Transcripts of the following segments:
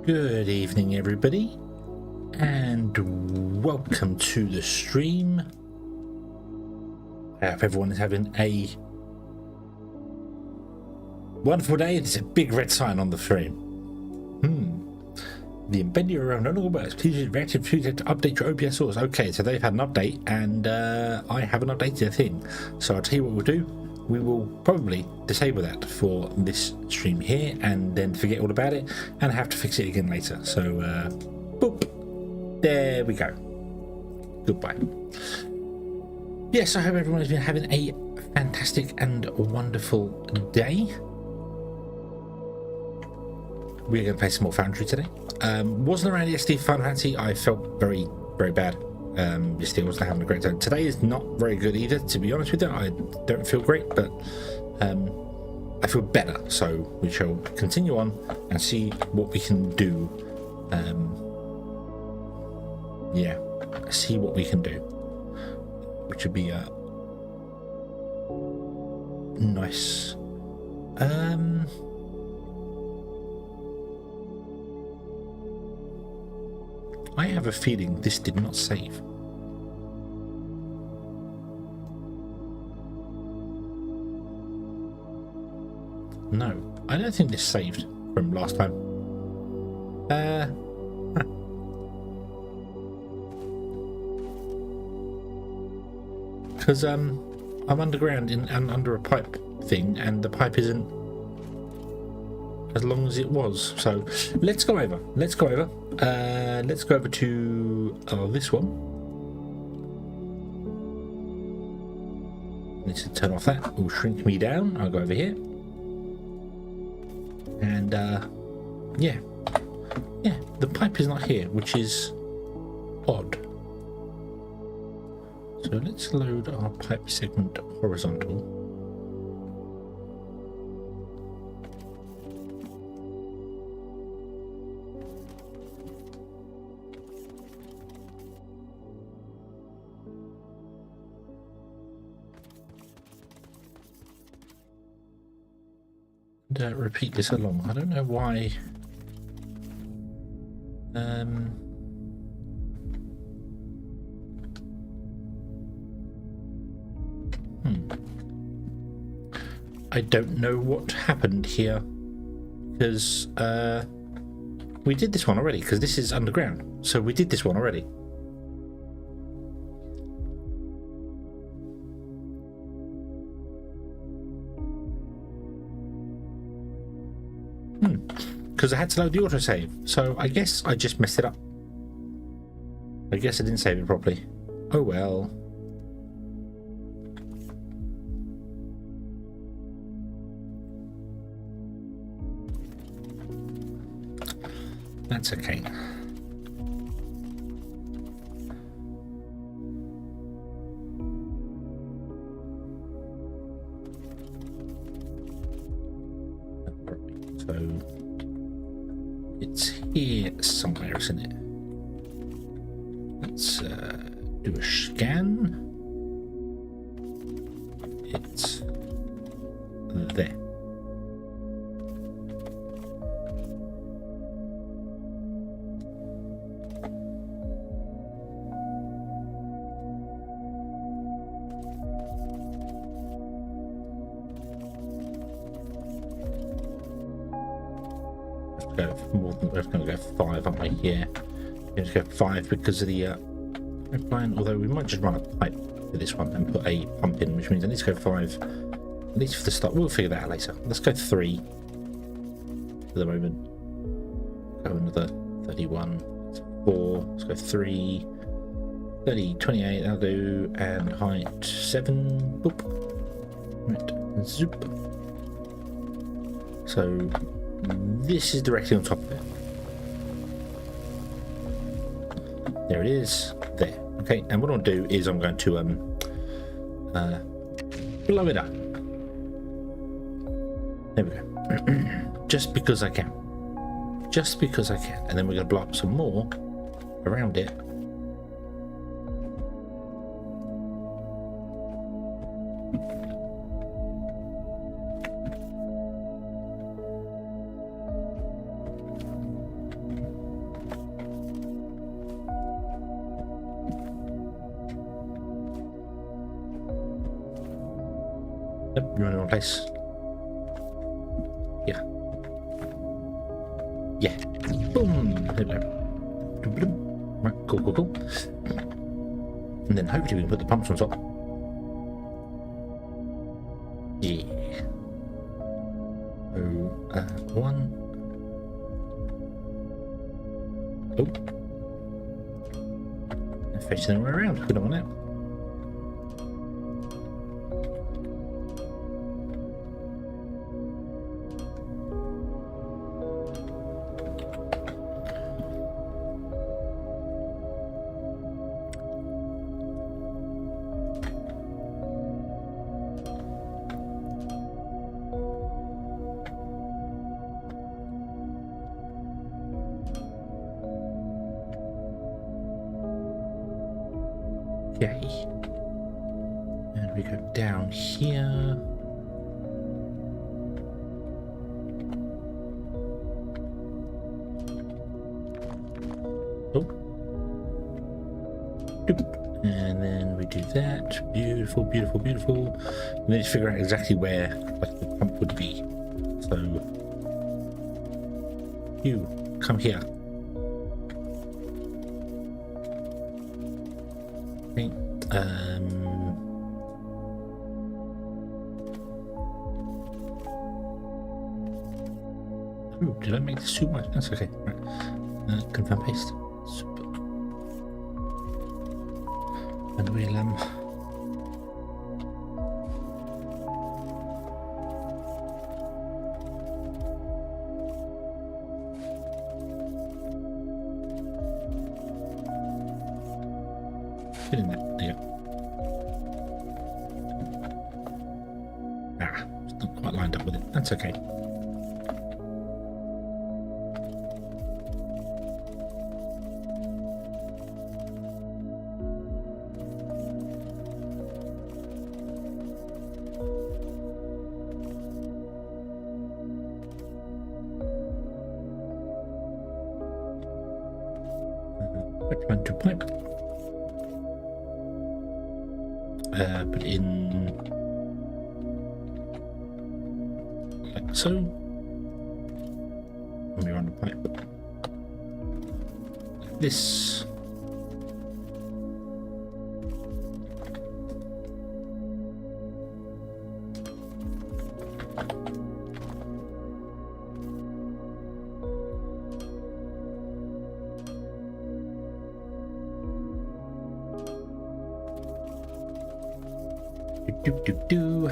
Good evening, everybody, and welcome to the stream. I hope everyone is having a wonderful day. There's a big red sign on the stream. The embedded around no longer works. Please use reactive to update your OBS source. Okay, so they've had an update, and I haven't updated a thing. So I'll tell you what we'll do. We will probably disable that for this stream here and then forget all about it and have to fix it again later. So, boop. There we go. Goodbye. Yes, I hope everyone has been having a fantastic and wonderful day. We're going to play some more Foundry today. Wasn't around yesterday for Final Fantasy. I felt very, very bad. Yesterday I wasn't having a great time. Today is not very good either, to be honest with you. I don't feel great, but I feel better. So we shall continue on and see what we can do. Yeah, see what we can do, which would be nice. I have a feeling this did not save. No, I don't think this saved from last time. Because I'm underground and under a pipe thing, and the pipe isn't as long as it was. So let's go over. Let's go over to this one. Need to turn off that. It will shrink me down. I'll go over here. And yeah, the pipe is not here, which is odd. So let's load our pipe segment horizontal. And repeat this along. I don't know why. I don't know what happened here, because we did this one already, because this is underground. So we did this one already. Because I had to load the autosave, so I guess I just messed it up. I guess I didn't save it properly. Oh well. That's okay. So it's here somewhere, isn't it? Let's do a scan. It's there. We're going to go 5, aren't we? Yeah, we're going to go 5 because of the pipeline. Although we might just run a pipe for this one and put a pump in, which means I need to go 5 at least for the start. We'll figure that out later. Let's go 3 for the moment. Go another 31. 4. Let's go 3. 30, 28. That'll do. And height 7. Boop. Right. Zoop. So this is directly on top of it. There it is. There. Okay, and what I'll do is I'm going to blow it up. There we go. Just because I can. Just because I can. And then we're going to blow up some more around it. Yep, you're in the wrong place. Yeah. Yeah. Boom. There we go. Right, cool, cool, cool. And then hopefully we can put the pumps on top. Yeah. So, one. Oh. They're facing the way around. We don't want that. Okay. And we go down here. Oh. Doop. And then we do that. Beautiful, beautiful, beautiful. And then just figure out exactly where like the pump would be. So you come here. Okay. Ooh, did I make this too much? That's okay. Right. Confirm paste. Super. And we'll fit in that. There you go. Ah, it's not quite lined up with it. That's okay. Pipeline to pipe. Put in like so. And we run the pipe like this. Do.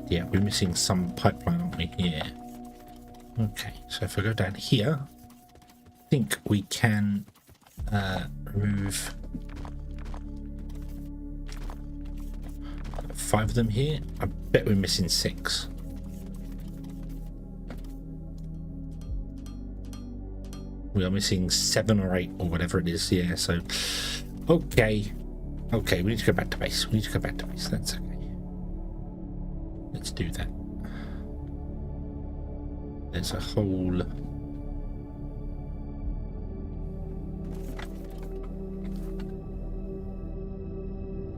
Yeah, we're missing some pipeline, aren't we? Yeah. Okay, so if I go down here, I think we can remove 5 of them here. I bet we're missing 6. We are missing 7 or 8 or whatever it is. Yeah, so okay, we need to go back to base. That's okay. Let's do that. There's a hole.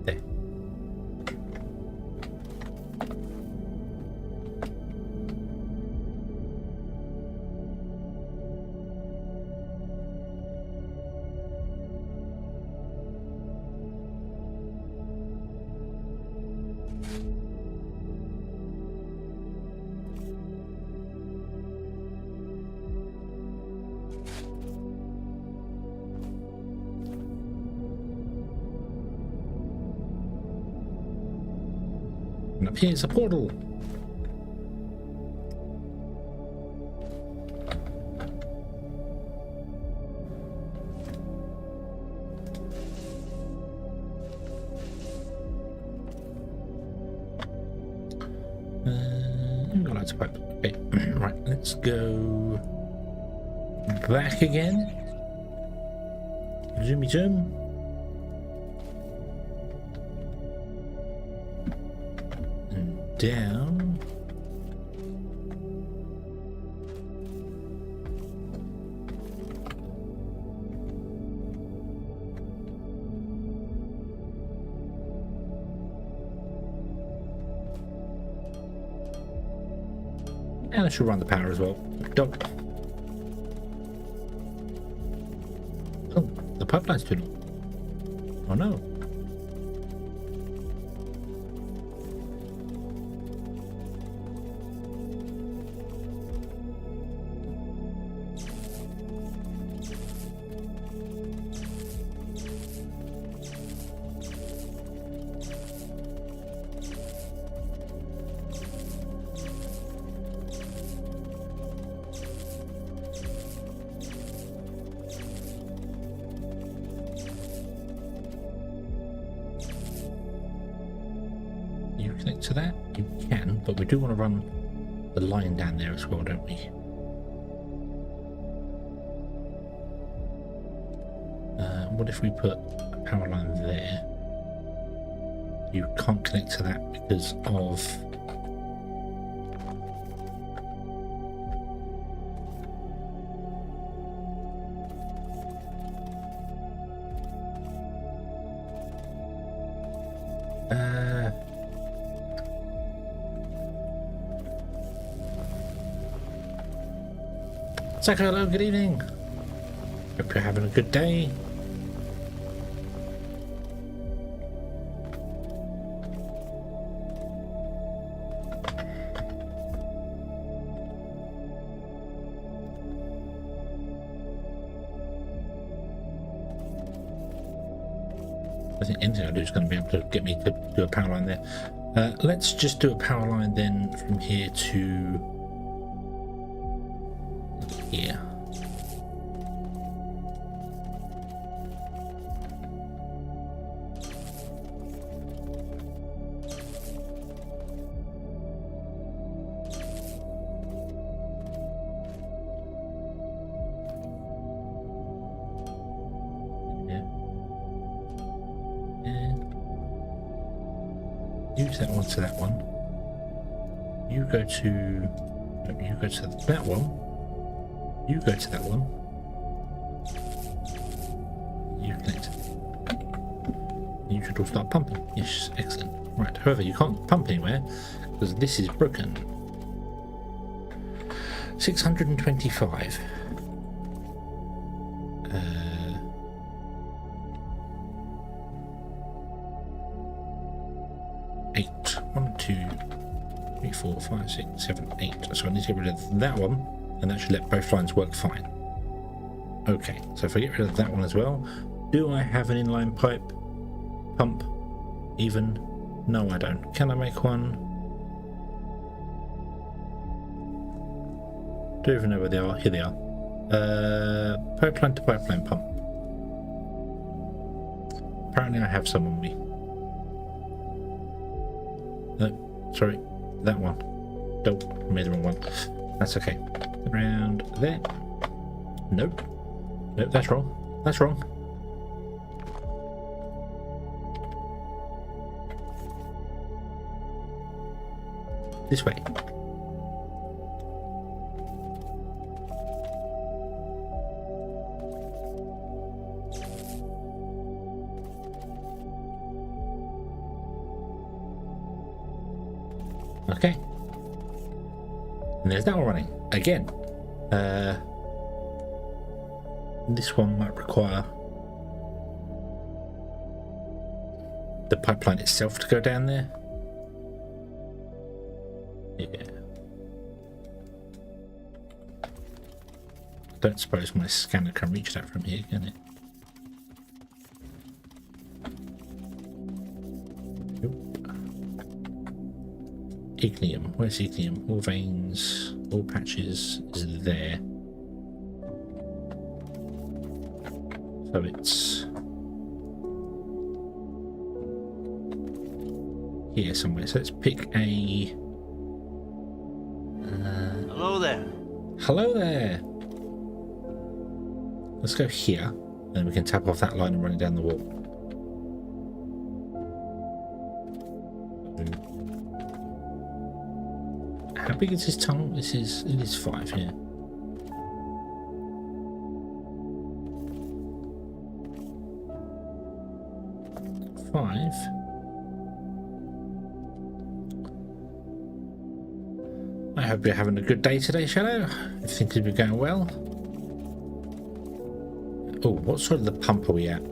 There. And up here's a portal. We've got loads of pipe. Okay, right, let's go back again. Zoomy zoom. Down. And I should run the power as well. Don't. Oh, the pipeline's too long. Oh no. You connect to that? You can, but we do want to run the line down there as well, don't we? What if we put a power line there? You can't connect to that because of Psycho, hello, good evening. Hope you're having a good day. I think anything I do is going to be able to get me to do a power line there. Let's just do a power line then from here to here. Use that one to that one. You go to... No, you go to that one. You go to that one. You connect. You should all start pumping. Yes, excellent. Right, however, you can't pump anywhere because this is broken. 625. 8. 1, 2, 3, 4, 5, 6, 7, 8. So I need to get rid of that one, and that should let both lines work fine. Okay, so if I get rid of that one as well, do I have an inline pipe pump even? No, I don't. Can I make one? Don't even know where they are. Here they are. Pipeline to pipeline pump. Apparently I have some on me. No, sorry, that one. Nope, I made the wrong one. That's okay. Around there. Nope. Nope, that's wrong. That's wrong. This way. Okay. And there's that one running. Again. This one might require the pipeline itself to go down there. Yeah. Don't suppose my scanner can reach that from here, can it? Ignium. Where's ignium? All veins, all patches is there. So it's here somewhere. So let's pick a... Hello there. Hello there. Let's go here, and then we can tap off that line and run it down the wall. How big is his tunnel? It is 5 here. I hope you're having a good day today, Shadow. Everything could be going well. Oh, what side of the pump are we at?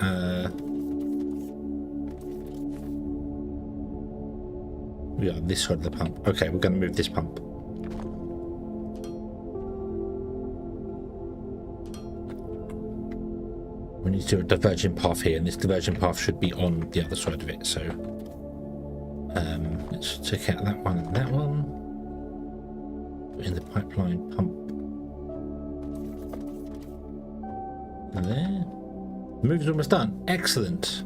We are this side of the pump. Okay, we're going to move this pump. We need to do a divergent path here, and this divergent path should be on the other side of it. So let's check out that one and that one. In the pipeline pump there. The move's almost done. Excellent.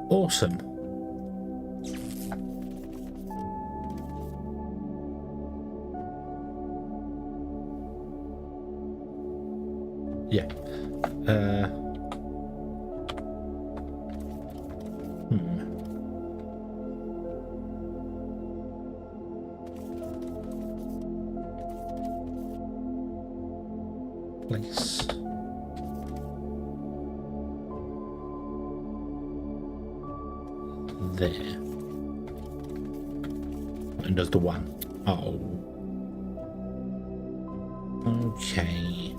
Awesome. Yeah. Place. There. And does the one. Oh. Okay.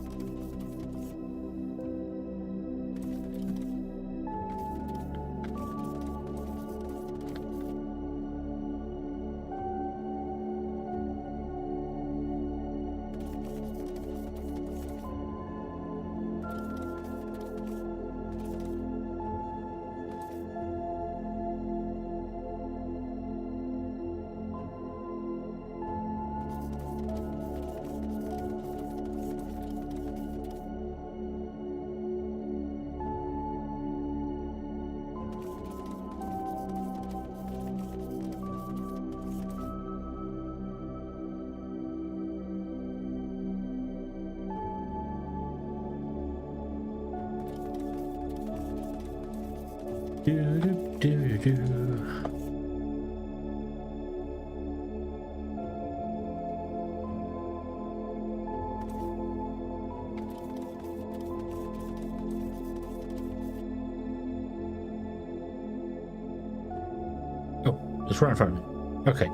Oh, it's right in front of me. Okay.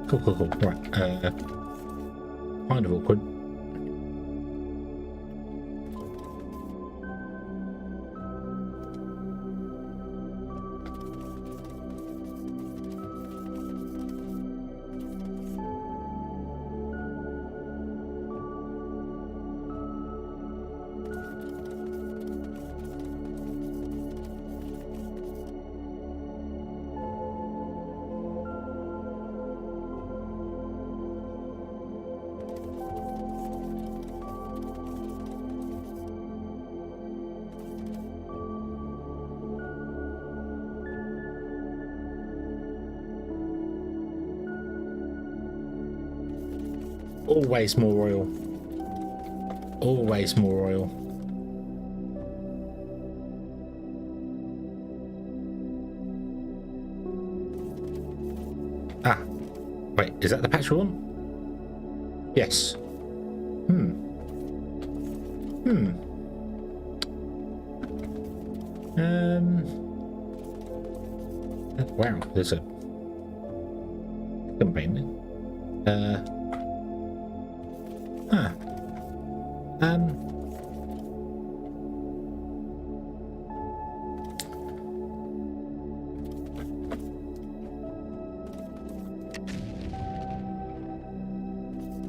Cool. Right. Kind of awkward. Always more oil. Always more oil. Ah. Wait, is that the patch we want? Yes. Wow, there's a campaign there.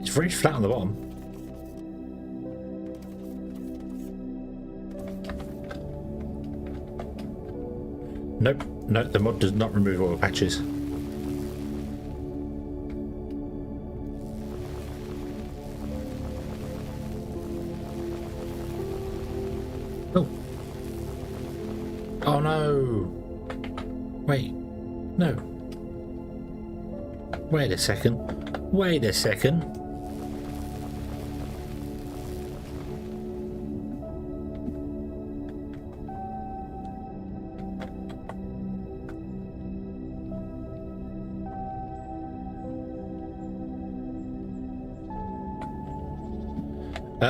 It's very flat on the bottom. Nope, no, the mod does not remove oil patches. Oh. Oh no. Wait. No. Wait a second. Wait a second.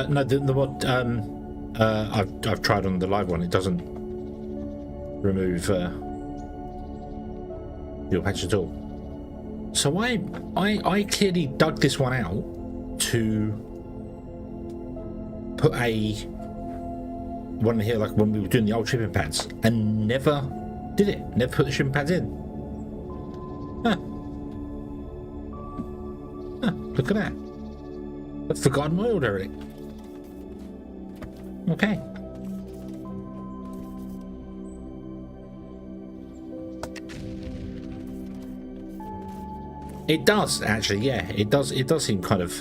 No, the mod I've tried on the live one. It doesn't remove your patch at all. So I clearly dug this one out to put a one here, like when we were doing the old shipping pads, and never did it. Never put the shipping pads in. Huh. Huh, look at that. I've forgotten my order already. Okay. It does actually, yeah. It does seem kind of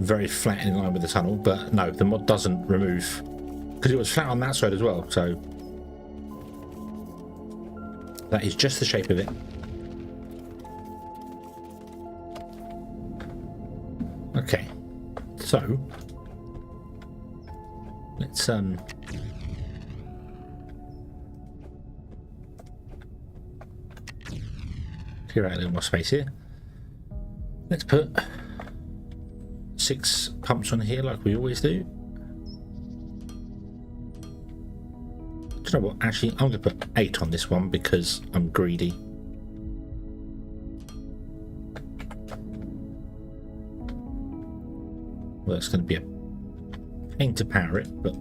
very flat in line with the tunnel, but no, the mod doesn't remove, because it was flat on that side as well, so that is just the shape of it. Okay, so let's clear out a little more space here. Let's put 6 pumps on here like we always do. Do you know what? Actually, I'm going to put 8 on this one because I'm greedy. Well, it's going to be a pain to power it, but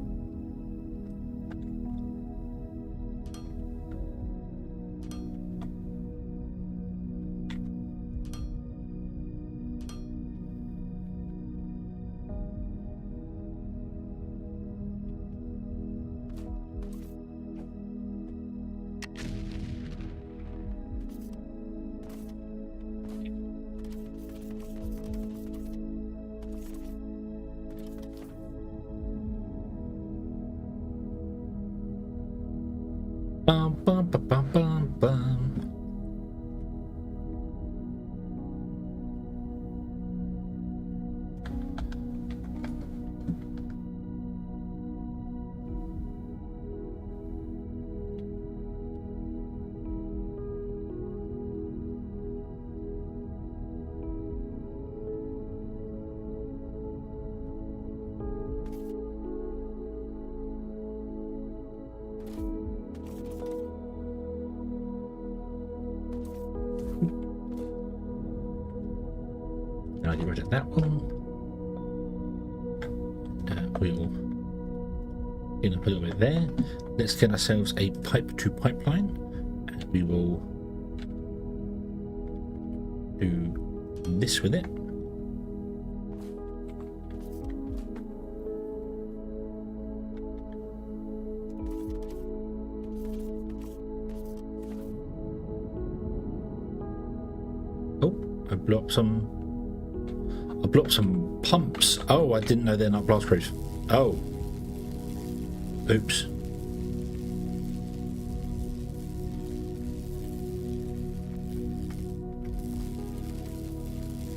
bum bum bum bum bum bum. Now get rid of that one. We'll put it over there. Let's get ourselves a pipe to pipeline, and we will do this with it. Oh, I blew up some pumps. Oh, I didn't know they're not blast proof. Oh. Oops.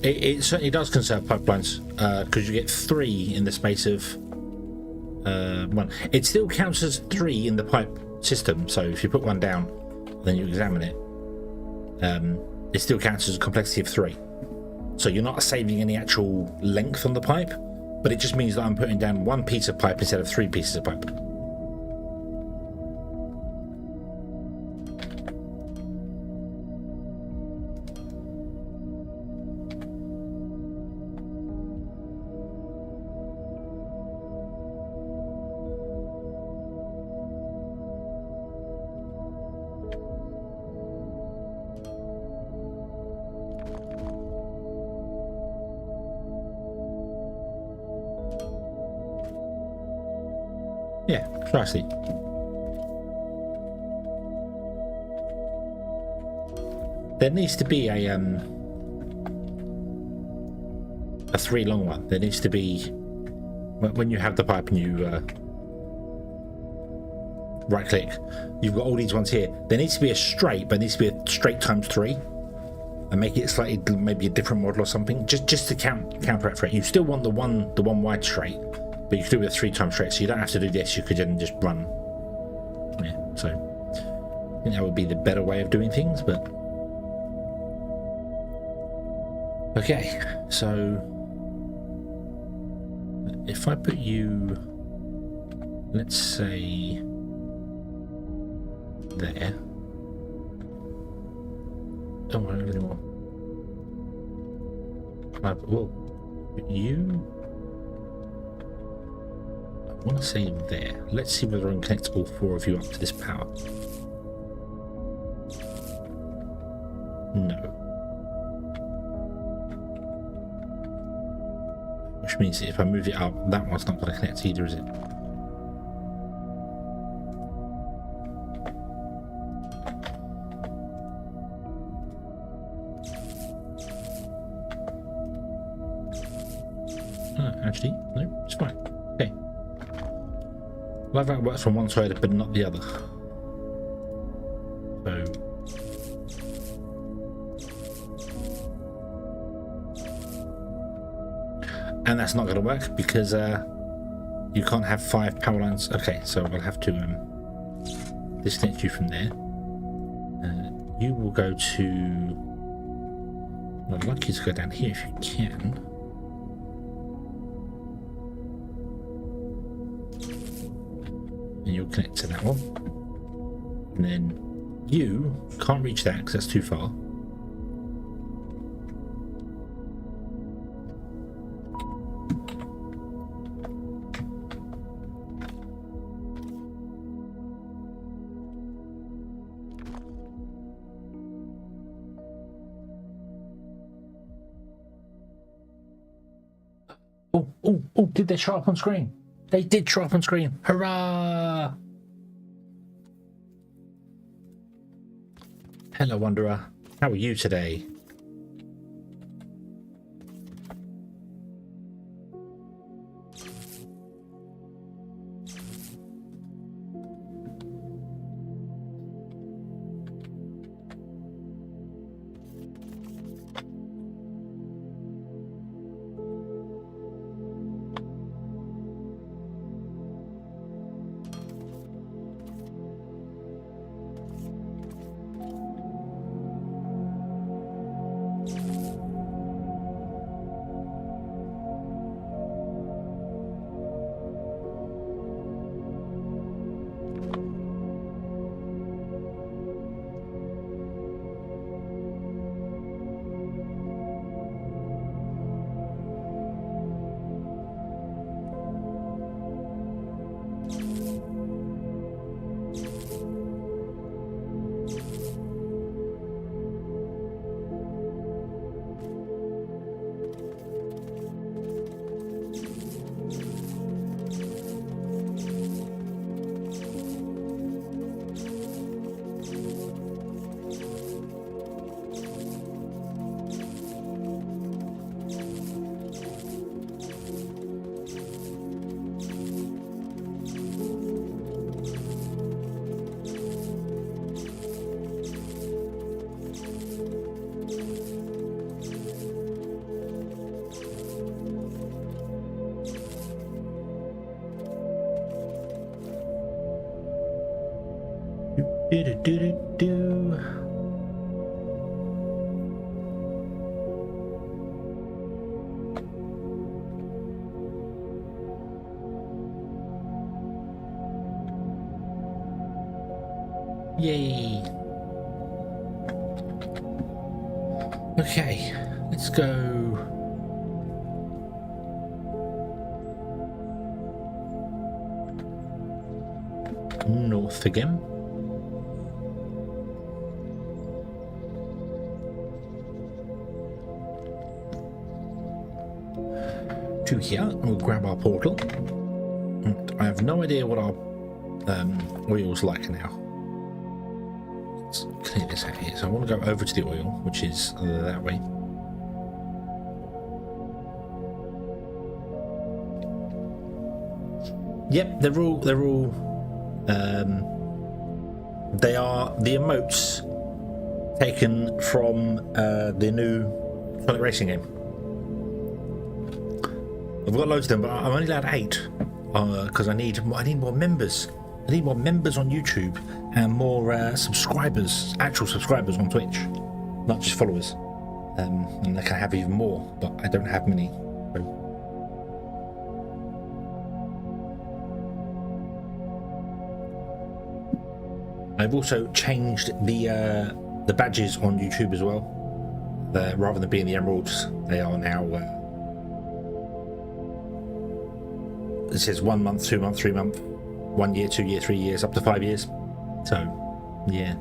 It certainly does conserve pipelines, because you get 3 in the space of 1. It still counts as 3 in the pipe system, so if you put one down, then you examine it, it still counts as a complexity of 3. So you're not saving any actual length on the pipe, but it just means that I'm putting down 1 piece of pipe instead of 3 pieces of pipe. Yeah, precisely. There needs to be a 3 long one. There needs to be, when you have the pipe and you right click, you've got all these ones here. There needs to be a straight, but it needs to be a straight times 3, and make it slightly, maybe a different model or something, just to counteract for it. You still want the one wide straight, but you could do it with 3 times straight, so you don't have to do this. You could then just run. Yeah, so I think that would be the better way of doing things. But okay, so if I put you, let's say, there. Don't worry anymore. Well, you... I want to say there. Let's see whether I can connect all 4 of you up to this power. No. Which means that if I move it up, that one's not going to connect either, is it? Actually, no, it's fine. Okay. Well, that works from one side, but not the other. So... and that's not going to work because you can't have 5 power lines. Okay, so I'll have to disconnect you from there. You will go to... I'd like you to go down here if you can. And you'll connect to that one. And then you can't reach that because that's too far. Oh, did they show up on screen? They did show up on screen. Hurrah! Hello, Wanderer. How are you today? Do. Yay. Okay, let's go. North again. To here, and we'll grab our portal. And I have no idea what our oil's like now. Let's clear this out here. So I want to go over to the oil, which is that way. Yep, they're all they are the emotes taken from the new Sonic Racing game. I've got loads of them, but I'm only allowed 8 because I need more members. I need more members on YouTube and more subscribers, actual subscribers on Twitch, not just followers. And I can have even more, but I don't have many. So. I've also changed the badges on YouTube as well. rather than being the emeralds, they are now. It says 1 month, 2 month, 3 month, 1 year, 2 year, 3 years, up to 5 years. So, yeah.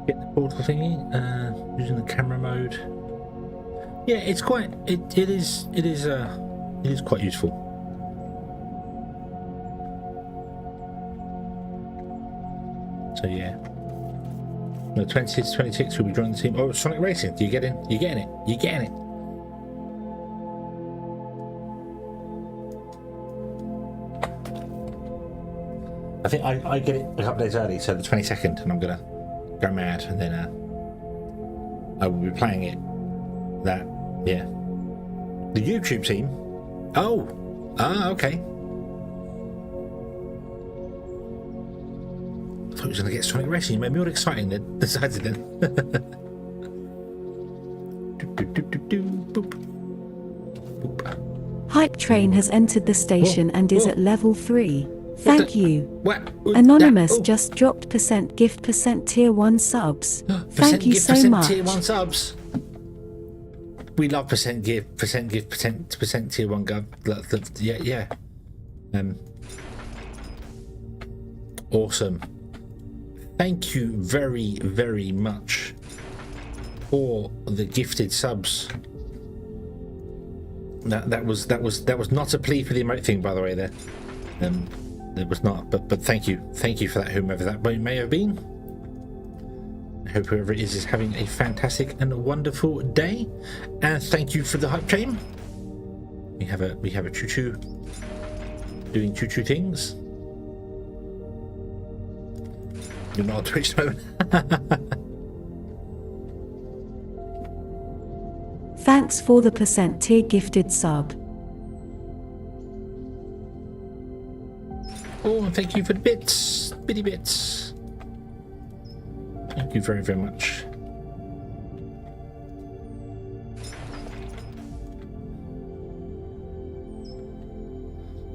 Get the portal thingy. Using the camera mode. Yeah, it's quite. It is quite useful. So yeah. No, 26, 26 will be joining the team. Oh, Sonic Racing. Do you get in? You getting it? You getting it? I think I get it a couple days early, so the 22nd, and I'm gonna go mad, and then I will be playing it. That, yeah. The YouTube team. Oh, okay. I thought he was gonna get Sonic Racing. You made me all exciting then. Decided then. Boop. Hype Train has entered the station and is at level 3. Thank you. What? Anonymous just dropped %gift %tier 1 subs. Thank you so much. Tier 1 subs. We love %gift tier 1 gov. Yeah. Awesome. Thank you very, very much for the gifted subs. That was not a plea for the emote thing, by the way. There, it was not. But thank you for that, whomever that may have been. I hope whoever it is having a fantastic and a wonderful day. And thank you for the hype train. We have a choo-choo doing choo-choo things. You're not on Twitch at the moment. Thanks for the %tier gifted sub. Oh, and thank you for the bits, bitty bits. Thank you very, very much.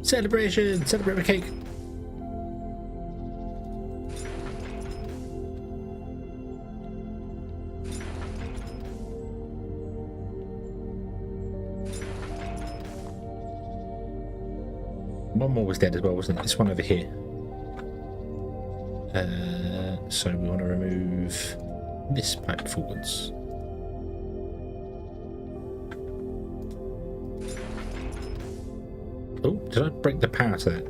Celebration! Celebrate my cake! One more was dead as well, wasn't it? This one over here. So we want to remove this pipe forwards. Oh, did I break the power to that?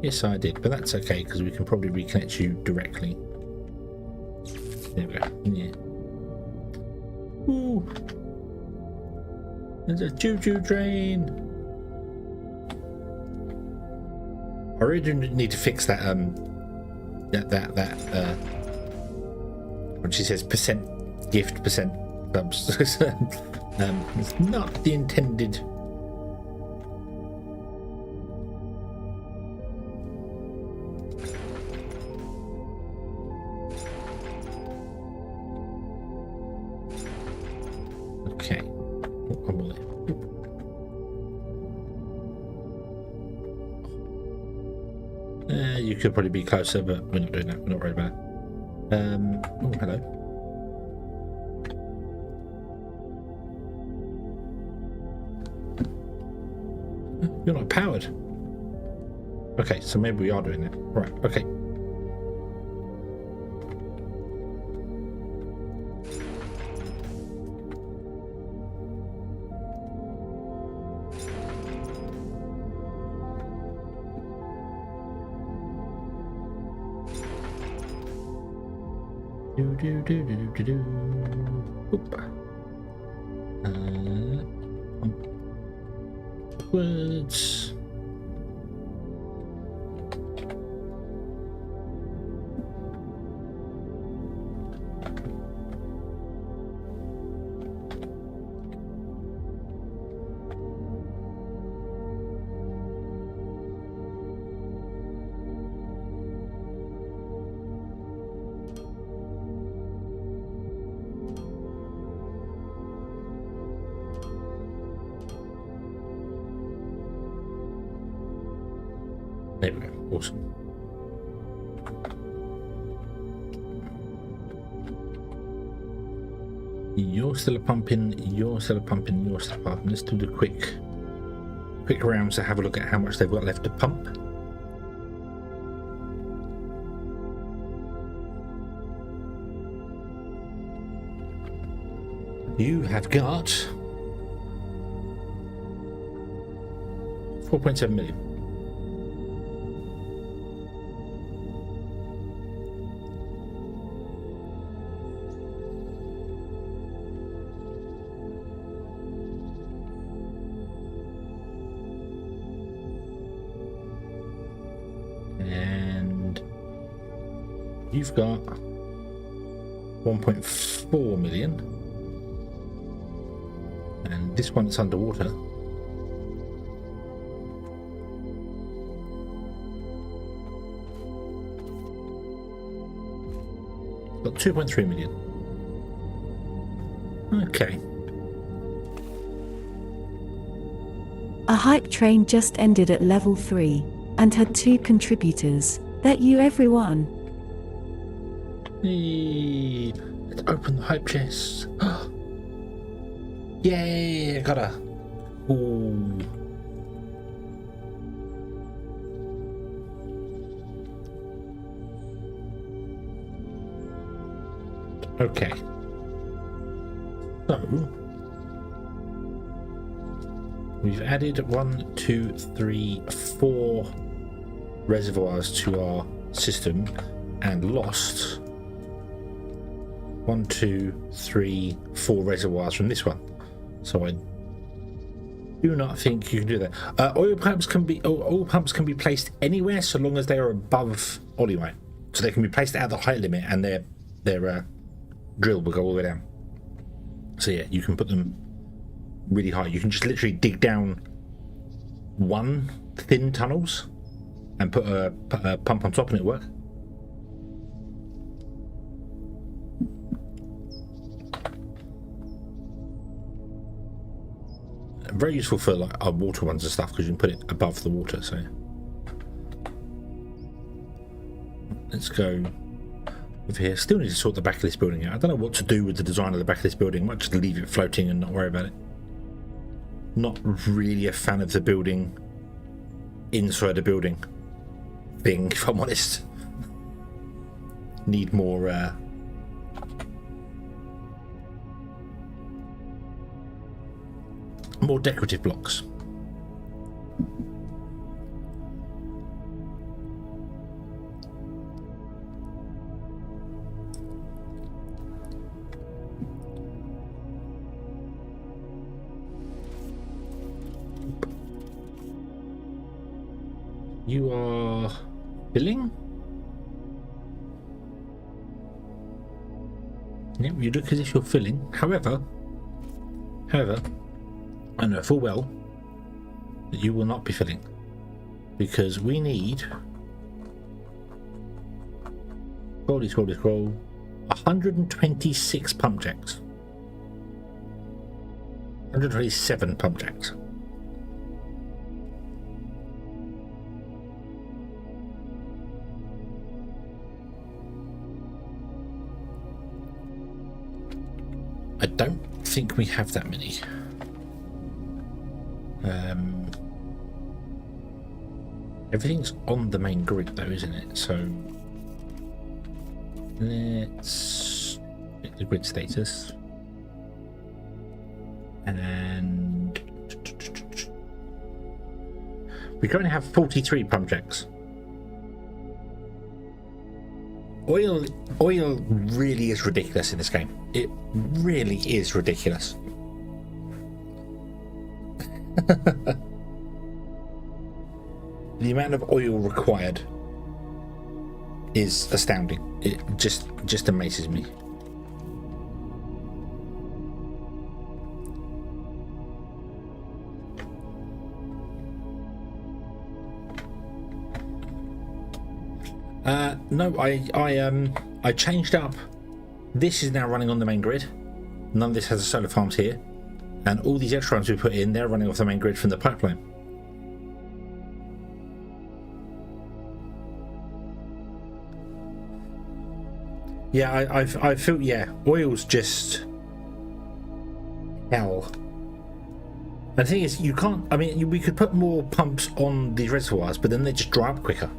Yes, I did, but that's okay because we can probably reconnect you directly. There we go. Yeah. Ooh. There's a choo-choo train. I really do need to fix that when she says %gift subs. It's not the intended. Okay. One more there. You could probably be closer, but we're not doing that. We're not worried about it. Oh, hello. You're not powered. Okay, so maybe we are doing that. Right, okay. Words. There we go. Awesome. You're still a pumping. You're still a pumping. You're still a pumping. Let's do the quick rounds to have a look at how much they've got left to pump. You have got 4.7 million. And you've got 1.4 million. And this one that's underwater. Got 2.3 million. Okay. A hype train just ended at level 3 and had 2 contributors. That you everyone. Hey, let's open the hype chest. Yay, I got a... Ooh. Okay. So we've added 1, 2, 3, 4 reservoirs to our system and lost 1, 2, 3, 4 reservoirs from this one. So I do not think you can do that. Oil pumps can be placed anywhere so long as they are above Olimite. So they can be placed at the height limit, and their drill will go all the way down. So yeah, you can put them really high. You can just literally dig down 1 thin tunnels and put a pump on top, and it'll work. Very useful for like our water ones and stuff, because you can put it above the water. So let's go over here. Still need to sort the back of this building out. I don't know what to do with the design of the back of this building. I might just leave it floating and not worry about it. Not really a fan of the building inside the building thing, if I'm honest. Need more more decorative blocks. You are filling? Yep, you look as if you're filling. However, I know full well that you will not be filling, because we need scroll 126 pump jacks, 127 pump jacks. I don't think we have that many. Everything's on the main grid though, isn't it? So let's get the grid status, and we currently have 43 pump jacks. Oil really is ridiculous in this game. It really is ridiculous. The amount of oil required is astounding. It just amazes me. No, I changed up. This is now running on the main grid. None of this has a solar farms here, and all these extra ones we put in, they're running off the main grid from the pipeline. Yeah, I feel, yeah, oil's just hell. And the thing is, you can't, I mean, we could put more pumps on these reservoirs, but then they just dry up quicker.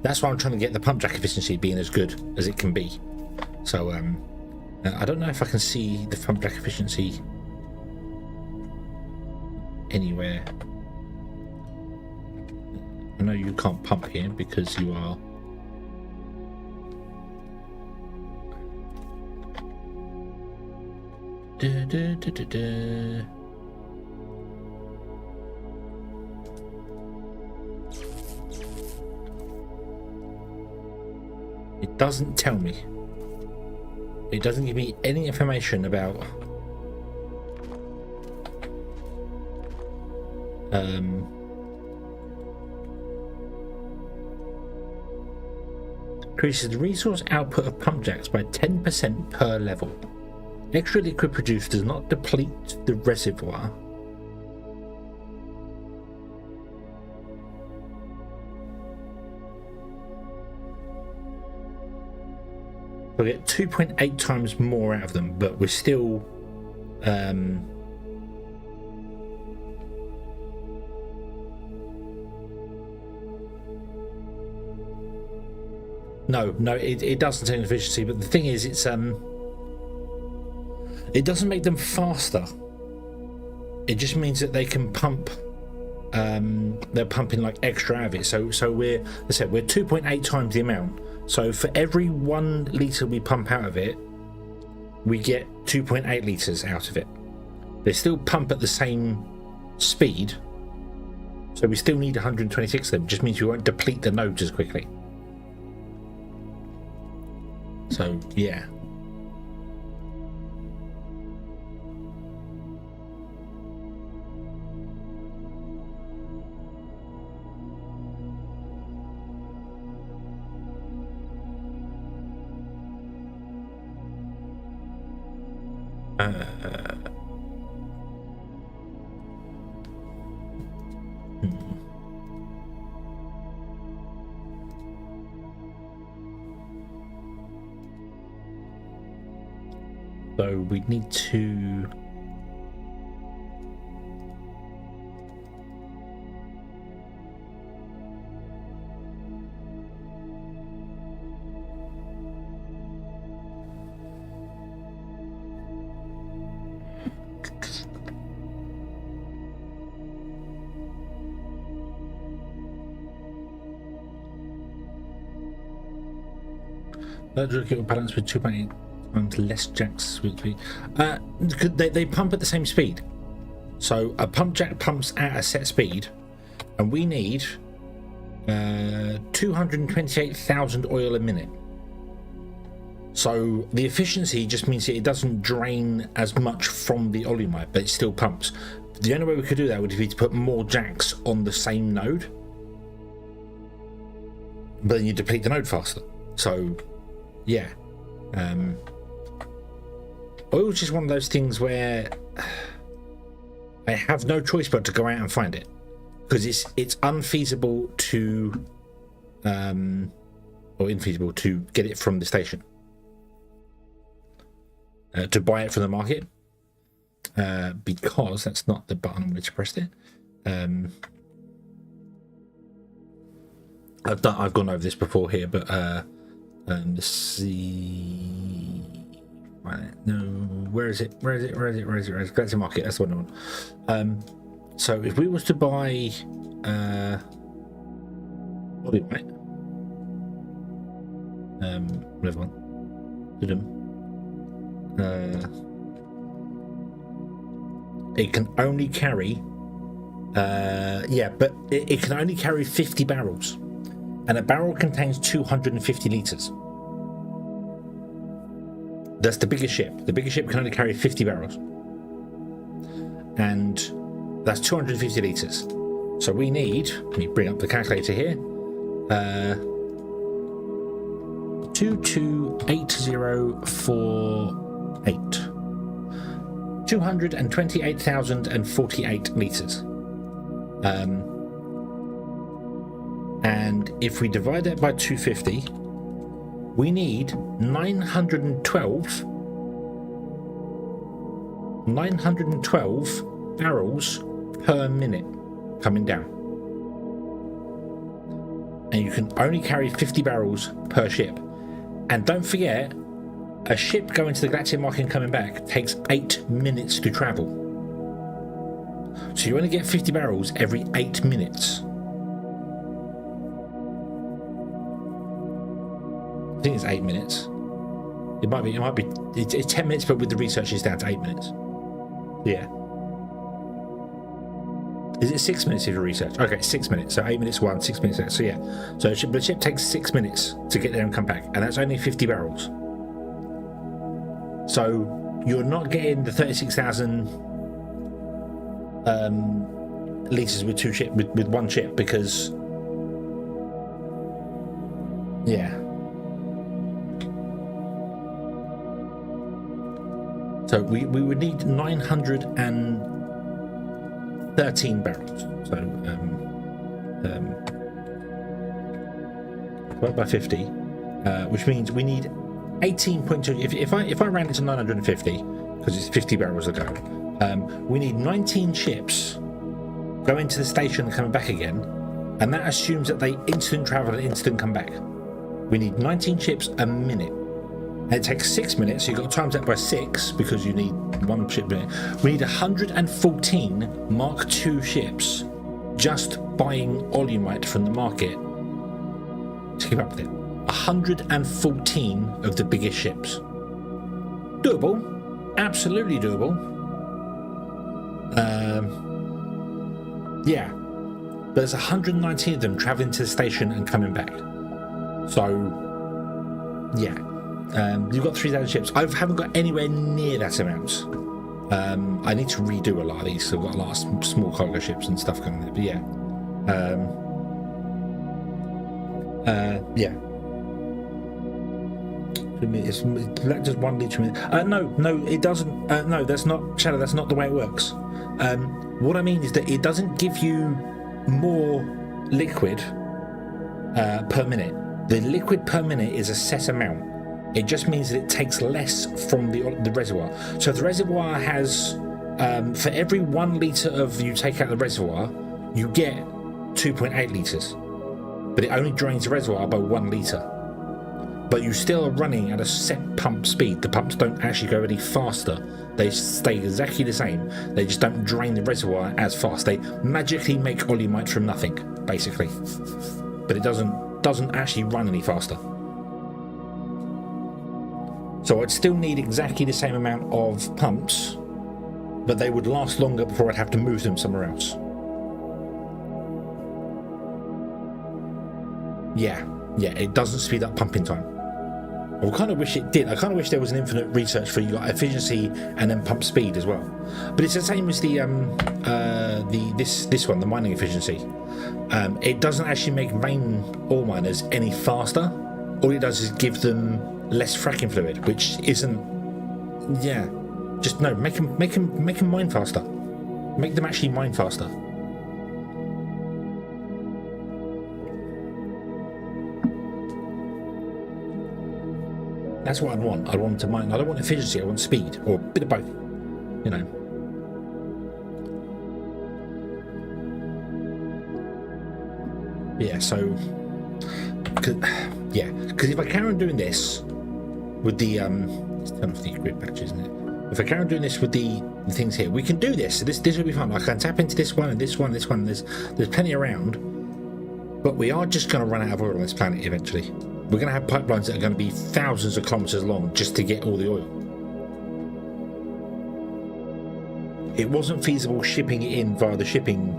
That's why I'm trying to get the pump jack efficiency being as good as it can be. So, I don't know if I can see the pump jack efficiency anywhere. I know you can't pump here because you are... It doesn't tell me. It doesn't give me any information about increases the resource output of pump jacks by 10% per level. Extra liquid produced does not deplete the reservoir. We'll get 2.8 times more out of them, but we're still no, it doesn't take efficiency, but the thing is, it's it doesn't make them faster. It just means that they can pump. They're pumping like extra out of it. So we're 2.8 times the amount. So for every 1 litre we pump out of it, we get 2.8 litres out of it. They still pump at the same speed, so we still need 126 of them. Just means we won't deplete the nodes as quickly. So yeah. So we need to look at balance with 2.8 times less jacks. They pump at the same speed. So a pump jack pumps at a set speed, and we need 228,000 oil a minute. So the efficiency just means that it doesn't drain as much from the olumite, but it still pumps. The only way we could do that would be to put more jacks on the same node, but then you deplete the node faster. So yeah, oil's just one of those things where I have no choice but to go out and find it, because it's unfeasible to or infeasible to get it from the station, to buy it from the market, because that's not the button which pressed it. I've gone over this before here, but let's see. No, where is it? That's the market. That's the one I want. So if we was to buy right? Whatever one. It can only carry but it can only carry 50 barrels, and a barrel contains 250 litres. That's the biggest ship. The biggest ship can only carry 50 barrels, and that's 250 litres. So we need, let me bring up the calculator here, 228048, 228,048 litres. And if we divide that by 250, we need 912 barrels per minute coming down. And you can only carry 50 barrels per ship. And don't forget, a ship going to the galactic market and coming back takes 8 minutes to travel. So you only get 50 barrels every 8 minutes. I think it's 8 minutes. It might be, it's 10 minutes, but with the research it's down to 8 minutes. Yeah. Is it 6 minutes if you research? Okay, 6 minutes. So 8 minutes one, 6 minutes next. So yeah. So the ship takes 6 minutes to get there and come back, and that's only 50 barrels. So you're not getting the 36,000 liters with with one ship, because yeah. So we would need 913 barrels. So divided by 50, which means we need 18.2. If I ran it to 950, because it's 50 barrels a go, we need 19 ships going to the station and coming back again, and that assumes that they instant travel and instant come back. We need 19 ships a minute. And it takes 6 minutes, so you've got to times that by 6 because you need one ship a minute. We need 114 Mark II ships just buying Olimite from the market to keep up with it. 114 of the biggest ships. Doable, absolutely doable. Yeah, but there's 119 of them traveling to the station and coming back. So, yeah. You've got 3,000 ships. I haven't got anywhere near that amount. I need to redo a lot of these. So I've got a lot of small cargo ships and stuff coming there. But yeah. Yeah. It's just 1 liter. No, it doesn't. No, that's not, Shadow, that's not the way it works. What I mean is that it doesn't give you more liquid per minute. The liquid per minute is a set amount. It just means that it takes less from the reservoir. So if the reservoir has, for every 1 litre of you take out the reservoir, you get 2.8 litres. But it only drains the reservoir by 1 litre. But you still are running at a set pump speed. The pumps don't actually go any faster. They stay exactly the same. They just don't drain the reservoir as fast. They magically make Olimite from nothing, basically. But it doesn't actually run any faster. So I'd still need exactly the same amount of pumps, but they would last longer before I'd have to move them somewhere else. Yeah, it doesn't speed up pumping time. I kind of wish it did. I kind of wish there was an infinite research for you, like efficiency and then pump speed as well. But it's the same as this one, the mining efficiency. It doesn't actually make vein ore miners any faster. All it does is give them less fracking fluid, which isn't. Yeah, just no. Make them mine faster. Make them actually mine faster. That's what I'd want. I want to mine. I don't want efficiency. I want speed, or a bit of both. You know. Yeah. So. Because if I carry on doing this with the let's turn off the grid patch, isn't it? If I carry on doing this with the things here, we can do this. This will be fun. I can tap into this one and this one, this one. There's plenty around, but we are just going to run out of oil on this planet eventually. We're going to have pipelines that are going to be thousands of kilometers long just to get all the oil. It wasn't feasible shipping it in via the shipping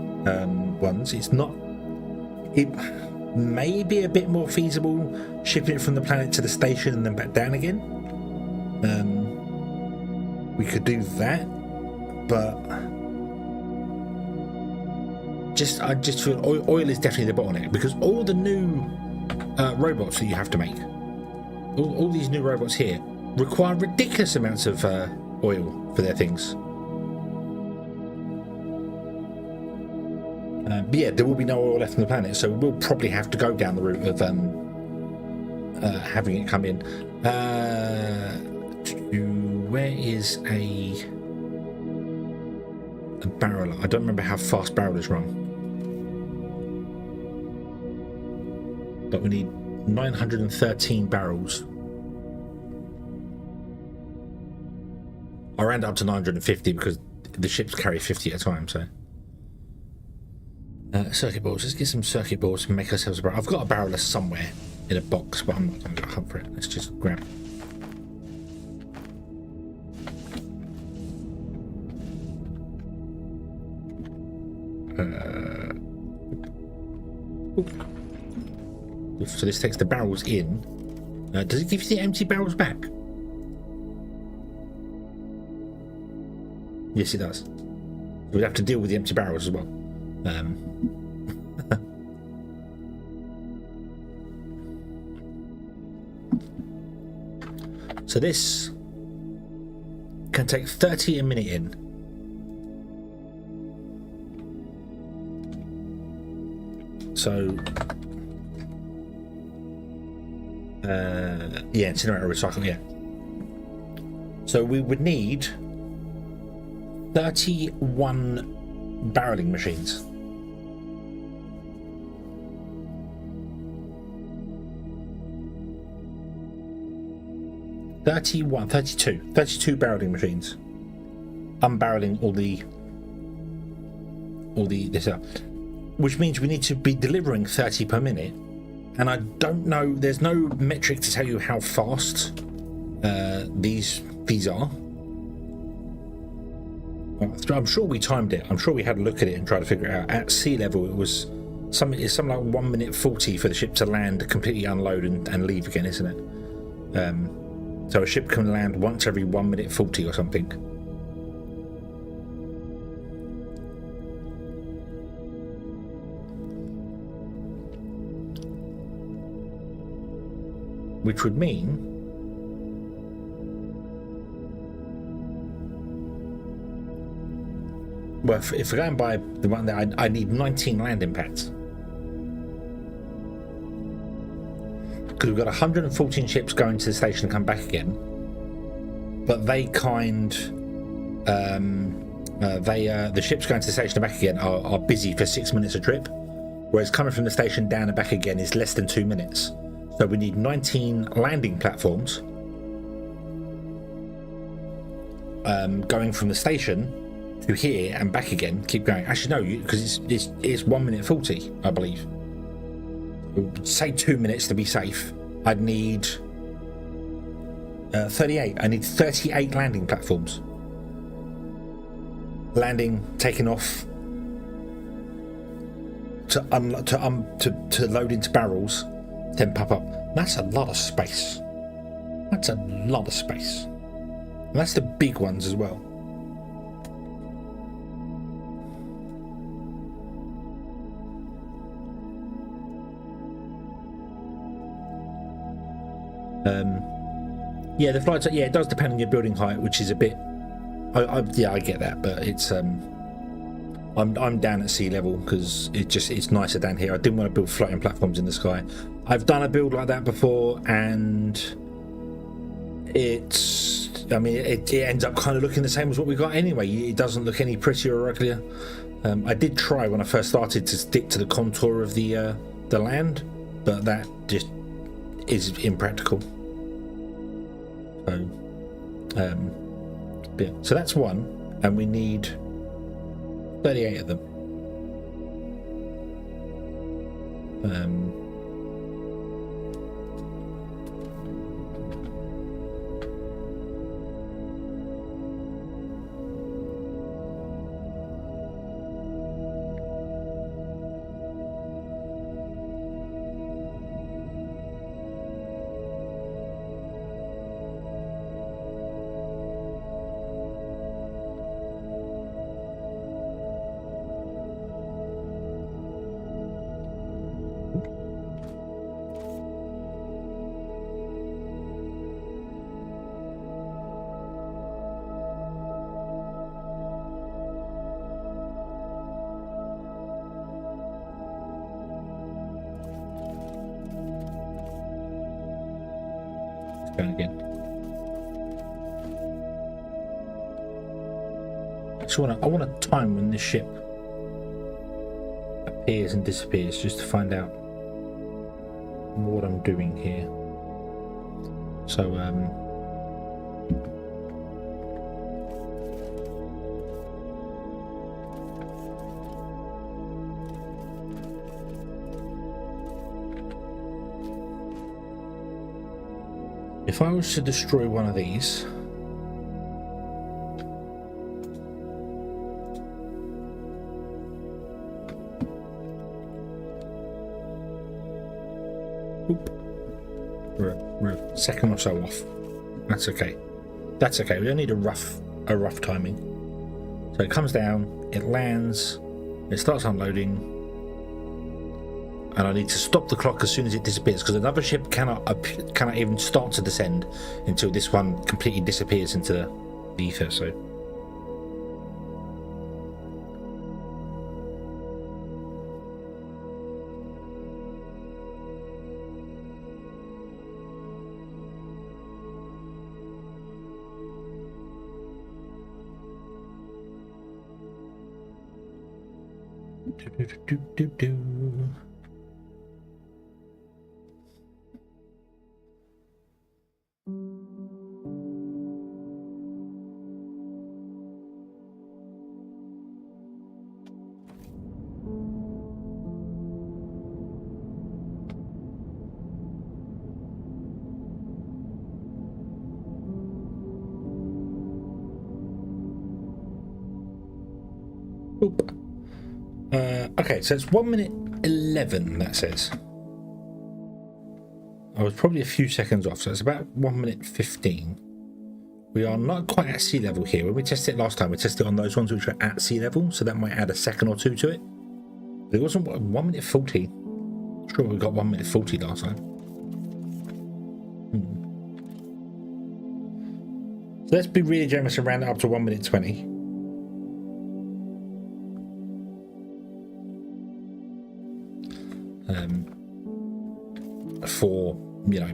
ones. It's not. It may be a bit more feasible shipping it from the planet to the station and then back down again. We could do that, but I just feel oil is definitely the bottleneck, because all the new robots that you have to make, all these new robots here require ridiculous amounts of oil for their things. But yeah, there will be no oil left on the planet, so we'll probably have to go down the route of having it come in. Where is a barrel? I don't remember how fast barrelers run, but we need 913 barrels. I round up to 950 because the ships carry 50 at a time. So circuit boards. Let's get some circuit boards and make ourselves a barrel. I've got a barreler somewhere in a box, but I'm not going to hunt for it. Let's just grab it. So this takes the barrels in. Does it give you the empty barrels back? Yes, it does. We'd have to deal with the empty barrels as well. So this can take 30 a minute in. So yeah, incinerator recycle, yeah. So we would need 31 barreling machines. Thirty-two barreling machines. Unbarreling all the this up. Which means we need to be delivering 30 per minute, and I don't know, there's no metric to tell you how fast these are. I'm sure we timed it. I'm sure we had a look at it and tried to figure it out. At sea level, it was something like 1 minute 40 for the ship to land, completely unload and leave again, isn't it? So a ship can land once every 1 minute 40 or something. Which would mean well, if we're going by the one that I need 19 landing pads, because we've got 114 ships going to the station and come back again, but the ships going to the station and back again are busy for 6 minutes a trip, whereas coming from the station down and back again is less than 2 minutes. So we need 19 landing platforms going from the station to here and back again. Keep going. Actually, no, because it's 1 minute 40, I believe. Say 2 minutes to be safe. I'd need 38. I need 38 landing platforms. Landing, taking off, to load into barrels, then pop up. That's a lot of space. That's a lot of space. And that's the big ones as well. Yeah, the flights. Yeah, it does depend on your building height, which is a bit. I get that, but it's I'm down at sea level because it's nicer down here. I didn't want to build floating platforms in the sky. I've done a build like that before, and it ends up kind of looking the same as what we got anyway. It doesn't look any prettier or uglier. I did try when I first started to stick to the contour of the land, but that just is impractical. So, yeah. So that's one, and we need 38 of them. Going again. I want a time when this ship appears and disappears, just to find out what I'm doing here. So if I was to destroy one of these, we're a second or so off. That's okay. That's okay. We don't need a rough timing. So it comes down, it lands, it starts unloading, and I need to stop the clock as soon as it disappears, because another ship cannot even start to descend until this one completely disappears into the ether. So do. Oop. Okay, so it's 1 minute 11, that says. I was probably a few seconds off, so it's about 1 minute 15. We are not quite at sea level here. When we tested it last time, we tested it on those ones which were at sea level, so that might add a second or two to it. But it wasn't 1 minute 40. I'm sure we got 1 minute 40 last time. So let's be really generous and round it up to 1 minute 20. For, you know,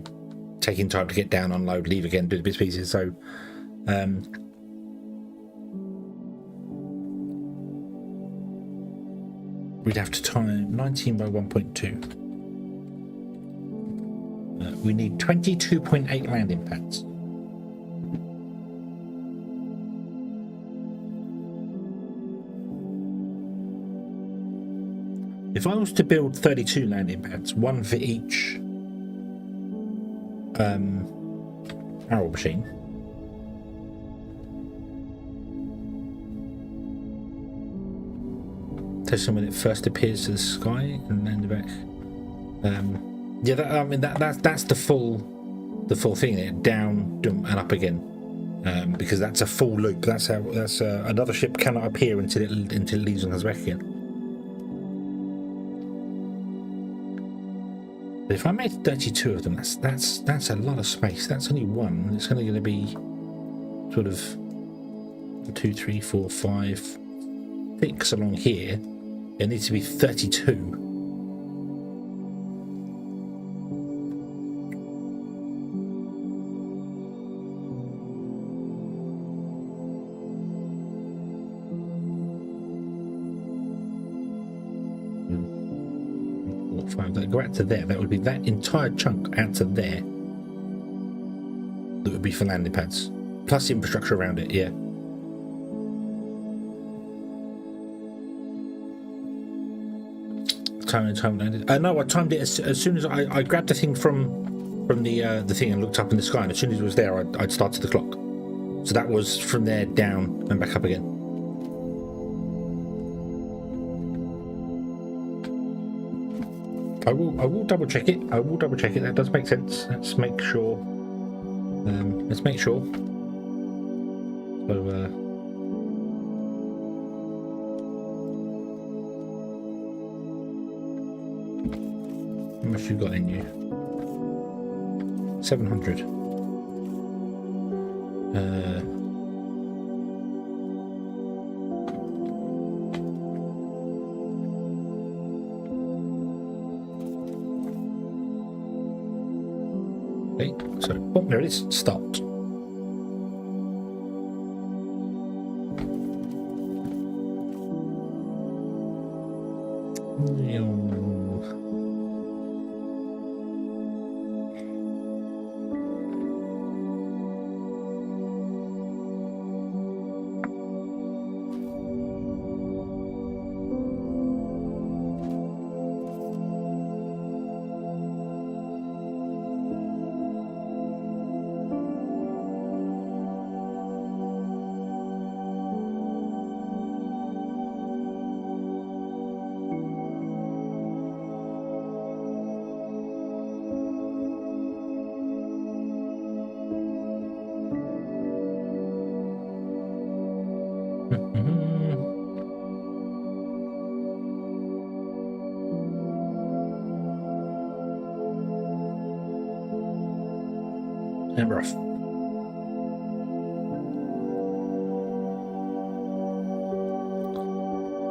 taking time to get down, unload, leave again, do the bits and pieces. So we'd have to time 19 by 1.2. We need 22.8 landing pads. If I was to build 32 landing pads, one for each arrow machine, testing when it first appears to the sky and then back. Yeah, that's the full thing. Down, dump, and up again, because that's a full loop. That's another ship cannot appear until it leaves and comes back again. But if I made 32 of them, that's a lot of space. That's only one. It's only going to be sort of 2, 3, 4, 5, 6 along here. It needs to be 32. That go out to there. That would be that entire chunk out to there. That would be for landing pads, plus the infrastructure around it. Yeah. Time landed. No, I timed it as soon as I grabbed the thing from the thing and looked up in the sky, and as soon as it was there, I'd started the clock. So that was from there down and back up again. I will double check it. That does make sense. Let's make sure. So how much you got in you? 700. Okay, so oh, there it is. Stopped. And we're off.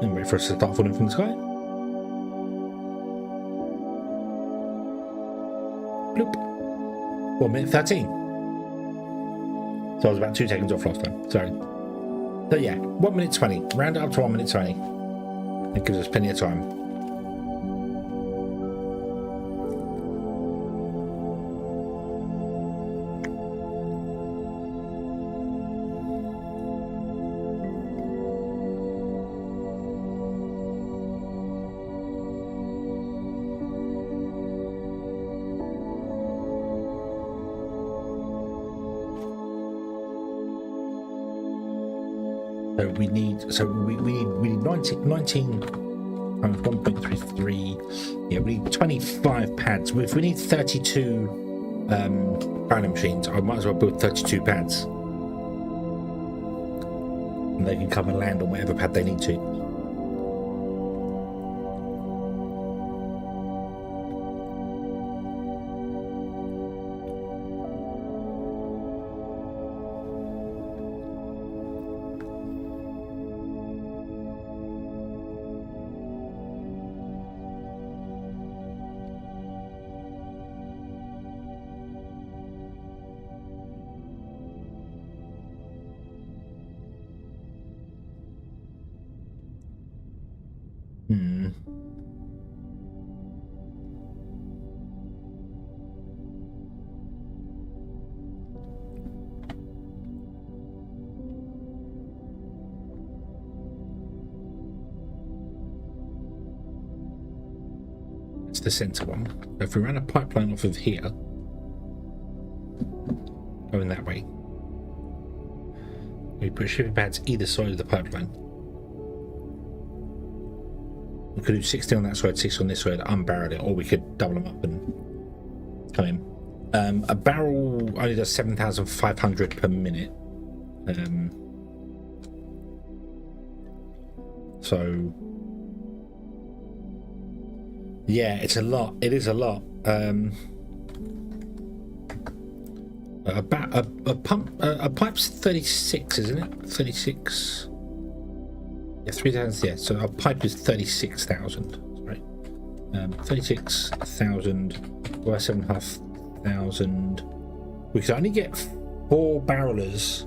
And wait for us to start falling from the sky. Bloop. 1 minute 13. So I was about 2 seconds off last time. Sorry. So yeah, 1 minute 20. Round it up to 1 minute 20. It gives us plenty of time. So we need 19 times 1.33. Yeah, we need 25 pads. If we need 32 barrel machines, I might as well build 32 pads. And they can come and land on whatever pad they need to. It's the center one. So if we ran a pipeline off of here, going that way, we put shipping pads either side of the pipeline. We could do 60 on that side, 60 on this side, unbarrel it, or we could double them up and come in. A barrel only does 7,500 per minute. So yeah, it's a lot. It is a lot. A pipe's 36, isn't it? 36. Yeah, 3,000. Yeah, so our pipe is 36,000. Right. 36,000 by 7,500. We could only get 4 barrelers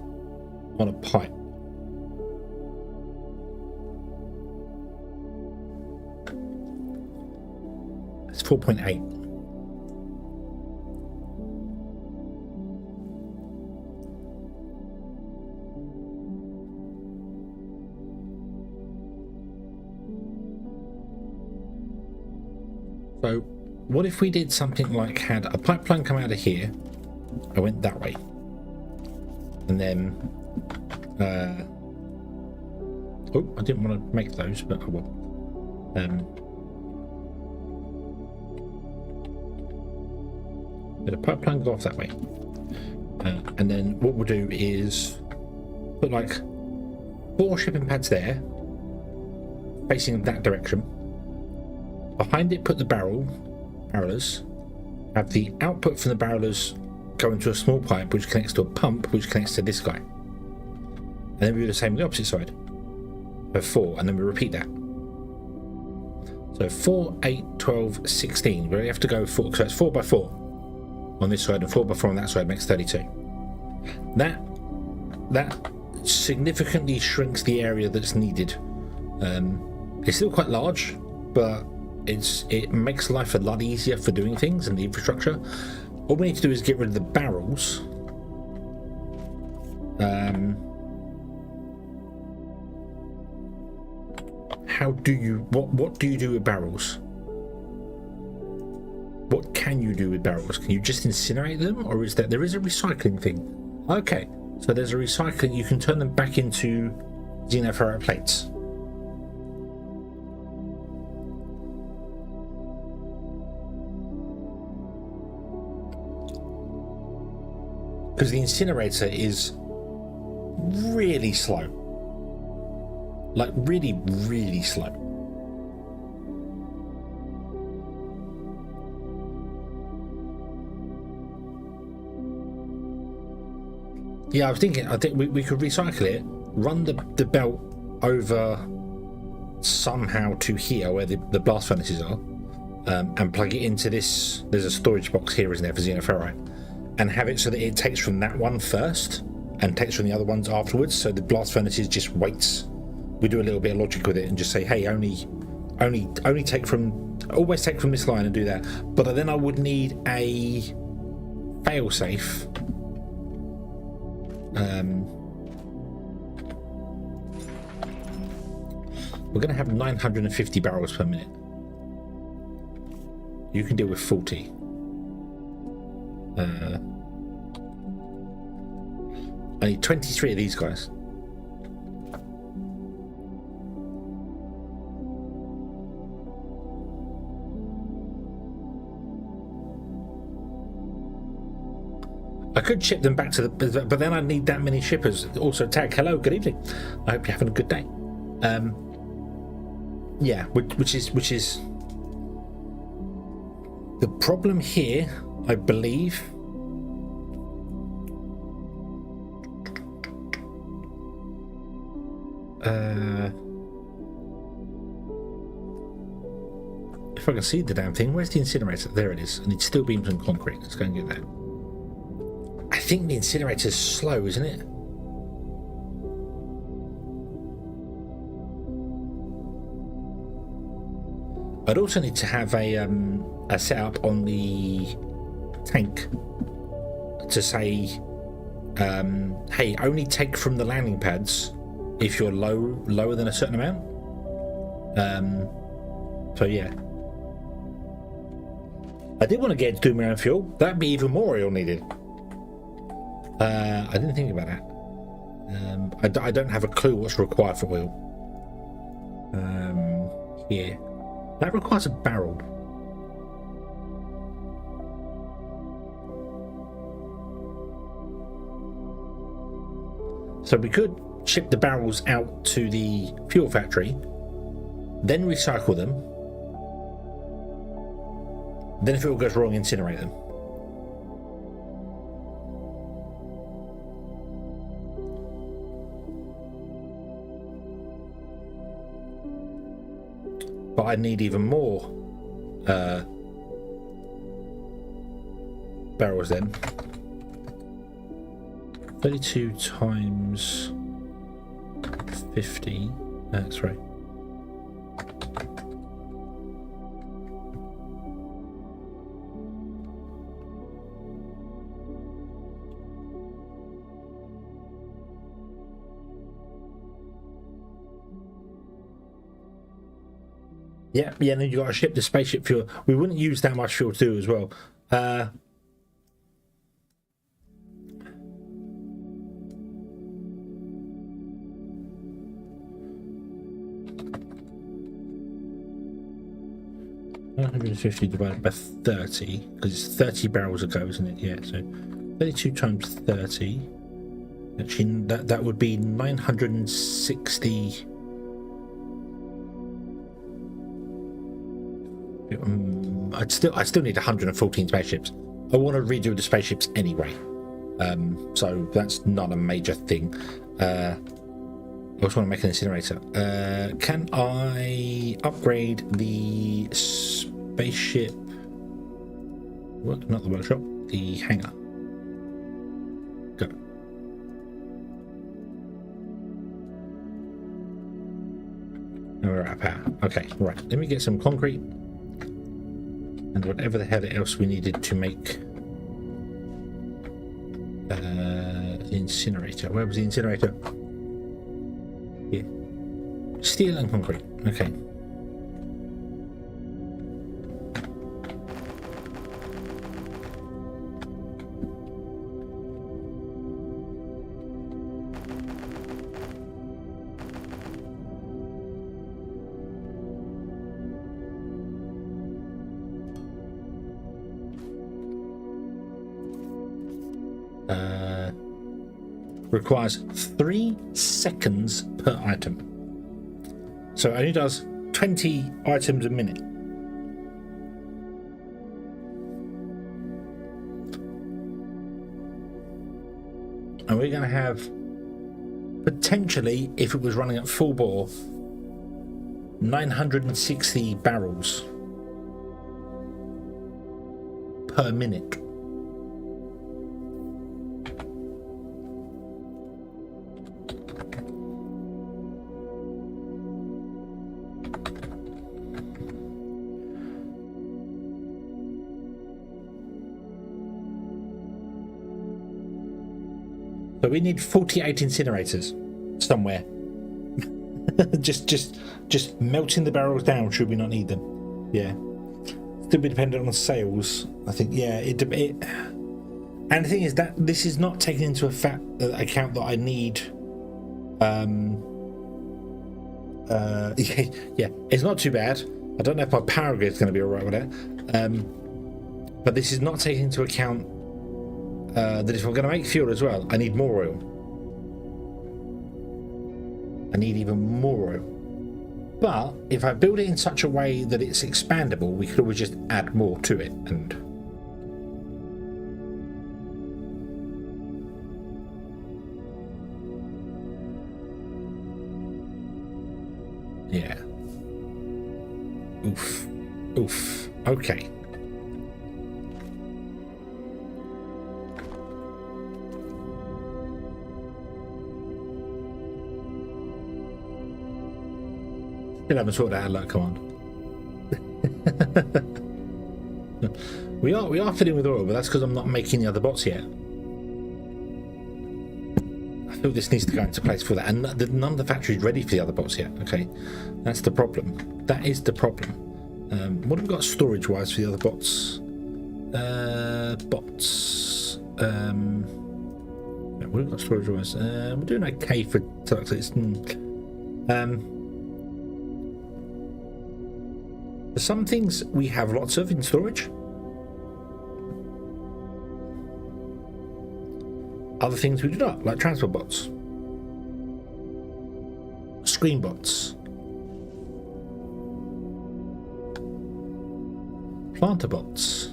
on a pipe. It's 4.8. So what if we did something like had a pipeline come out of here, I went that way, and then oh, I didn't want to make those, but I will. Let a pipeline go off that way, and then what we'll do is put like 4 shipping pads there facing that direction. Behind it put the barrelers, have the output from the barrelers go into a small pipe which connects to a pump which connects to this guy, and then we do the same on the opposite side. So 4, and then we repeat that. So 4, 8, 12, 16. We only have to go 4, so it's 4 by 4. on this side and 4x4 on that side makes 32. That significantly shrinks the area that's needed. It's still quite large, but it makes life a lot easier for doing things and the infrastructure. All we need to do is get rid of the barrels. What do you do with barrels? What can you do with barrels? Can you just incinerate them, or is there is a recycling thing? Okay, so there's a recycling. You can turn them back into xenoferrite plates. Because the incinerator is really slow. Like really, really slow. Yeah, I think we could recycle it, run the belt over somehow to here where the blast furnaces are, and plug it into this. There's a storage box here, isn't there, for xenoferrite, and have it so that it takes from that one first and takes from the other ones afterwards. So the blast furnaces just waits. We do a little bit of logic with it and just say, hey, only take from, always take from this line and do that. But then I would need a failsafe. We're going to have 950 barrels per minute. You can deal with 40. I need 23 of these guys. I could ship them back to the, but then I'd need that many shippers. Also tag, hello, good evening. I hope you're having a good day. Yeah, which is the problem here, I believe. If I can see the damn thing, where's the incinerator? There it is, and it's steel beams and concrete. Let's go and get that. I think the incinerator's slow, isn't it? I'd also need to have a setup on the tank to say, hey, only take from the landing pads if you're lower than a certain amount. So yeah. I did want to get to do my own fuel. That'd be even more oil needed. I didn't think about that. I don't have a clue what's required for oil. Here. That requires a barrel. So we could ship the barrels out to the fuel factory, then recycle them. Then if it all goes wrong, incinerate them. But I need even more barrels then. 32 times 50. That's right. Yeah, and then you got to ship the spaceship fuel. We wouldn't use that much fuel to do as well. $150 divided by 30, because it's 30 barrels a go, isn't it? Yeah, so 32 times 30. Actually, that would be 960. I still need 114 spaceships. I want to redo the spaceships anyway, so that's not a major thing. I also want to make an incinerator. Can I upgrade the spaceship? What? Not the workshop. the hangar. Go. And we're out of power. Okay, right. Let me get some concrete and whatever the hell else we needed to make the incinerator. Where was the incinerator? Here. Steel and concrete. Okay. Requires 3 seconds per item. So it only does 20 items a minute. And we're going to have, potentially, if it was running at full bore, 960 barrels per minute. So we need 48 incinerators somewhere. just melting the barrels down should we not need them. Yeah. Still be dependent on sales. I think, yeah, it and the thing is that this is not taken into account that I need yeah, it's not too bad. I don't know if my power grid is going to be alright with that. But this is not taking into account that if I'm going to make fuel as well, I need more oil. I need even more oil. But if I build it in such a way that it's expandable, we could always just add more to it. And yeah. Oof. Oof. Okay. Still haven't sorted out that command. we are filling with oil, but that's because I'm not making the other bots yet. I feel this needs to go into place for that, and none of the factory is ready for the other bots yet. Okay, that's the problem. That is the problem. What have we got storage wise for the other bots? Yeah, what have we got storage wise? We're doing okay for some things we have lots of in storage. Other things we do not, like transport bots, screen bots, planter bots.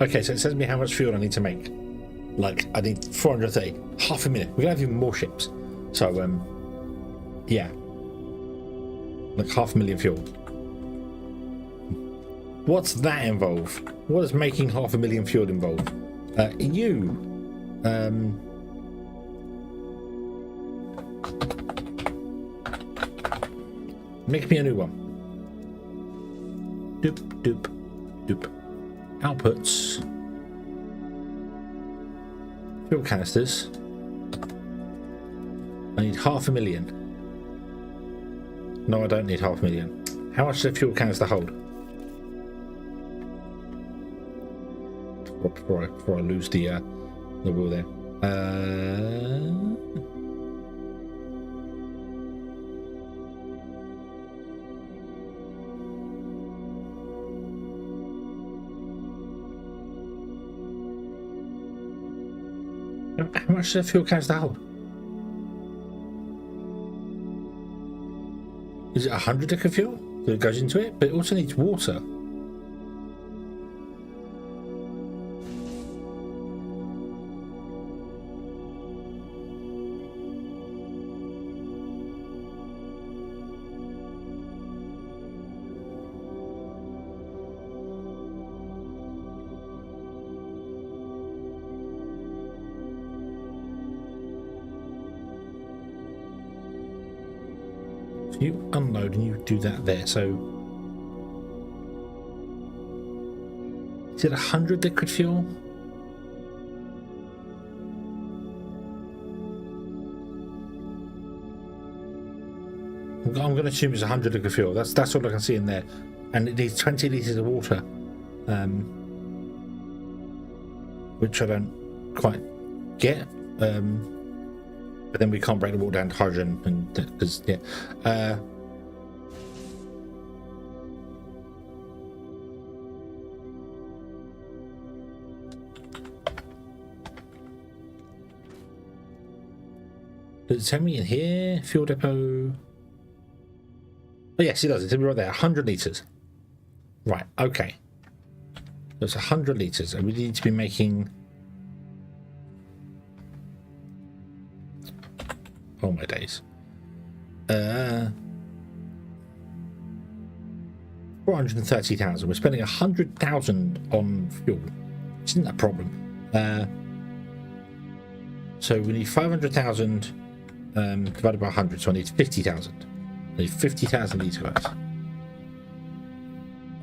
Okay, so it says me how much fuel I need to make. Like, I need 430, half a minute. We're gonna have even more ships. So, yeah. Like 500,000 fuel. What's that involve? What does making 500,000 fuel involve? Make me a new one. Doop, doop, doop. Outputs. Fuel canisters. I need 500,000. No, I don't need 500,000. How much does a fuel canister hold? Before I lose the wheel there. How much does a fuel canister hold? Is it 100 liquid fuel that goes into it? But it also needs water. You unload and you do that there. So is it 100 liquid fuel? I'm going to assume it's 100 liquid fuel. That's all I can see in there, and it needs 20 liters of water, which I don't quite get. But then we can't break the water down to hydrogen, and because yeah. Does it tell me in here? Fuel depot. Oh yes, it does. It's right there. 100 liters. Right. Okay. That's 100 liters, and we need to be making. Oh my days. 430,000. We're spending 100,000 on fuel, which isn't a problem. So we need 500,000 divided by 100, so I need 50,000. I need 50,000 of these guys.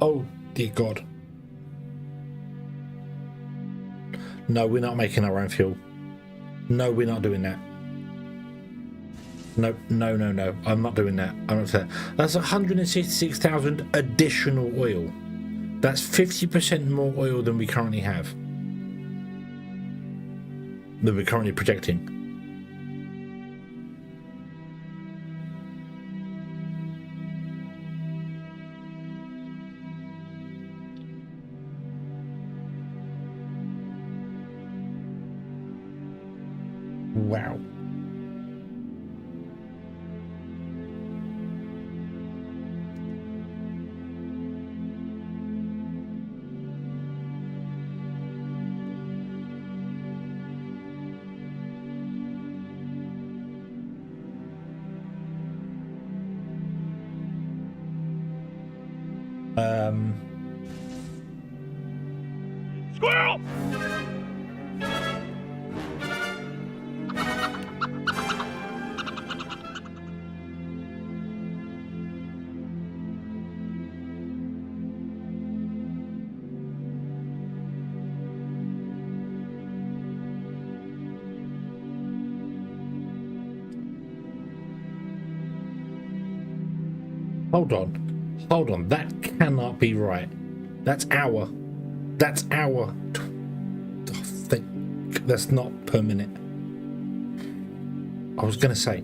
Oh dear God. No, we're not making our own fuel. No, we're not doing that. No, I'm not doing that. I'm not fair. That's 166,000 additional oil. That's 50% more oil than we currently have. That we're currently projecting. Wow. Squirrel! Hold on, that cannot be right. That's our. That's not per minute. I was gonna say,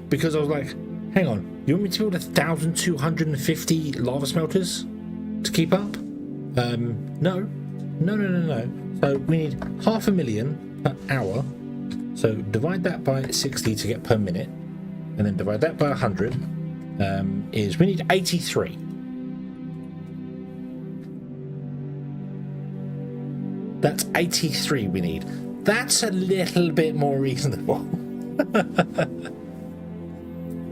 because I was like, hang on, you want me to build 1,250 lava smelters to keep up? No. So we need 500,000 per hour. So divide that by 60 to get per minute, and then divide that by 100. Is we need 83. That's 83 we need. That's a little bit more reasonable.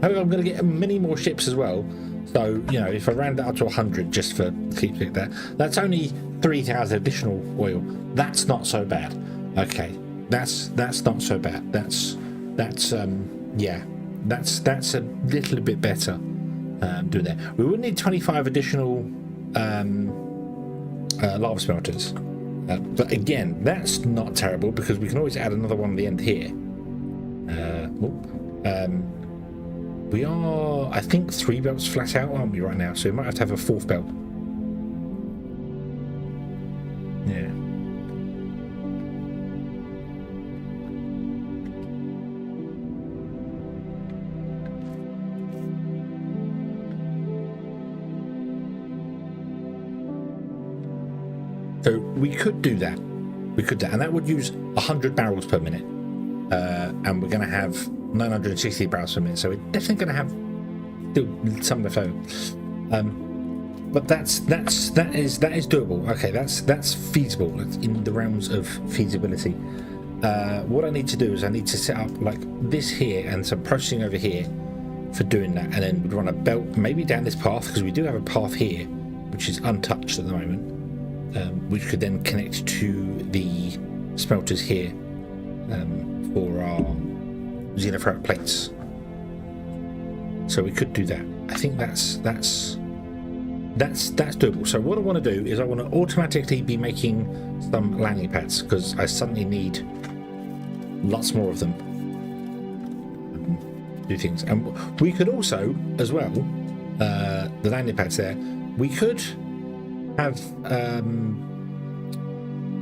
I'm going to get many more ships as well. So, you know, if I round that up to 100 just for keep it there, that's only 3,000 additional oil. That's not so bad. Okay, that's not so bad. That's yeah. That's a little bit better. Do that. We would need 25 additional lava smelters, but again, that's not terrible because we can always add another one at the end here. We are, I think, 3 belts flat out, aren't we, right now? So we might have a 4th belt. Yeah. So we could do that. And that would use 100 barrels per minute. And we're going to have 960 barrels per minute. So we're definitely going to have Still some left over. But that is doable. Okay, that's feasible. That's in the realms of feasibility. What I need to do is I need to set up like this here and some processing over here for doing that, and then we'd run a belt maybe down this path, because we do have a path here which is untouched at the moment, which could then connect to the smelters here for our xenoferrite plates. So we could do that. I think that's doable. So what I want to do is I want to automatically be making some landing pads, because I suddenly need lots more of them. Do things, and we could also, as well, the landing pads there, we could have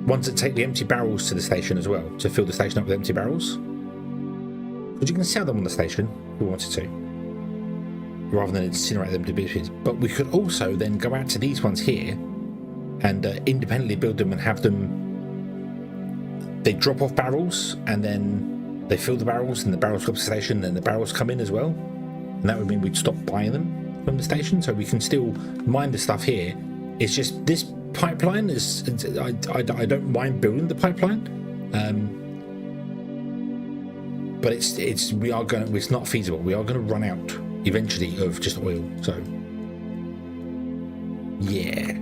ones that take the empty barrels to the station as well, to fill the station up with empty barrels, because you can sell them on the station if we wanted to, rather than incinerate them to pieces. But we could also then go out to these ones here and independently build them and have them, they drop off barrels and then they fill the barrels, and the barrels go up to the station, and then the barrels come in as well, and that would mean we'd stop buying them from the station. So we can still mine the stuff here. It's just this pipeline is, I don't mind building the pipeline, but it's not feasible. We are going to run out eventually of just oil. So yeah,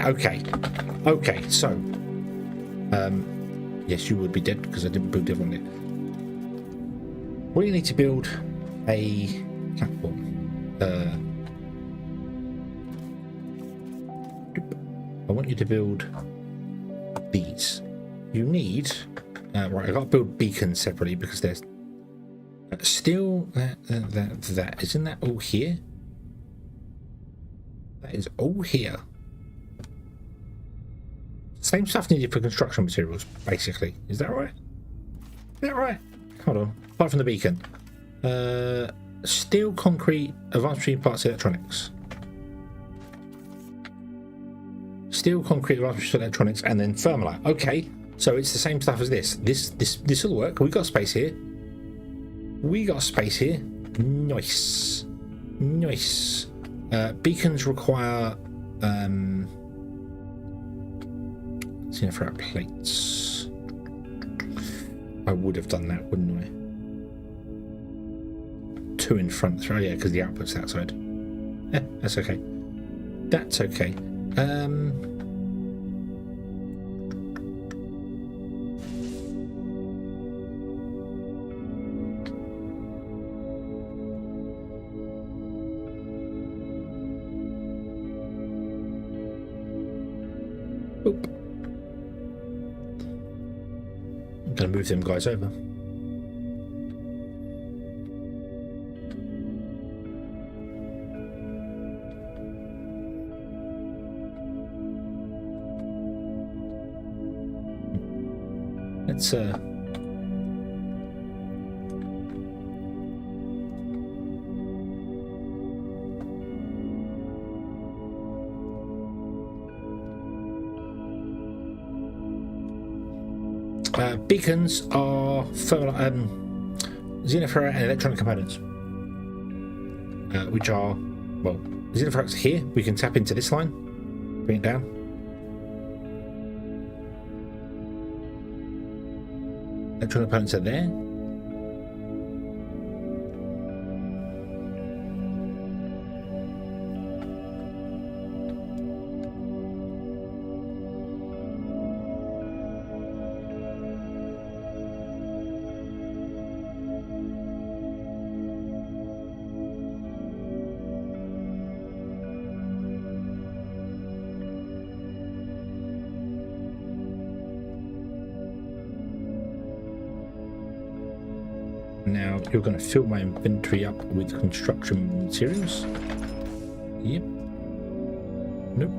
okay. So yes, you would be dead because I didn't build everyone there. We need to build a platform. I want you to build these. You need right. I got to build beacons separately because there's still that isn't that all here? That is all here. Same stuff needed for construction materials, basically. Is that right? Is that right? Hold on. Apart from the beacon. Steel, concrete, advanced machine parts, electronics. Steel, concrete, advanced machine electronics, and then thermalite. Okay, so it's the same stuff as this. This will work. We got space here. Nice. Beacons require xenoferrite plates. I would have done that, wouldn't I? 2 in front. Oh yeah, because the output's that side. That's okay. That's okay. Oop. I'm gonna move them guys over. Let's beacons are xenoferrite and electronic components, which are, well, xenoferrite's here. We can tap into this line, bring it down. Electronic components are there. Now you're going to fill my inventory up with construction materials. Yep. Nope.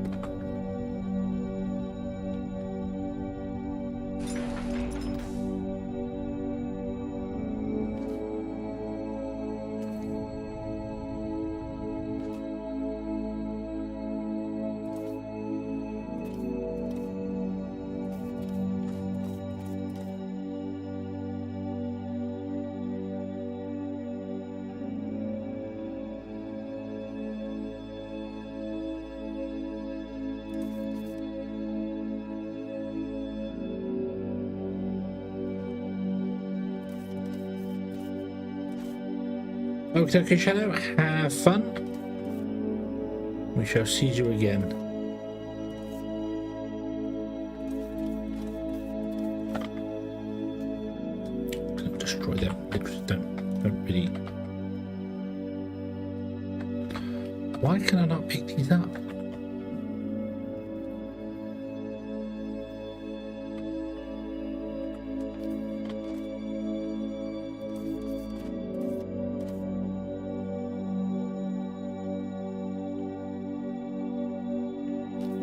Okay, Shadow, have fun. We shall see you again. Destroy them. Don't really. Why can I not pick these up?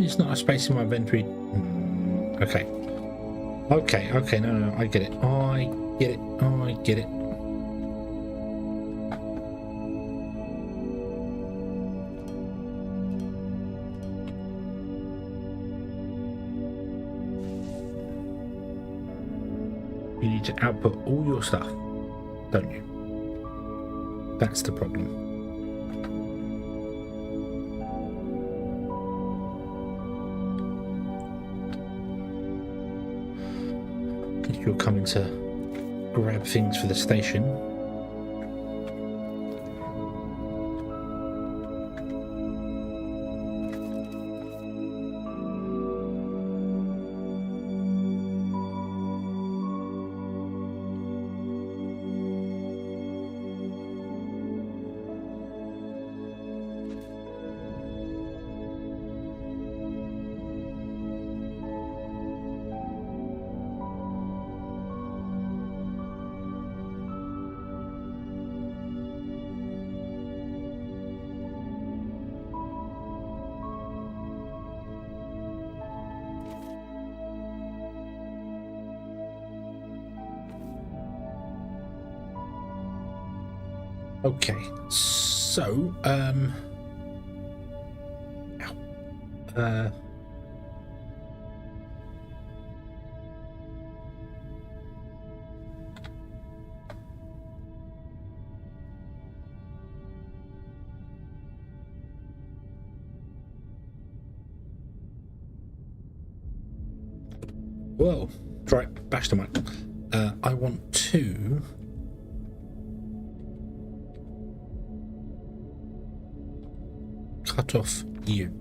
It's not a space in my inventory. Okay. Okay, no, I get it. I get it. You need to output all your stuff, don't you? That's the problem. You're coming to grab things for the station. Okay, so whoa, right, bash the mic. I want to cut off you.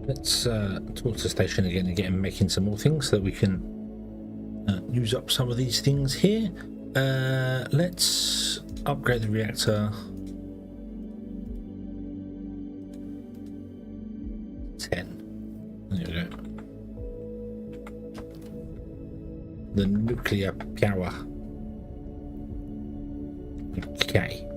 Let's talk to the station again and get him making some more things so that we can use up some of these things here. Let's upgrade the reactor. 10. There we go. The nuclear power. Okay.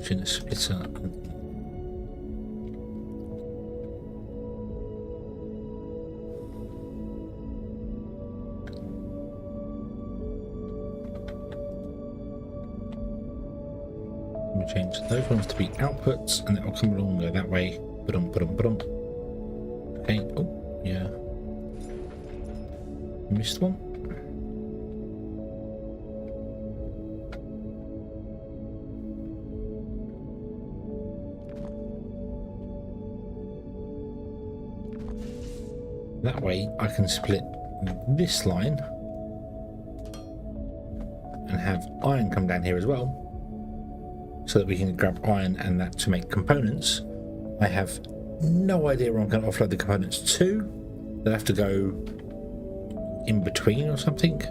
It's a me change those ones to be outputs, and that will come along and go that way. Ba-dum, ba-dum, ba-dum. Okay. Oh, yeah. Missed one. That way I can split this line and have iron come down here as well, so that we can grab iron and that to make components. I have no idea where I'm going to offload the components to. They'll have to go in between or something.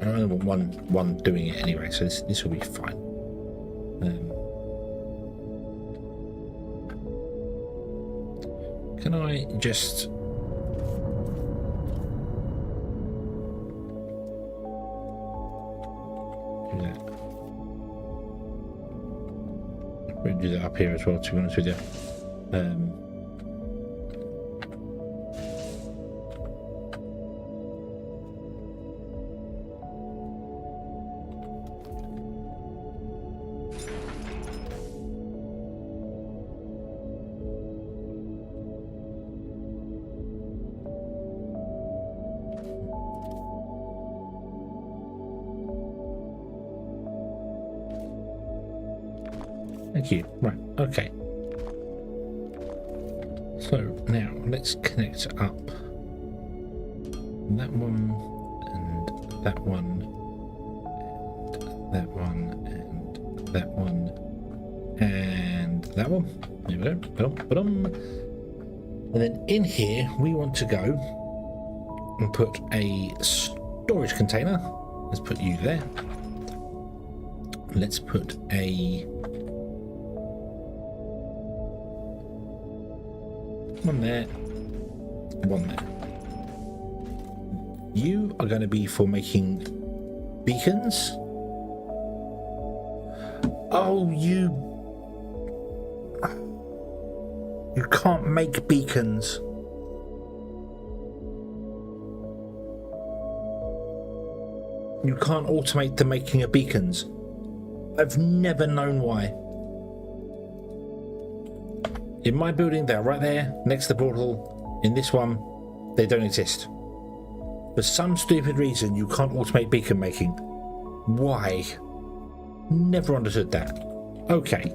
I only want one doing it anyway, so this will be fine. Can I just do that? We'll do that up here as well, to be honest with you. Thank you. Right, okay. So now let's connect up that one and that one and that one and that one and that one. There we go. Ba-dum, ba-dum. And then in here we want to go and put a storage container. Let's put you there. Let's put a one there, one there. You are going to be for making beacons. Oh, you can't make beacons. You can't automate the making of beacons. I've never known why. In my building, they're right there, next to the portal. In this one, they don't exist. For some stupid reason, you can't automate beacon making. Why? Never understood that. Okay.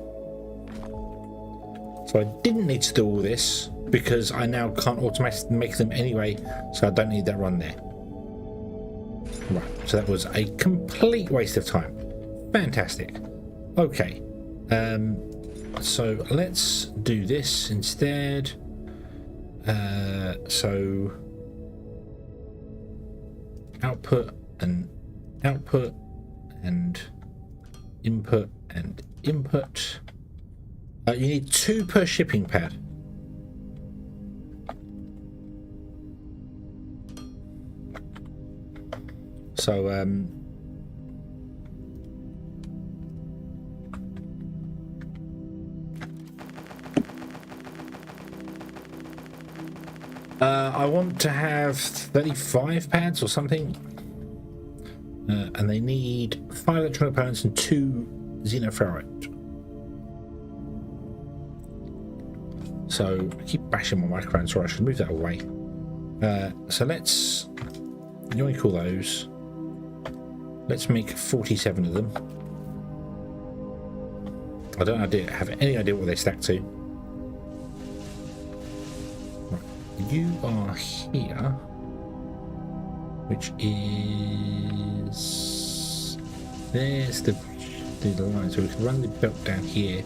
So I didn't need to do all this, because I now can't automatically make them anyway, so I don't need that run there. Right, so that was a complete waste of time. Fantastic. Okay. So let's do this instead. So output and output and input and input. You need 2 per shipping pad. So I want to have 35 pads or something, and they need 5 electronic components and 2 xenoferrite. So I keep bashing my microphone, sorry, I should move that away. So let's, you want to call those, let's make 47 of them. I don't have any idea what they stack to. You are here, which is, there's the line, so we can run the belt down here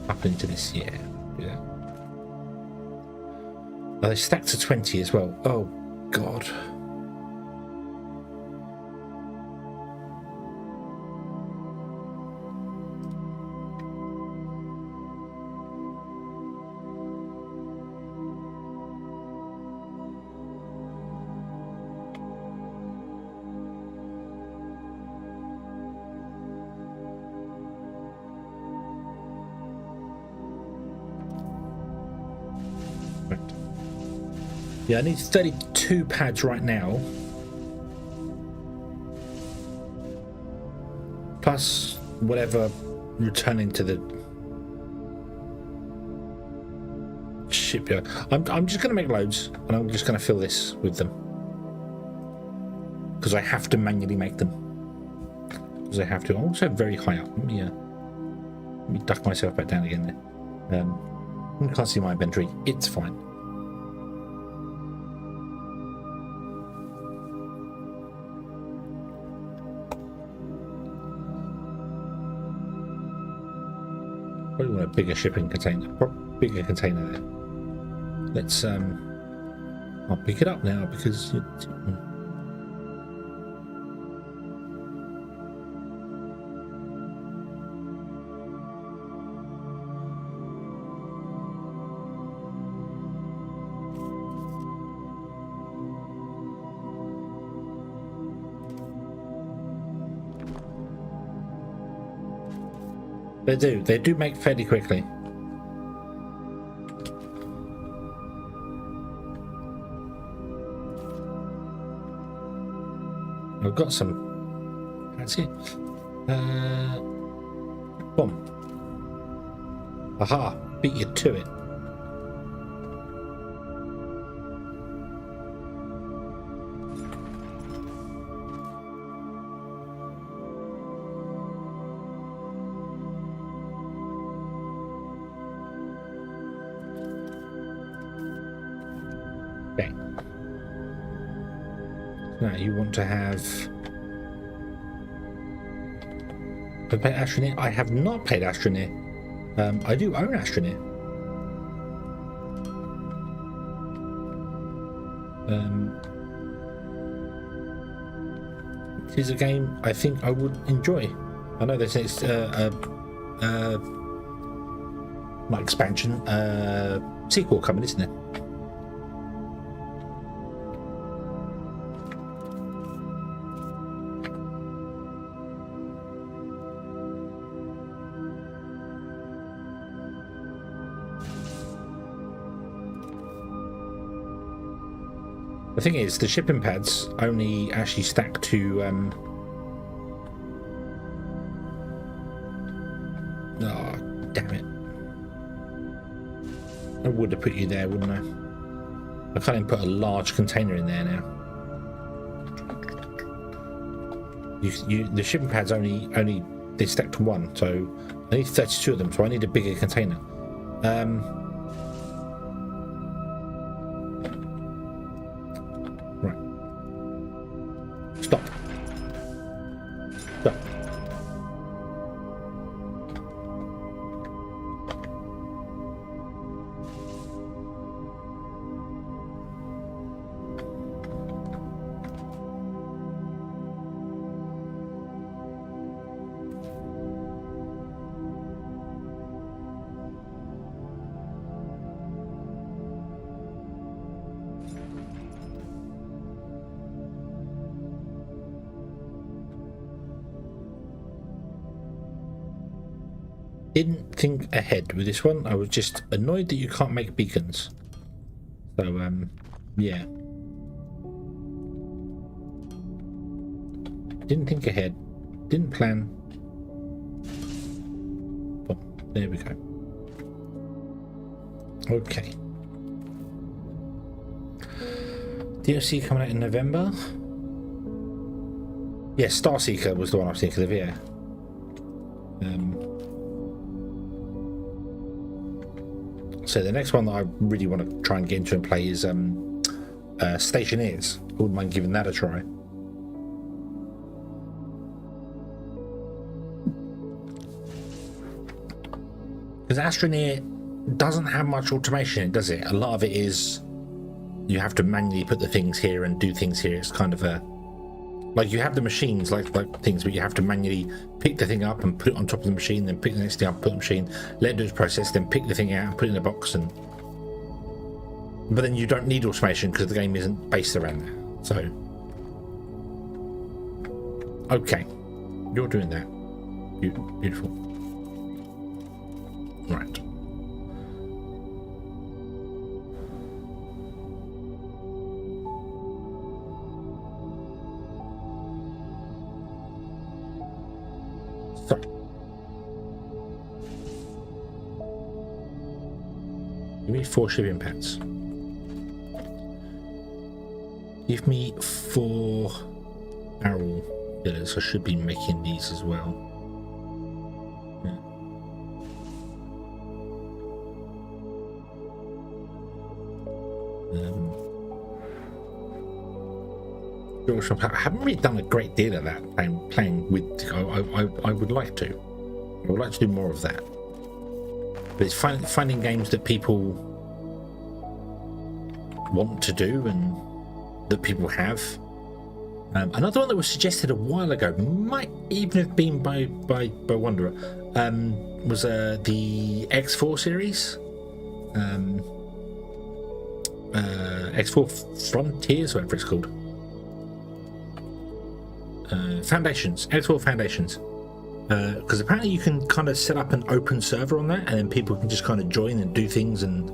up into this here. Do that. Oh, they stack to 20 as well. Oh god. Yeah, I need 32 pads right now. Plus whatever returning to the shipyard. I'm just going to make loads, and I'm just going to fill this with them because I have to manually make them. Because I have to. I'm also very high up. Let me duck myself back down again there. You can't see my inventory. It's fine. Probably want a bigger shipping container. Bigger container there. Let's I'll pick it up now because they do make fairly quickly. I've got some. That's it. Boom. Aha! Beat you to it. Okay. Now you want to have. I've paid Astroneer. I have not paid Astroneer. I do own Astroneer. It is a game I think I would enjoy. I know there's it's not expansion, sequel coming, isn't it? The thing is, the shipping pads only actually stack to oh, damn it. I would have put you there, wouldn't I? I can't even put a large container in there now. The shipping pads only they stack to one, so I need 32 of them, so I need a bigger container. Right. Stop. Stop. Didn't think ahead with this one. I was just annoyed that you can't make beacons. So, yeah. Didn't think ahead. Didn't plan. Oh, there we go. Okay. DLC coming out in November. Yeah, Starseeker was the one I was thinking of, yeah. So the next one that I really want to try and get into and play is Stationeers. I wouldn't mind giving that a try. Because Astroneer doesn't have much automation in it, does it? A lot of it is you have to manually put the things here and do things here. It's kind of a... Like you have the machines like things, but you have to manually pick the thing up and put it on top of the machine, then pick the next thing up, put the machine, let it do its process, then pick the thing out and put it in a box. And but then you don't need automation because the game isn't based around that. So okay, you're doing that. Beautiful. Right. So Give me 4 shipping pads. Give me 4 barrel fillers. I should be making these as well. Yeah. I haven't really done a great deal of that playing with. I would like to. I would like to do more of that. But it's finding games that people want to do and that people have. Another one that was suggested a while ago, might even have been by Wanderer, was the X4 series. X4 Frontiers, whatever it's called. Foundations, X4 Foundations. Because apparently you can kind of set up an open server on that, and then people can just kind of join and do things and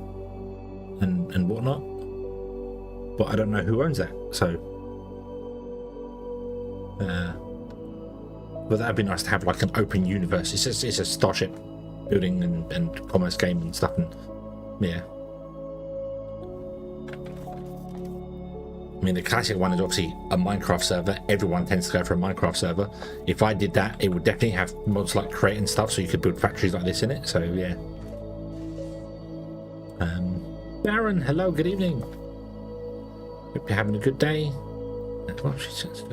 whatnot. But I don't know who owns that, so. But that'd be nice to have like an open universe. It's a starship building and commerce game and stuff, and yeah. I mean, the classic one is obviously a Minecraft server. Everyone tends to go for a Minecraft server. If I did that, it would definitely have mods like Create and stuff, so you could build factories like this in it. So yeah. Darren, hello, good evening. Hope you're having a good day. Well, she says.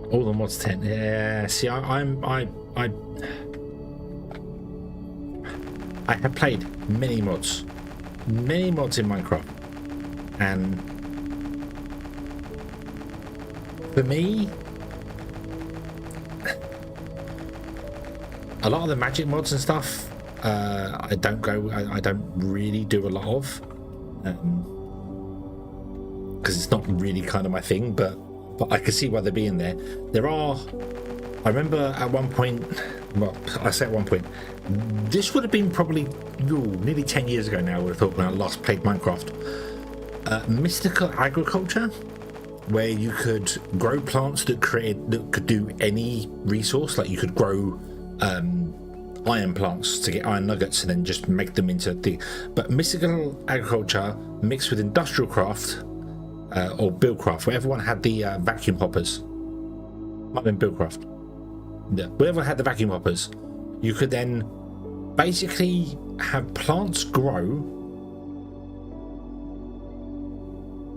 All the mods 10. Yeah, see, I have played many mods in Minecraft, and for me, a lot of the magic mods and stuff, I don't really do a lot of, because it's not really kind of my thing, but I can see why they're being there. I remember at one point, well, I say at one point, this would have been probably nearly 10 years ago now, I would have thought, when I last played Minecraft. Mystical agriculture, where you could grow plants that could do any resource, like you could grow iron plants to get iron nuggets and then just make them into the. But mystical agriculture mixed with industrial craft. Or Buildcraft, where everyone had the vacuum hoppers. Might have been Buildcraft. Yeah, wherever had the vacuum hoppers, you could then basically have plants grow,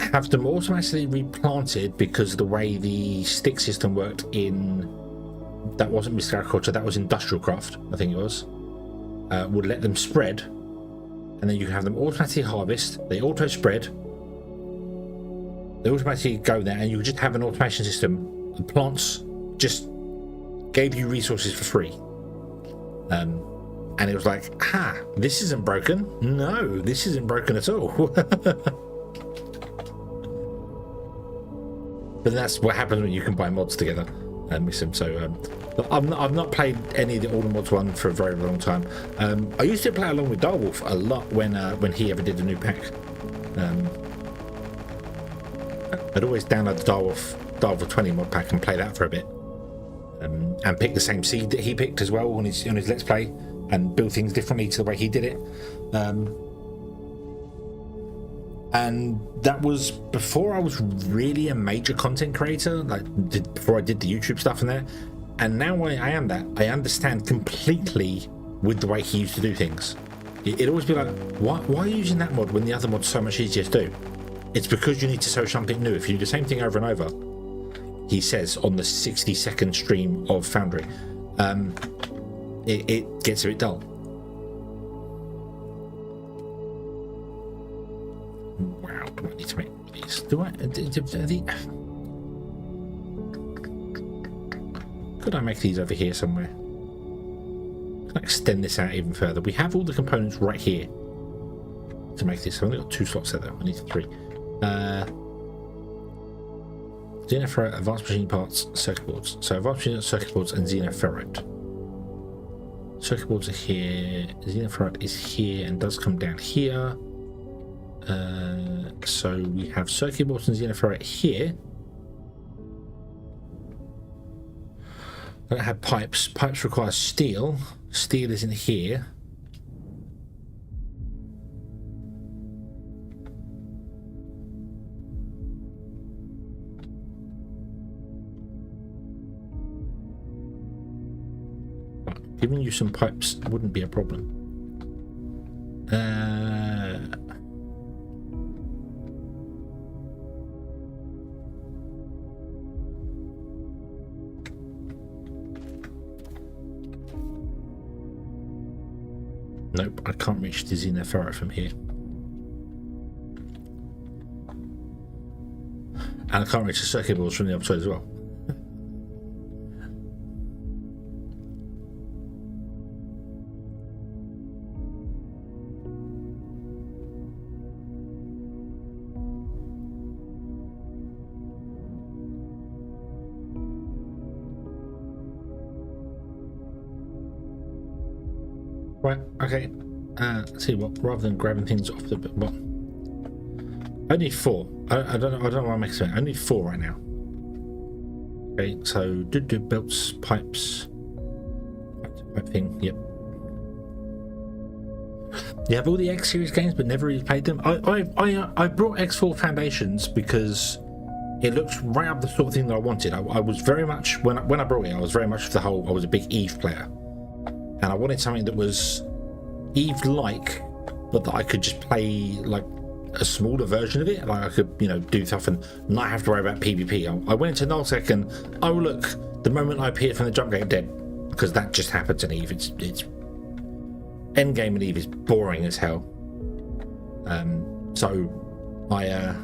have them automatically replanted because of the way the stick system worked in. That wasn't Mr. Agriculture, that was Industrial Craft, I think it was. Would let them spread, and then you can have them automatically harvest, they auto spread. They automatically go there, and you just have an automation system. The plants just gave you resources for free. And it was like, this isn't broken. No, this isn't broken at all. But that's what happens when you can buy mods together and mix them. So I've not played any of the All the Mods one for a very long time. I used to play along with Direwolf a lot when he ever did a new pack. I'd always download the Direwolf 20 mod pack and play that for a bit, and pick the same seed that he picked as well on his Let's Play, and build things differently to the way he did it. And that was before I was really a major content creator, before I did the YouTube stuff and that. And now I am that. I understand completely with the way he used to do things. It'd always be like, why are you using that mod when the other mod's so much easier to do? It's because you need to show something new. If you do the same thing over and over, he says on the 60-second stream of Foundry, it gets a bit dull. Wow, do I need to make these? Could I make these over here somewhere? Can I extend this out even further? We have all the components right here to make this. I've only got 2 slots there though. I need 3. Xenoferrite, advanced machine parts, circuit boards. So advanced machine circuit boards and Xenoferrite. Circuit boards are here. Xenoferrite is here and does come down here. So we have circuit boards and xenoferrite here. I don't have pipes. Pipes require steel. Steel is in here. Giving you some pipes wouldn't be a problem. Nope, I can't reach the xenoferrite from here. And I can't reach the circuit boards from the other side as well. Right, okay. Let's see what, rather than grabbing things off the what? I need 4. I don't know what I'm making. I need 4 right now. Okay, so do belts, pipes, pipe thing. Yep. You have all the X series games, but never really played them. I brought X4 Foundations because it looked right up the sort of thing that I wanted. I was very much when I brought it, I was very much for the whole. I was a big Eve player. And I wanted something that was Eve-like, but that I could just play like a smaller version of it. Like I could, do stuff and not have to worry about PvP. I went into Nullsec and, oh look, the moment I appeared from the jump gate, I'm dead. Because that just happens in Eve. It's endgame in Eve is boring as hell. So I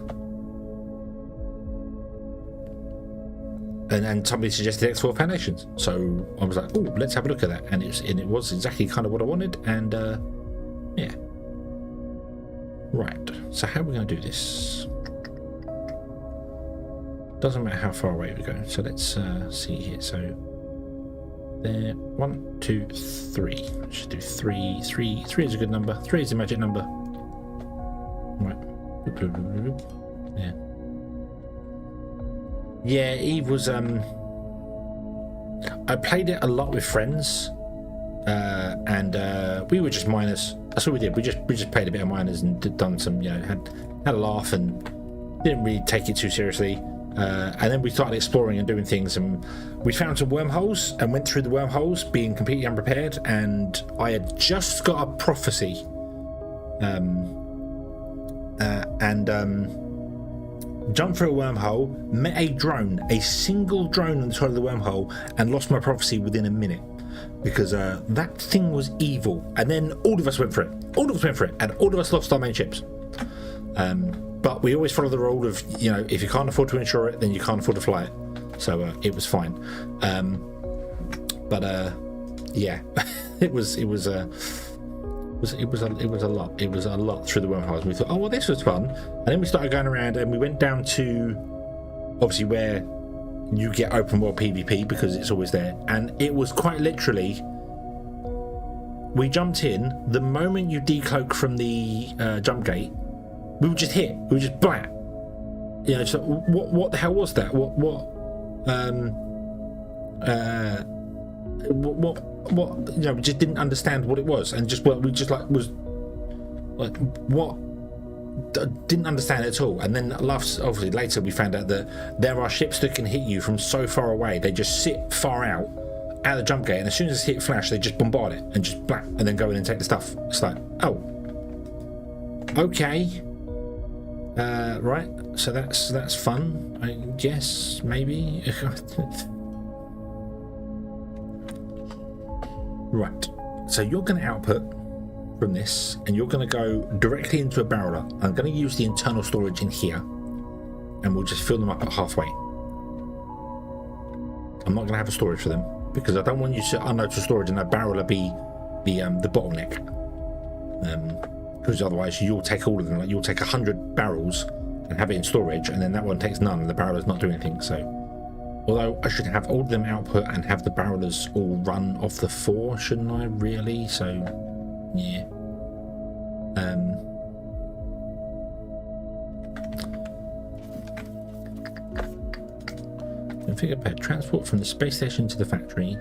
and somebody suggested X4 Foundations, so I was like, oh, let's have a look at that, and it was exactly kind of what I wanted, and yeah. Right, so how are we going to do this? Doesn't matter how far away we go, so let's see here. So there, 1, 2, 3. Let's just do 3. 3 is a good number. 3 is a magic number. Right. Yeah. Yeah, Eve was I played it a lot with friends, and we were just miners. That's all we did. We just played a bit of miners and done some, had a laugh and didn't really take it too seriously. And then we started exploring and doing things, and we found some wormholes and went through the wormholes being completely unprepared. And I had just got a prophecy, jumped through a wormhole, met a drone, a single drone on the side of the wormhole, and lost my prophecy within a minute because that thing was evil. And then all of us went for it. And all of us lost our main ships. But we always follow the rule of, if you can't afford to insure it, then you can't afford to fly it. So it was fine. Yeah, it was a lot. It was a lot through the wormholes. And we thought, oh well, this was fun. And then we started going around, and we went down to obviously where you get open world PvP because it's always there. And it was quite literally, we jumped in. The moment you decloak from the jump gate, we were just hit. We were just blat. So what the hell was that? What we just didn't understand what it was, and didn't understand it at all. And then obviously later we found out that there are ships that can hit you from so far away. They just sit far out of the jump gate, and as soon as it's hit flash, they just bombard it and just blah, and then go in and take the stuff. It's like, oh, okay, right. So that's fun, I guess, maybe. Right, so you're going to output from this, and you're going to go directly into a barreler. I'm going to use the internal storage in here, and we'll just fill them up at halfway. I'm not going to have a storage for them because I don't want you to unload to storage and that barreler be the bottleneck. Because otherwise you'll take all of them. Like you'll take 100 barrels and have it in storage, and then that one takes none, and the barreler's not doing anything. So Although I should have all of them output and have the barrelers all run off the 4, shouldn't I, really? So, yeah. Configure pet transport from the space station to the factory.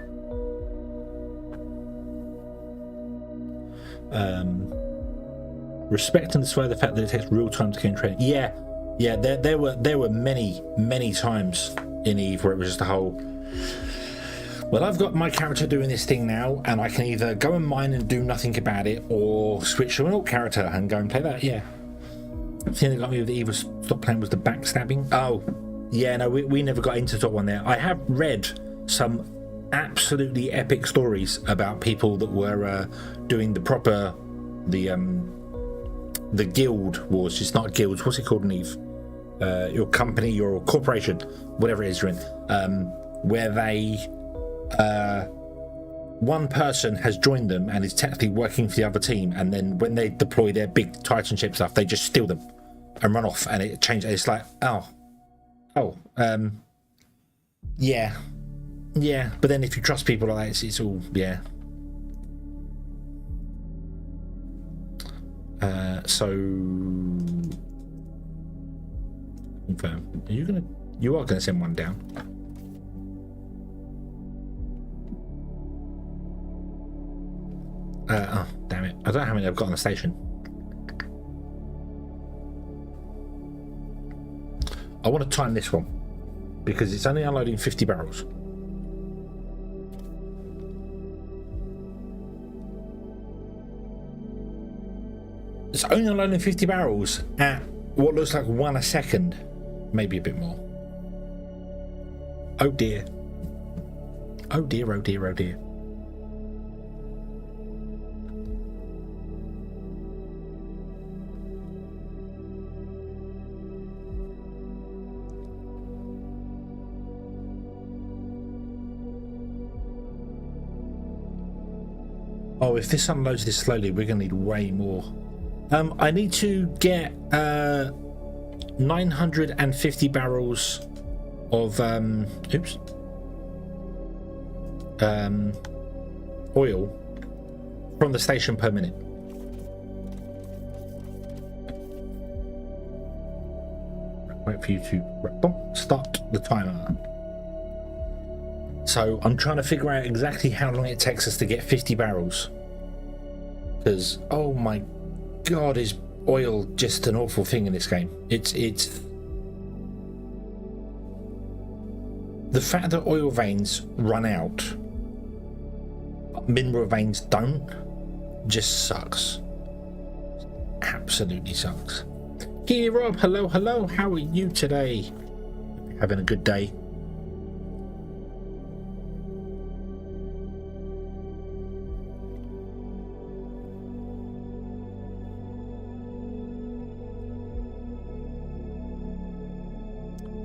Respect and display the fact that it takes real time to gain training. Yeah, there were many times in Eve where it was just a whole, well, I've got my character doing this thing now and I can either go and mine and do nothing about it or switch to an alt character and go and play that. Yeah, the thing that got me with the Eve was stop playing was the backstabbing. Oh yeah, no, we never got into top one there. I have read some absolutely epic stories about people that were doing the proper the guild wars. It's not guilds, what's it called in Eve? Your company, your corporation, whatever it is you're in, where they one person has joined them and is technically working for the other team, and then when they deploy their big Titan ship stuff, they just steal them and run off, and it changes. It's like yeah, but then if you trust people like that, it's all, yeah. So confirm. You are gonna send one down. Oh damn it, I don't know how many I've got on the station. I want to time this one because it's only unloading 50 barrels. It's only unloading 50 barrels at what looks like 1 a second, maybe a bit more. Oh dear. Oh dear, oh dear, oh dear. Oh, if this unloads this slowly, we're going to need way more. I need to get 950 barrels of oil from the station per minute. Wait for you to start the timer. So I'm trying to figure out exactly how long it takes us to get 50 barrels. Because, oh my God, is oil just an awful thing in this game? It's the fact that oil veins run out, but mineral veins don't, just sucks. Absolutely sucks. Hey Rob, hello, how are you today? Having a good day?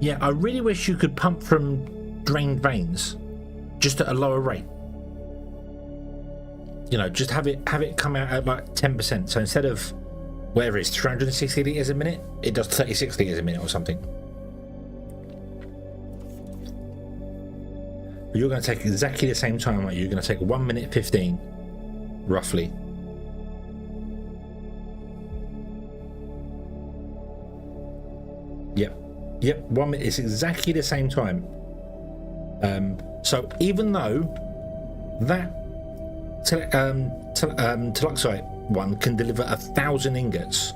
Yeah, I really wish you could pump from drained veins, just at a lower rate. You know, just have it come out at like 10%. So instead of whatever it's 360 liters a minute, it does 36 liters a minute or something. But you're going to take exactly the same time, aren't you? You're going to take 1 minute 15, roughly. Yep, 1 minute. It's exactly the same time. So even though that Teluxite one can deliver 1,000 ingots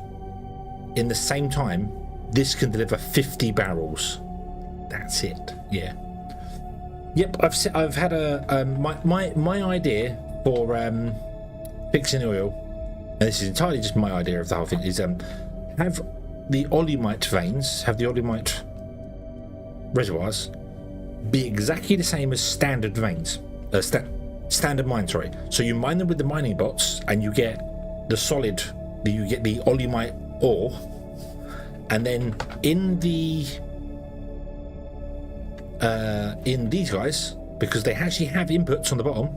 in the same time, this can deliver 50 barrels. That's it. Yeah. Yep. I've had a my idea for fixing oil, and this is entirely just my idea of the whole thing, is have the olumite veins, have the olumite reservoirs be exactly the same as standard veins, standard mine, sorry. So you mine them with the mining bots and you get the solid, you get the olumite ore, and then in these guys, because they actually have inputs on the bottom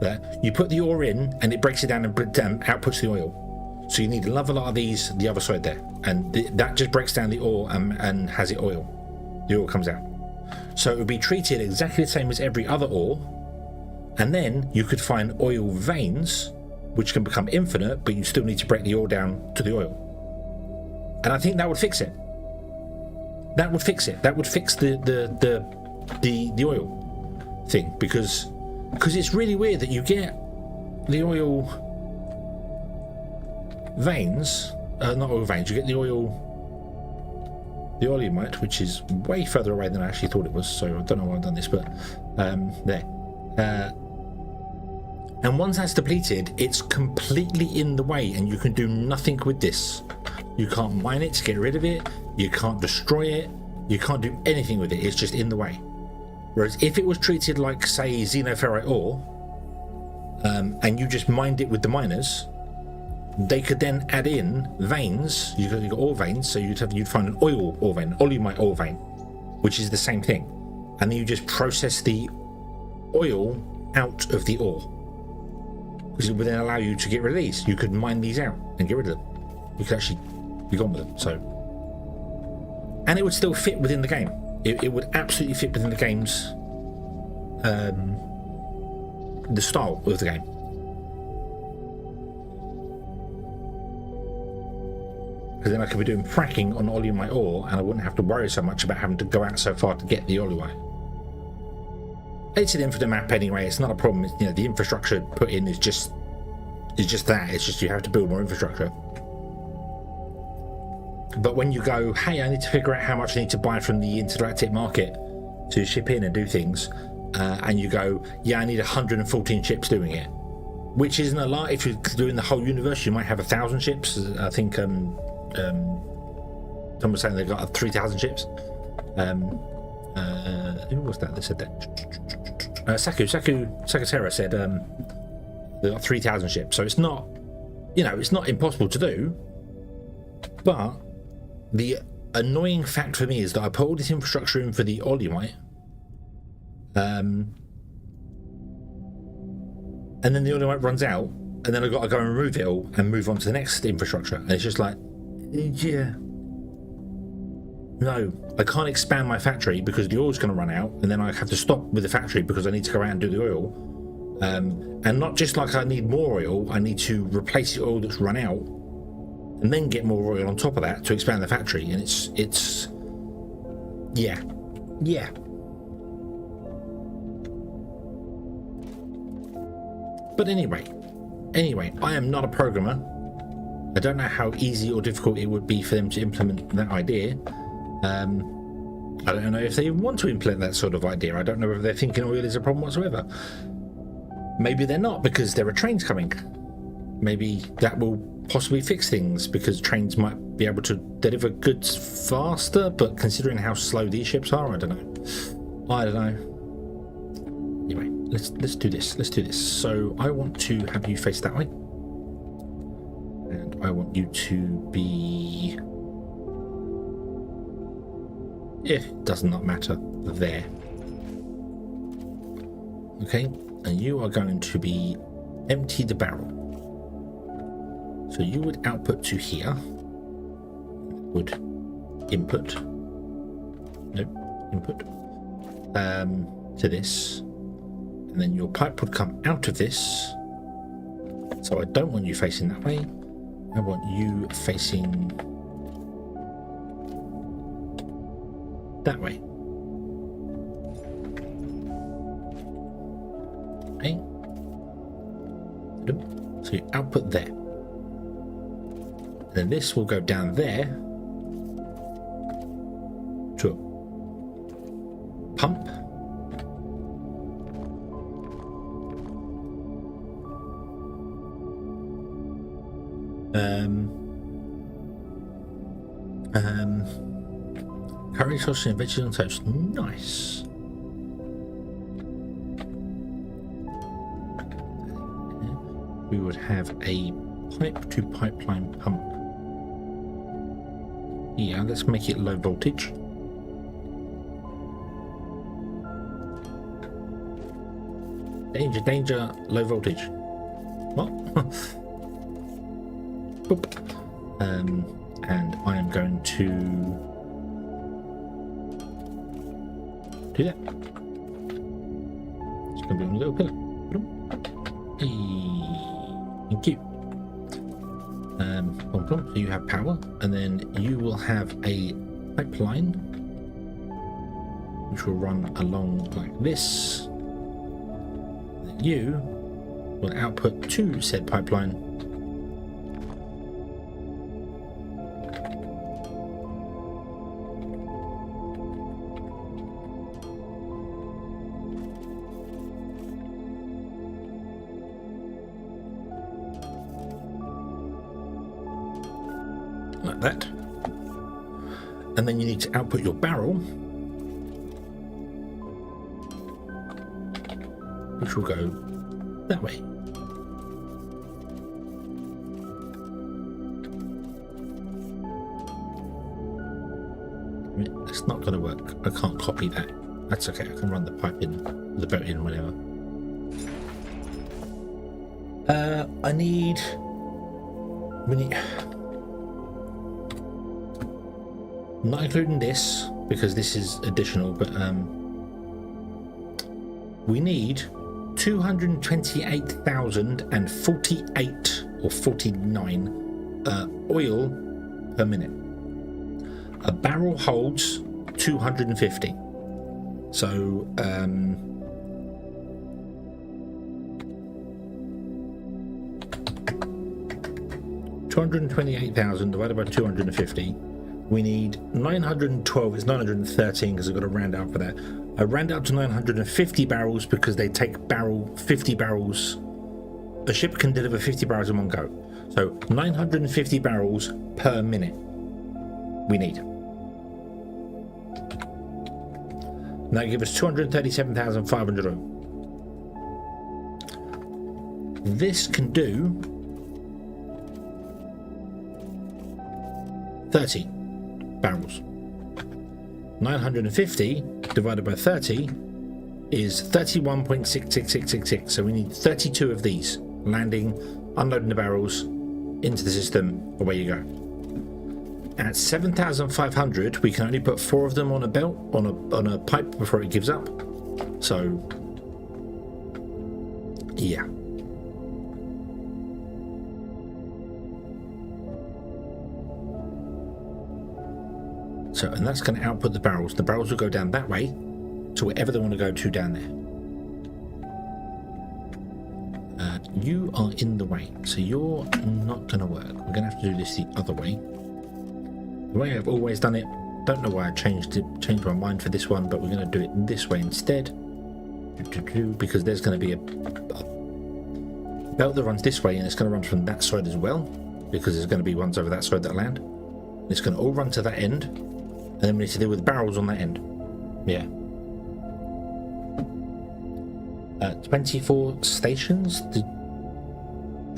there, you put the ore in and it breaks it down and outputs the oil. So you need another lot of these the other side there, and that just breaks down the ore and has it oil. The oil comes out. So it would be treated exactly the same as every other ore, and then you could find oil veins, which can become infinite, but you still need to break the ore down to the oil. And I think that would fix it. That would fix it. That would fix the oil thing, because it's really weird that you get the oil veins, not oil veins. You get the oilite, which is way further away than I actually thought it was. So I don't know why I've done this, but there. And once that's depleted, it's completely in the way, and you can do nothing with this. You can't mine it to get rid of it. You can't destroy it. You can't do anything with it. It's just in the way. Whereas if it was treated like, say, xenoferrite ore, and you just mined it with the miners, they could then add in veins. You got ore veins, so you'd find an oil ore vein, olumite ore vein, which is the same thing. And then you just process the oil out of the ore, which would then allow you to get rid of these. You could mine these out and get rid of them. You could actually be gone with them. So, and it would still fit within the game. It would absolutely fit within the game's the style of the game. Because then I could be doing fracking on olumite ore, and I wouldn't have to worry so much about having to go out so far to get the olumite. It's an infinite map anyway. It's not a problem. It's, the infrastructure put in is just that. It's just you have to build more infrastructure. But when you go, hey, I need to figure out how much I need to buy from the intergalactic market to ship in and do things, and you go, yeah, I need 114 ships doing it, which isn't a lot. If you're doing the whole universe, you might have 1,000 ships. I think someone was saying they've got 3,000 ships. Who was that said that? Sakutera said they've got 3,000 ships. So it's not, it's not impossible to do. But the annoying fact for me is that I put all this infrastructure in for the olumite, and then the olumite runs out, and then I've got to go and remove it all and move on to the next infrastructure. And it's just like, yeah. No, I can't expand my factory because the oil's going to run out, and then I have to stop with the factory because I need to go out and do the oil. And not just like I need more oil, I need to replace the oil that's run out, and then get more oil on top of that to expand the factory. And it's yeah. But anyway, I am not a programmer. I don't know how easy or difficult it would be for them to implement that idea. I don't know if they even want to implement that sort of idea. I don't know whether they're thinking oil is a problem whatsoever. Maybe they're not, because there are trains coming. Maybe that will possibly fix things, because trains might be able to deliver goods faster, but considering how slow these ships are, I don't know. Anyway, let's do this. So I want to have you face that way, and I want you to be, it does not matter, there. Okay, and you are going to be empty the barrel. So you would output to here, would input to this, and then your pipe would come out of this. So I don't want you facing that way. I want you facing that way. Okay. So you output there. And this will go down there to a pump. Curry sausage and veggies on toast. Nice. We would have a pipe to pipeline pump. Yeah, let's make it low voltage. Danger, low voltage. What? Boop. And I am going to do that. It's going to be on a little pillar. Thank you. So you have power, and then you will have a pipeline which will run along like this. Then you will output to said pipeline. Like that. And then you need to output your barrel, which will go that way. It's not going to work. I can't copy that. That's okay. I can run the pipe in, the boat in whenever. We need, not including this because this is additional, but we need 228,048 or 49 oil per minute. A barrel holds 250. So 228,000 divided by 250. We need 912. It's 913 because I've got to round out for that. I round out to 950 barrels because they take 50 barrels. A ship can deliver 50 barrels in one go. So 950 barrels per minute we need. And that gives us 237,500 oil. This can do 30 barrels. 950 divided by 30 is 31.66666. So we need 32 of these landing, unloading the barrels into the system. Away you go. At 7,500, we can only put 4 of them on a belt, on a pipe before it gives up. So, yeah. So, and that's going to output the barrels. The barrels will go down that way to wherever they want to go to down there. You are in the way, so you're not going to work. We're going to have to do this the other way. The way I've always done it. Don't know why I changed my mind for this one, but we're going to do it this way instead. Because there's going to be a belt that runs this way, and it's going to run from that side as well, because there's going to be ones over that side that land. It's going to all run to that end, and then we need to deal with barrels on that end. Yeah. 24 stations to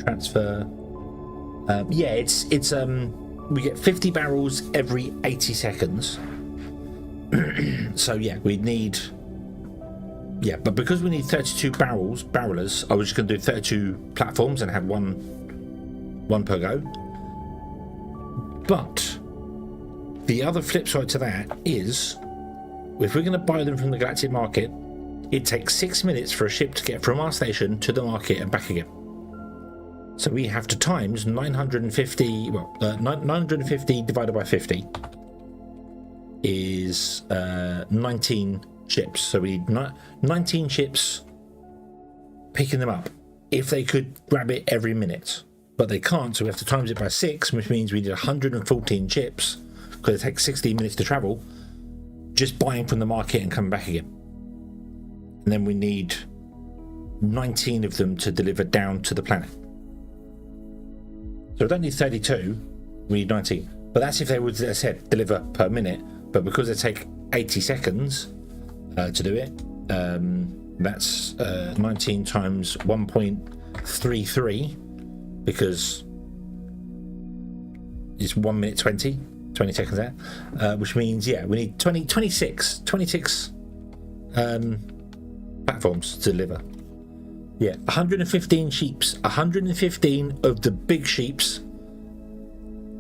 transfer. Yeah, it's we get 50 barrels every 80 seconds. So yeah, we need. Yeah, but because we need 32 barrelers, I was just going to do 32 platforms and have one per go. But the other flip side to that is, if we're going to buy them from the galactic market, it takes 6 minutes for a ship to get from our station to the market and back again. So we have to times 950. Well, 950 divided by 50 is 19 ships. So we need 19 ships picking them up. If they could grab it every minute, but they can't, so we have to times it by 6, which means we need 114 ships because it takes 16 minutes to travel, just buying from the market and coming back again. And then we need 19 of them to deliver down to the planet. So we don't need 32, we need 19. But that's if they would, as I said, deliver per minute. But because they take 80 seconds to do it, that's 19 times 1.33, because it's 1 minute 20 seconds there, which means, yeah, we need 26 platforms to deliver. Yeah, 115 sheeps, 115 of the big sheeps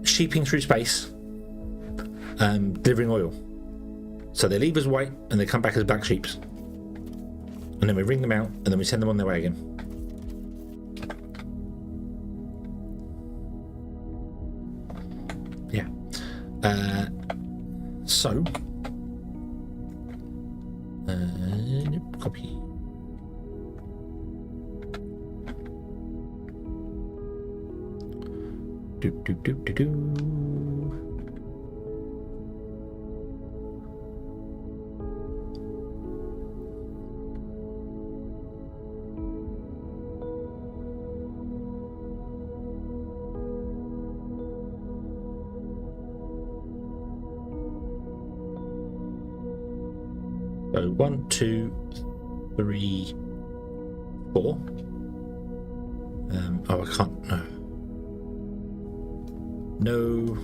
sheeping through space, delivering oil. So they leave as white and they come back as black sheeps. And then we ring them out and then we send them on their way again. Yeah. So copy. Do. So 1, 2, 3, 4. Oh, I can't. No.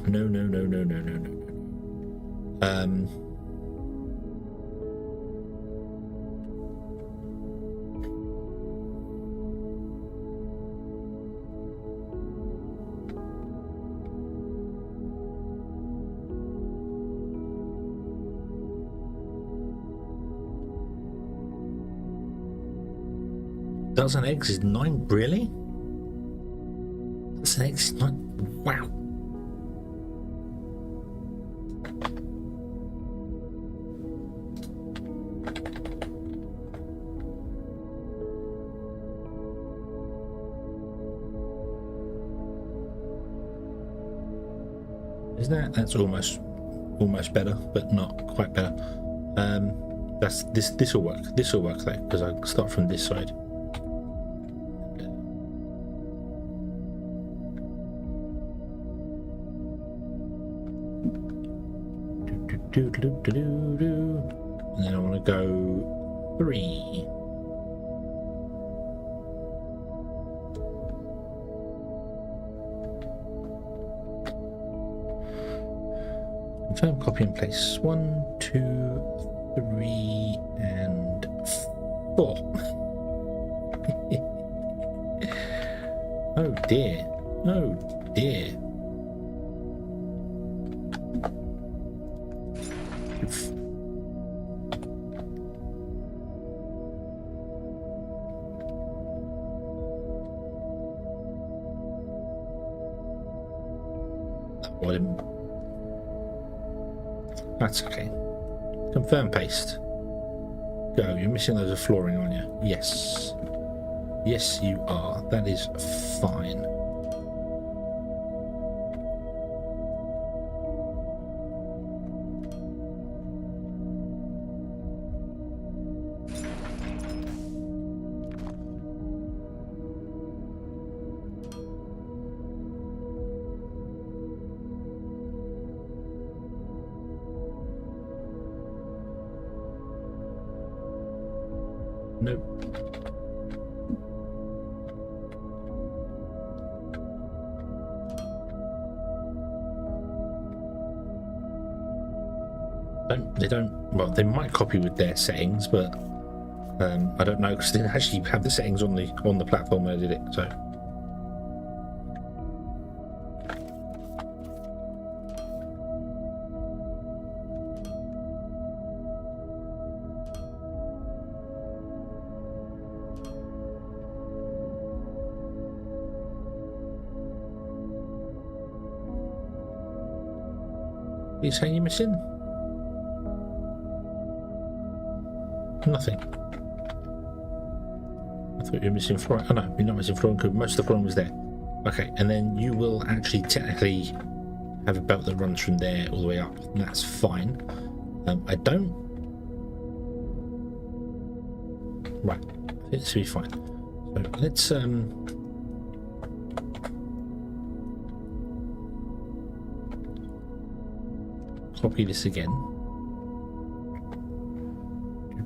Dozen eggs is 9, really? Dozen eggs is 9. Wow. Isn't that's almost better, but not quite better. That's this will work. This will work though, because I start from this side. And then I want to go 3. Confirm, copy and place. 1, 2, 3, and 4. Oh dear. Oh dear. That's okay. Confirm paste. Go. You're missing loads of flooring, aren't you? Yes. Yes, you are. That is fine. Nope. They don't, well, they might copy with their settings, but I don't know, because they didn't actually have the settings on the platform where I did it, so. Are you saying you're missing? Nothing. I thought you were missing flooring. Oh no, you're not missing flooring because most of the flooring was there. Okay, and then you will actually technically have a belt that runs from there all the way up, and that's fine. I don't. Right, I think this will be fine. So let's copy this again. Yeah,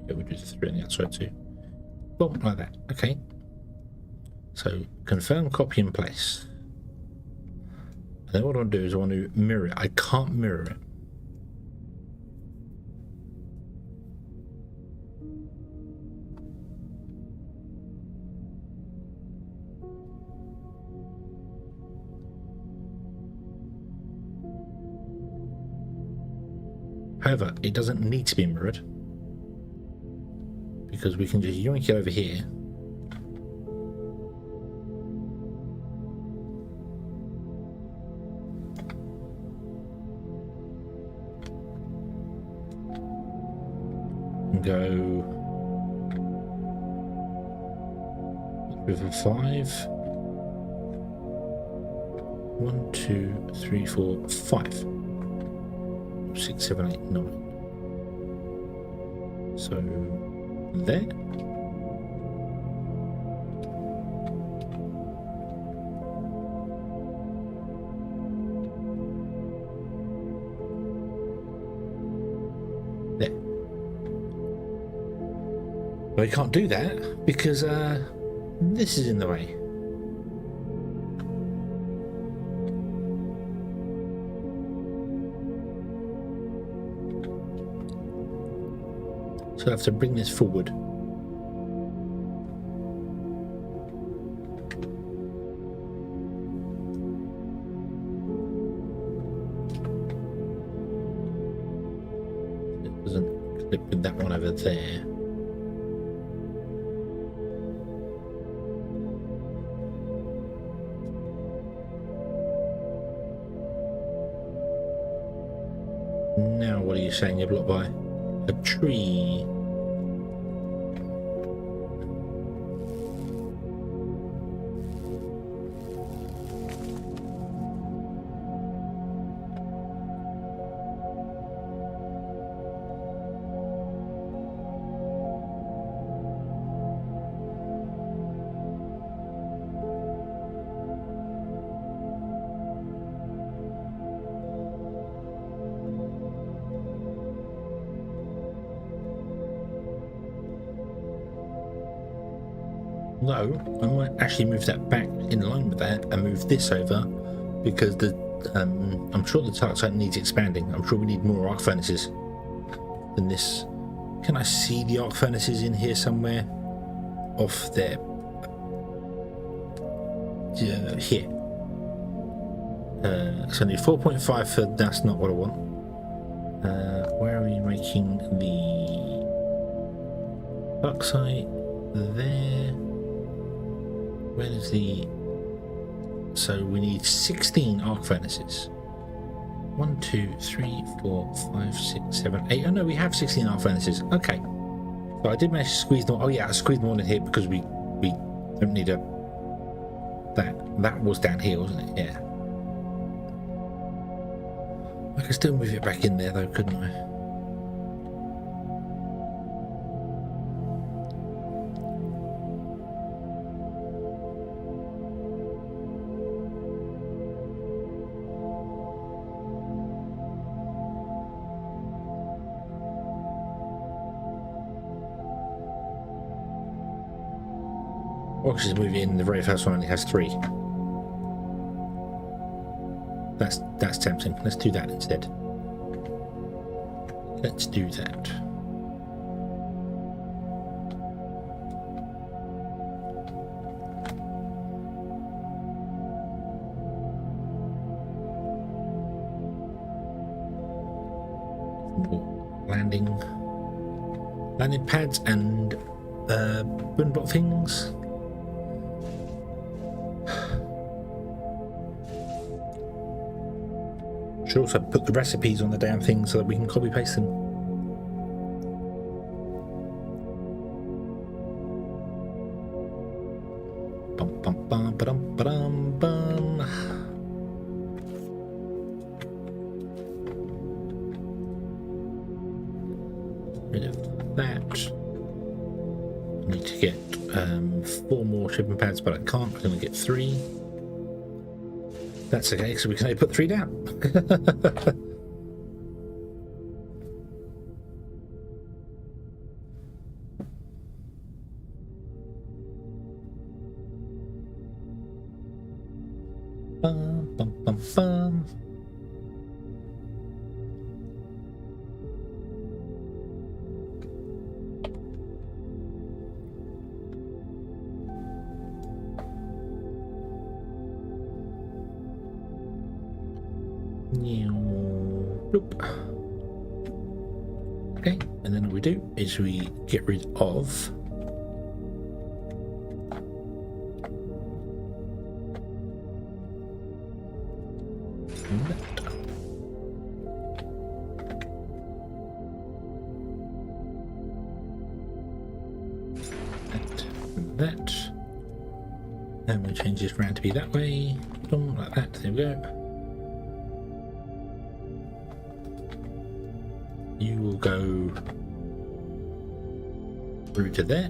we'll do the 3 on the outside too. Boom, like that. Okay. So confirm, copy and place. And then what I want to do is I want to mirror it. I can't mirror it. However, it doesn't need to be mirrored because we can just yoink it over here. And go with a 5. 1, 2, 3, 4, 5. 6, 7, 8, 9. So there. There. But we can't do that because this is in the way. So I have to bring this forward. It doesn't clip with that one over there. Now what are you saying you're blocked by? A tree. No, I might actually move that back in line with that and move this over because the I'm sure the dark side needs expanding. I'm sure we need more arc furnaces than this. Can I see the arc furnaces in here somewhere? Off there. Here. So I need 4.5 for that's not what I want. Where are we making the dark side? There. Where is the... So we need 16 arc furnaces. 1, 2, 3, 4, 5, 6, 7, 8. Oh no, we have 16 arc furnaces. Okay. So I did manage to squeeze them. Oh yeah, I squeezed them all in here because we don't need a... That was down here, wasn't it? Yeah. I could still move it back in there though, couldn't I? Or just move it in. The very first one only has 3. That's tempting. Let's do that instead. Let's do that. Landing pads and wooden block things. Should also put the recipes on the damn thing so that we can copy paste them. Bum bum bum ba-dum ba-dum bum. Rid of that. I need to get 4 more shipping pads, but I can't. I'm going to get 3. That's okay, so we can only put 3 down. Bum, bum, bum, bum. Bloop. Okay, and then all we do is we get rid of that. That. And we'll change this round to be that way. Boom, like that. There we go. You will go through to there.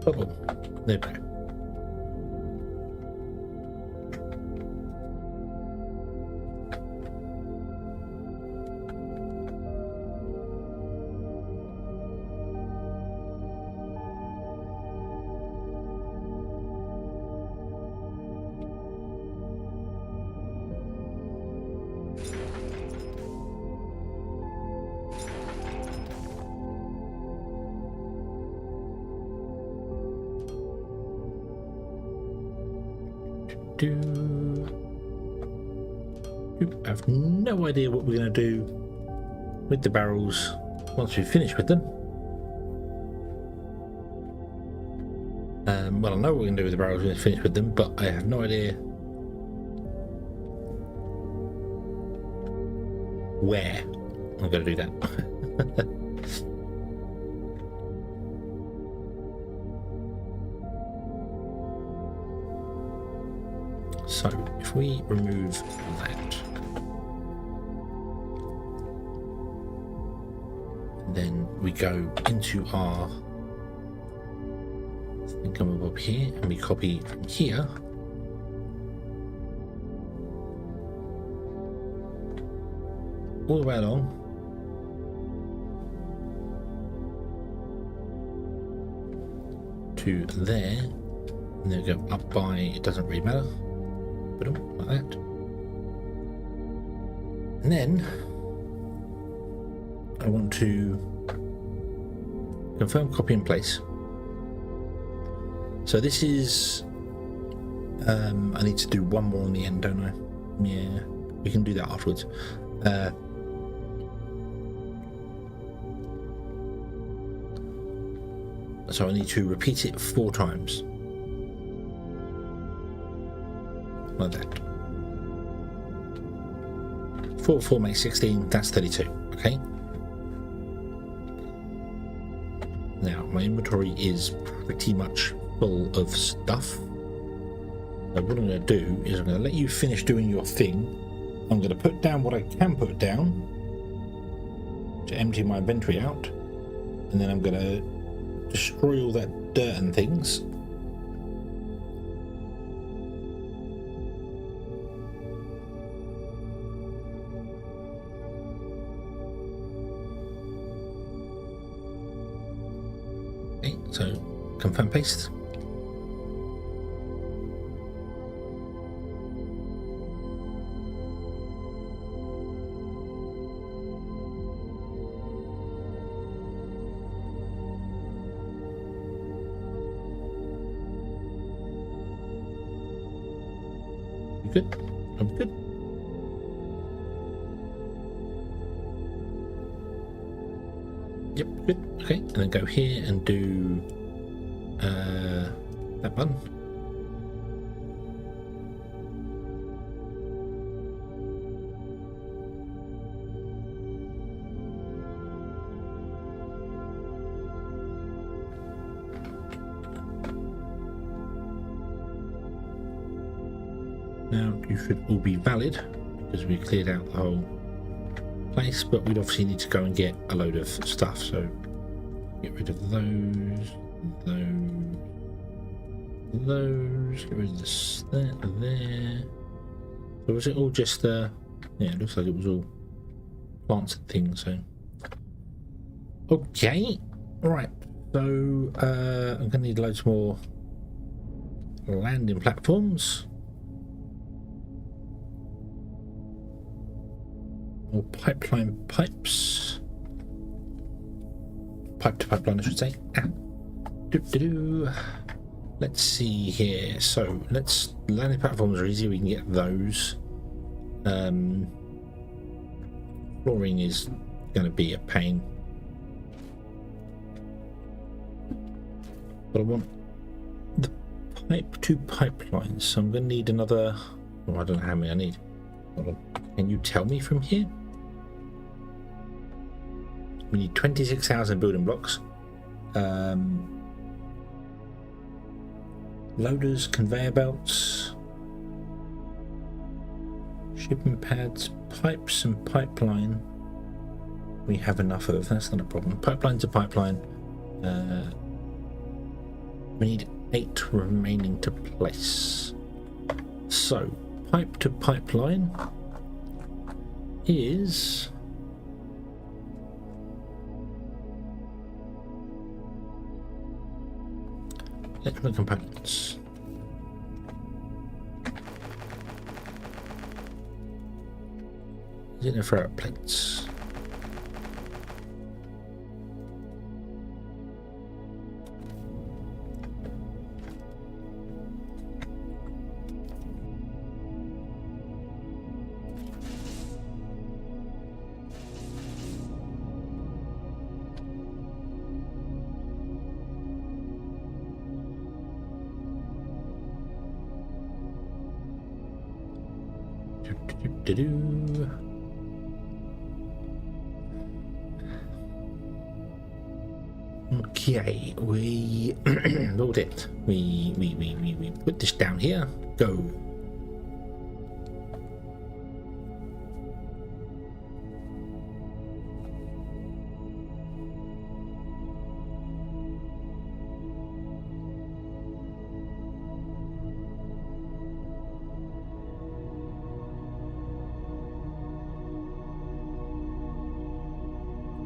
Oh, there we go. I have no idea what we're going to do with the barrels once we finish with them. Well, I know what we're going to do with the barrels when we finish with them, but I have no idea where I'm going to do that. So, if we remove that, then we go into our thingamabob here, and we copy from here all the way along to there, and then we go up by, it doesn't really matter. Like that. And then I want to confirm copy in place. So this is I need to do one more on the end, don't I? Yeah, we can do that afterwards. So I need to repeat it 4 times. Like that. 4 makes 16, that's 32, okay? Now, my inventory is pretty much full of stuff. So what I'm going to do is I'm going to let you finish doing your thing. I'm going to put down what I can put down to empty my inventory out. And then I'm going to destroy all that dirt and things. So, confirm paste. You good? I'm good. Yep, good. Okay, and then go here and do that button. Now you should all be valid because we cleared out the whole place, but we'd obviously need to go and get a load of stuff, so get rid of those, those. Get rid of this, that, there. So was it all just yeah, it looks like it was all plants and things, so okay. Right, so I'm gonna need loads more landing platforms. More pipeline pipes. Pipe to pipeline, I should say. Let's see here. So let's landing platforms are easy. We can get those. Flooring is going to be a pain, but I want the pipe to pipelines. So I'm going to need another. Oh, I don't know how many I need. Hold on. Can you tell me from here? We need 26,000 building blocks. Loaders, conveyor belts, shipping pads, pipes and pipeline. We have enough of. That's not a problem. Pipeline to pipeline. We need 8 remaining to place. So pipe to pipeline is electrical components. Is it no throw out plates? Okay, we load it. We put this down here. Go.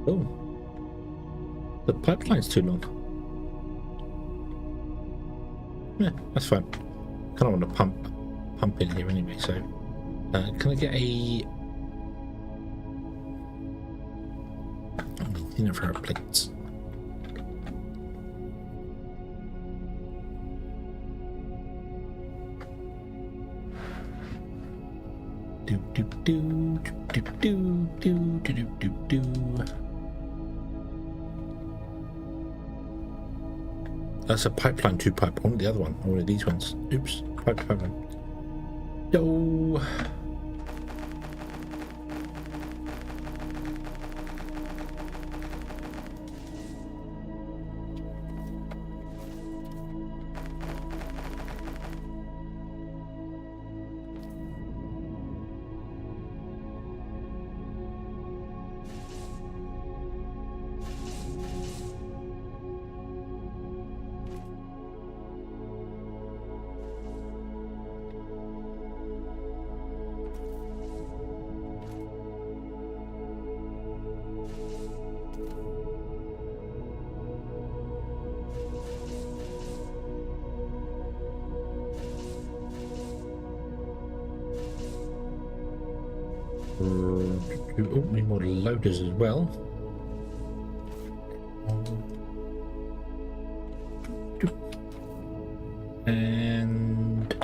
Oh, the pipeline's too long. Yeah, that's fine. Kind of want to pump in here anyway. So, can I get a dinner for our plates? Do do do do do do do do do do. That's a pipeline to pipe. I want the other one. I wanted these ones. Oops. Pipeline. No. Oh, need more loaders as well. And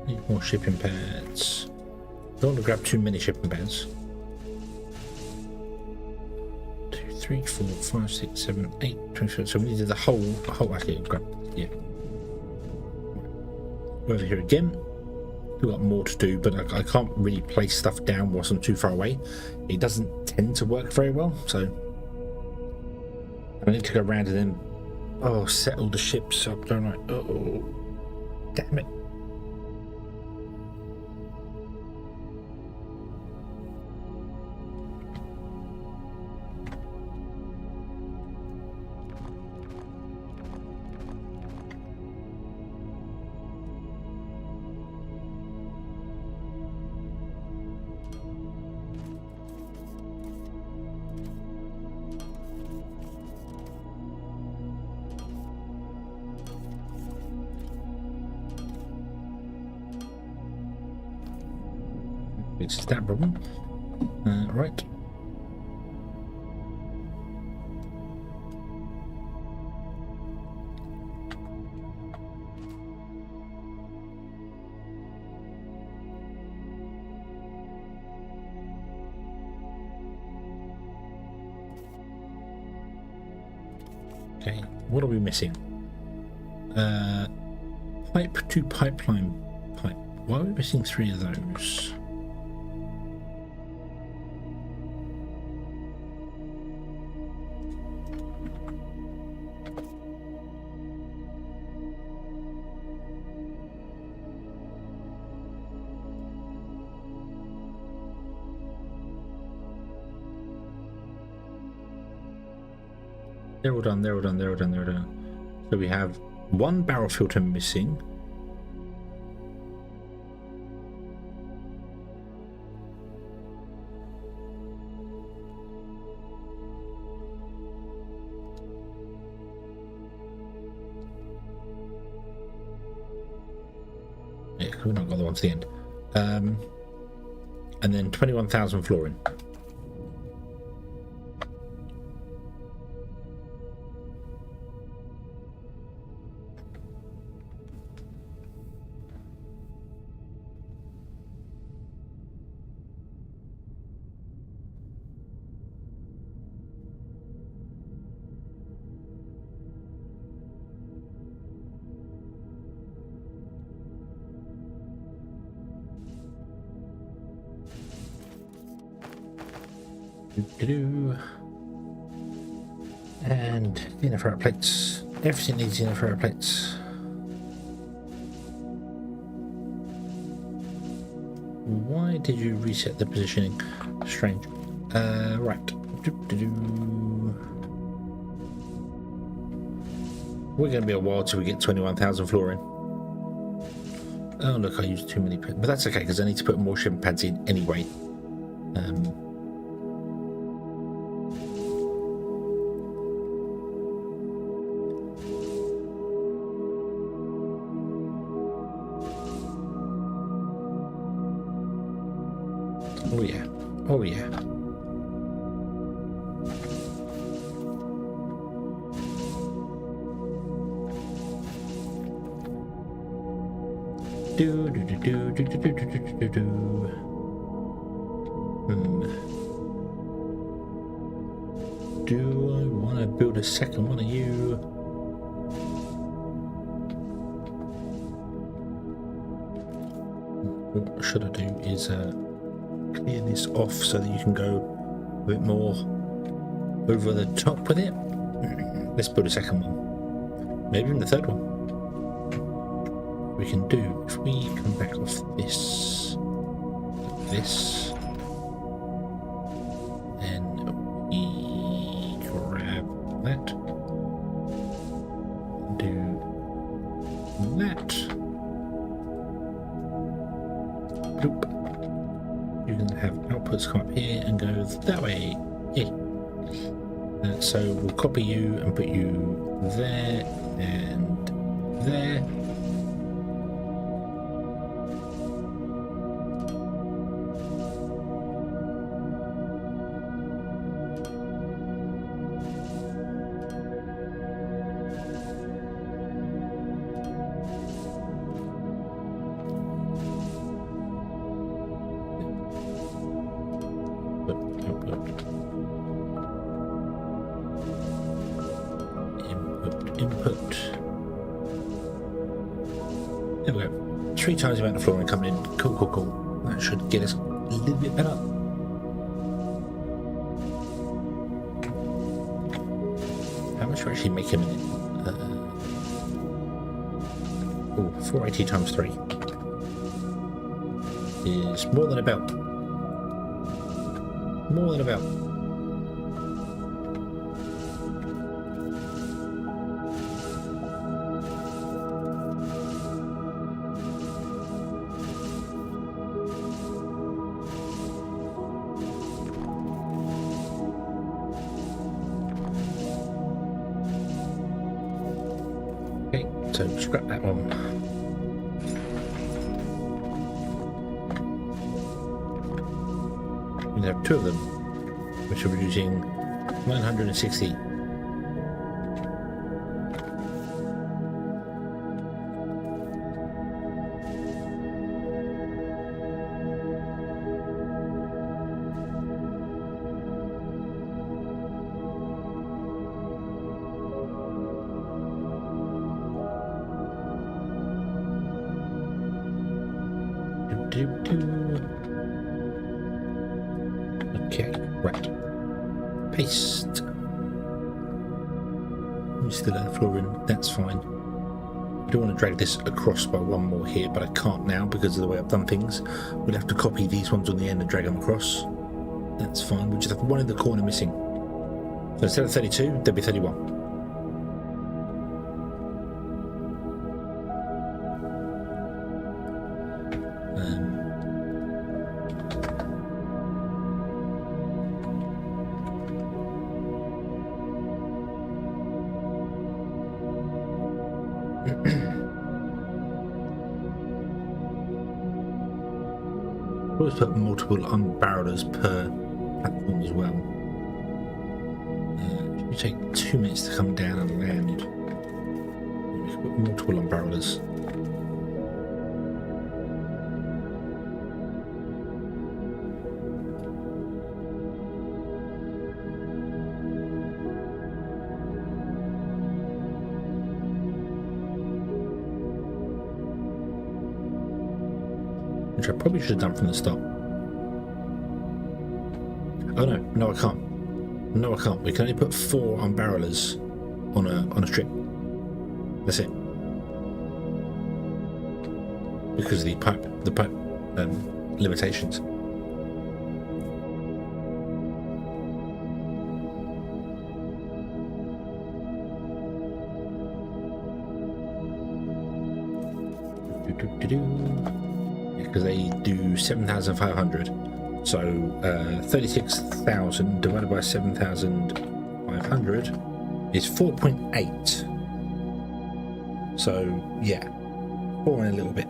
need more shipping pads. Don't want to grab too many shipping pads. 2, 3, 4, 5, 6, 7, 8, 24. So we needed the whole actually grab. Yeah. Over here again. We've got more to do, but I can't really place stuff down whilst I'm too far away. It doesn't tend to work very well, so I need to go around and then settle the ships up, don't I? Oh, damn it. fixes that problem. Right. Okay, what are we missing? Pipe to pipeline pipe. Why are we missing 3 of those? They're all done, they're all done, they're all done, they're all done. So we have 1 barrel filter missing. Yeah, we've not got the one to the end. And then 21,000 fluorine. And the inner ferrite plates. Everything needs inner ferrite plates. Why did you reset the positioning? Strange. Right. We're going to be a while till we get 21,000 fluorine. Oh look, I used too many pads, but that's okay because I need to put more shim pads in anyway. Oh yeah, oh yeah. Do do do do do do do do do do. Do I want to build a second one of you? What should I do is clear this off so that you can go a bit more over the top with it. Let's build a second one, maybe even the third one. We can do if we come back off this, and we grab that, do that. Bloop. You can have outputs come up here and go that way. Yay. So we'll copy you and put you there and there. Input. There we go. 3 times the amount of fluorine coming in. Cool, cool, cool. That should get us a little bit better. How much we're actually making a minute? 480 times 3 is more than about. More than about. Okay, so scrap that one. only have 2 of them, which are using 960. Okay, right. Paste. You still have flooring, that's fine. I do want to drag this across by 1 more here, but I can't now because of the way I've done things. We'll have to copy these ones on the end and drag them across. That's fine, we'll just have 1 in the corner missing. So instead of 32, there'll be 31. Always put multiple unbarrelers per platform as well. It should take 2 minutes to come down and land. We can put multiple unbarrelers. Which I probably should have done from the start. Oh no, I can't. No, I can't. We can only put 4 unbarrelers on a strip. That's it. Because of the pipe limitations. Because they do 7,500, so 36,000 divided by 7,500 is 4.8. So yeah, 4 and a little bit.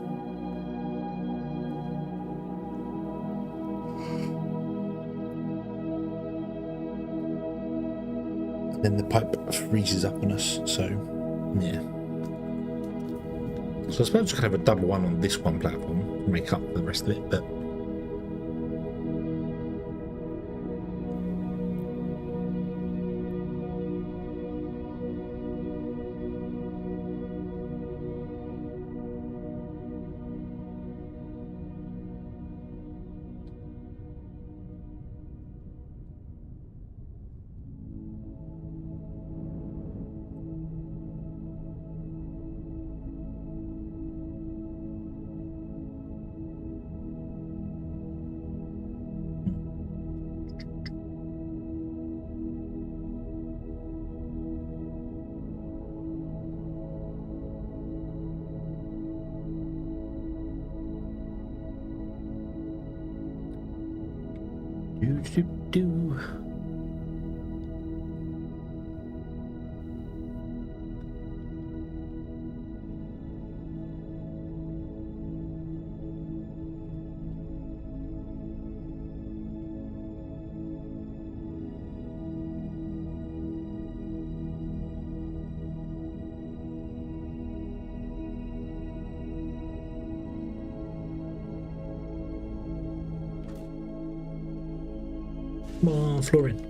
And then the pipe freezes up on us, so yeah. So I suppose we could have a double one on this one platform to make up for the rest of it, but do. Come on, flooring.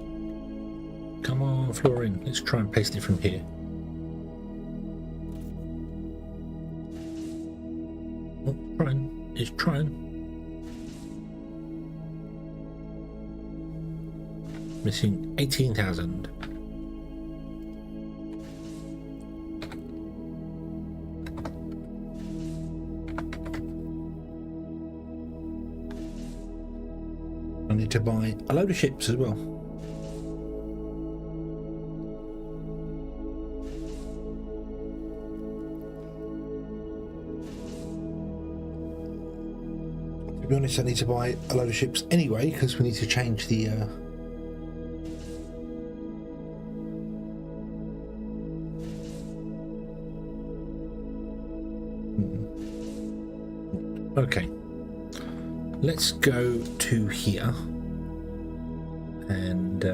Come on, flooring. Let's try and paste it from here. Oh, trying. It's trying. Missing 18,000. I need to buy a load of ships as well. To be honest, I need to buy a load of ships anyway because we need to change the Okay, let's go to here And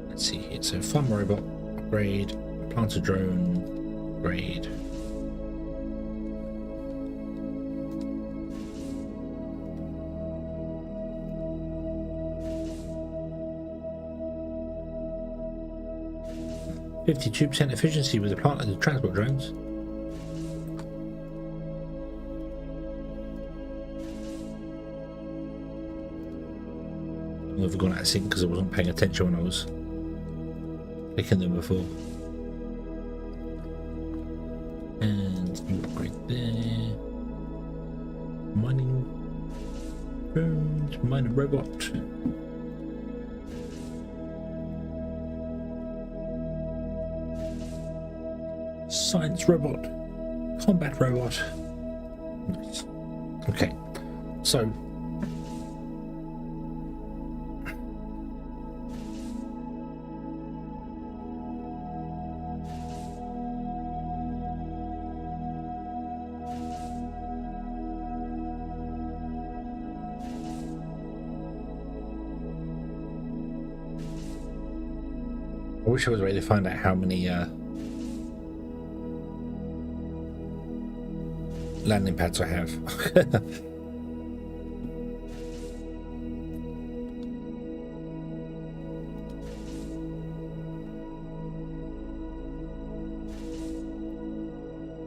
let's see here. So farm robot upgrade, plant a drone upgrade. %52% efficiency with the plant and the transport drones. I've gone out of sync because I wasn't paying attention when I was clicking them before. And you upgrade there. Mining drones, mining robot. Science robot, combat robot. Nice. Okay, so I wish I was ready to find out how many landing pads I have.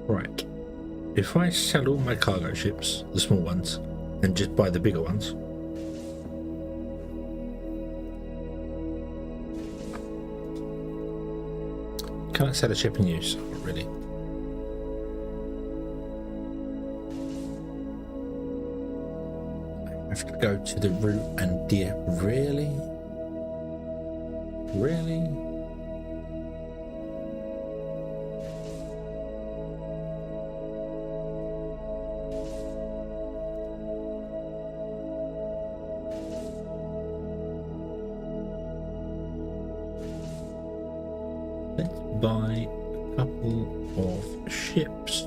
Right. If I sell all my cargo ships, the small ones, and just buy the bigger ones, can I sell a ship in use? Not really. I have to go to the route and deer. Really? Really? Let's buy a couple of ships.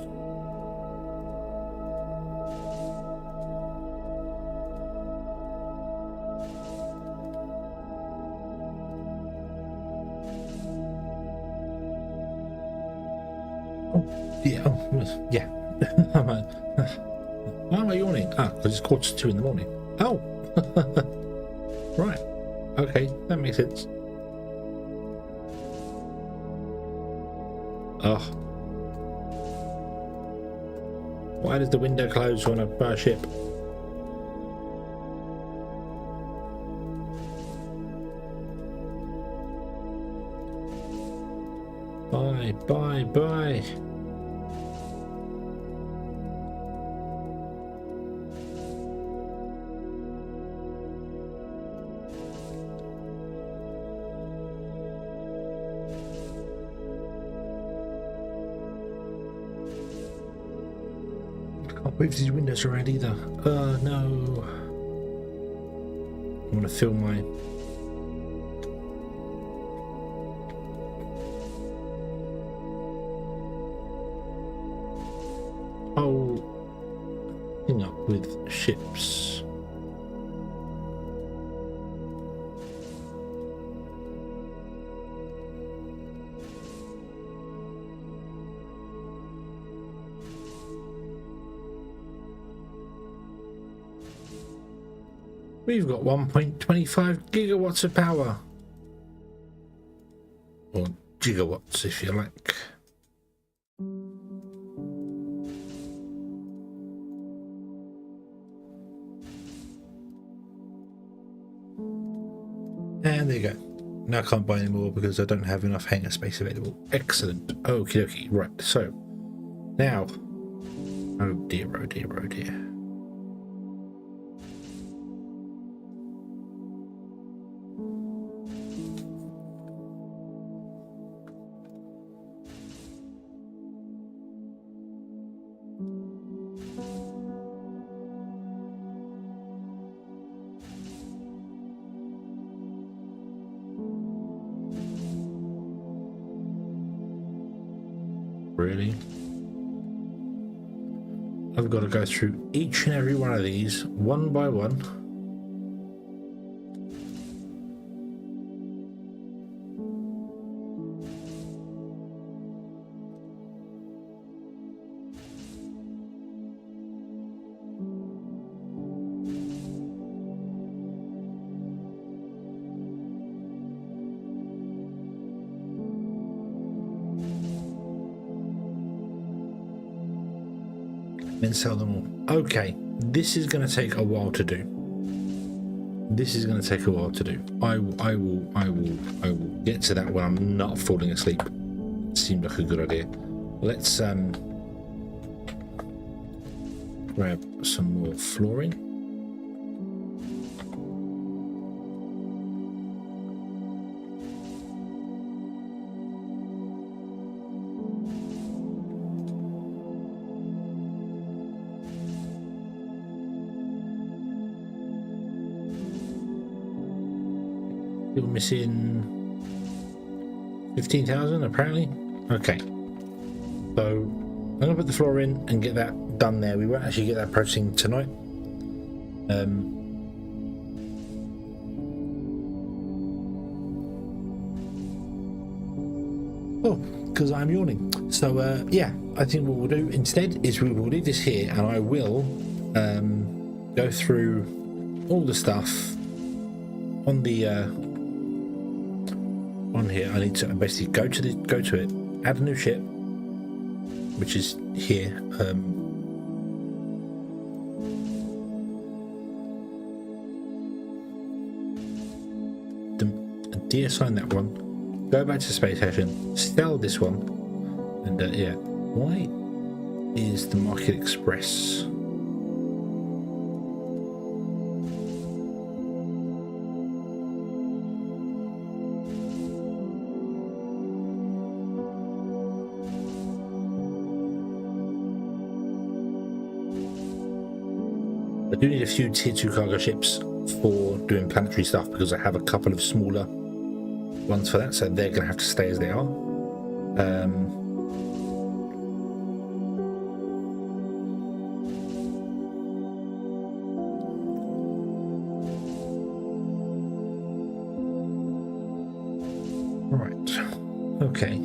Oh, yeah, oh, yeah. Why am I yawning? Ah, because it's 1:45 in the morning. Oh, right. Okay, that makes sense. Oh. Why does the window close on a ship? Bye, bye, bye. Move these windows around either. No. I want to fill my... whole thing up with ships. We've got 1.25 gigawatts of power. Or gigawatts, if you like. And there you go. Now I can't buy any more because I don't have enough hangar space available. Excellent. Okie dokie. Right, so now. Oh dear, oh dear, oh dear. Really? I've got to go through each and every one of these one by one. then sell them all. Okay, this is going to take a while to do. This is going to take a while to do. I will get to that when I'm not falling asleep. Seemed like a good idea. Let's grab some more flooring. We're missing 15,000 apparently. Okay, so I'm gonna put the floor in and get that done there. We won't actually get that processing tonight. Oh, because I'm yawning. So yeah, I think what we'll do instead is we will leave this here, and I will go through all the stuff on the on here. I need to basically go to it, add a new ship, which is here. Deassign that one, go back to space station, sell this one, and yeah. Why is the Market Express? I do need a few tier 2 cargo ships for doing planetary stuff because I have a couple of smaller ones for that, so they're going to have to stay as they are. Right, okay.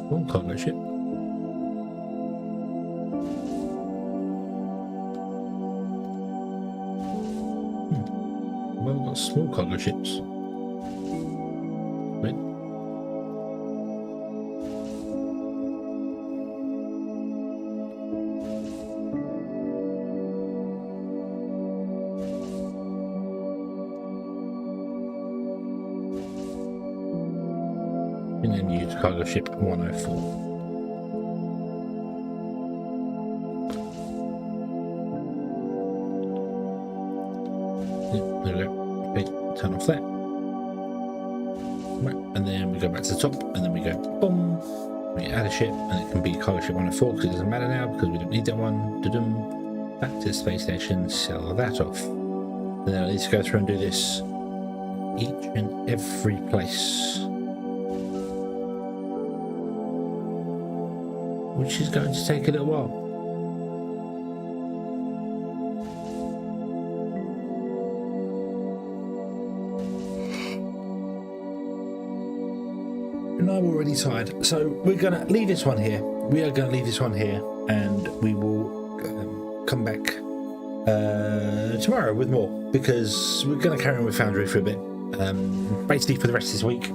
One cargo ship. Well, we've got small cargo ships. Wait. And then use cargo ship 104. Yep, there we go. Okay, turn off that. Right, and then we go back to the top, and then we go boom. We add a ship, and it can be cargo ship 104 because it doesn't matter now because we don't need that one. Da-dum. Back to the space station, sell that off. And then I need to go through and do this each and every place, which is going to take a little while. And I'm already tired, so we're going to leave this one here. We are going to leave this one here, and we will come back tomorrow with more, because we're going to carry on with Foundry for a bit. Basically for the rest of this week.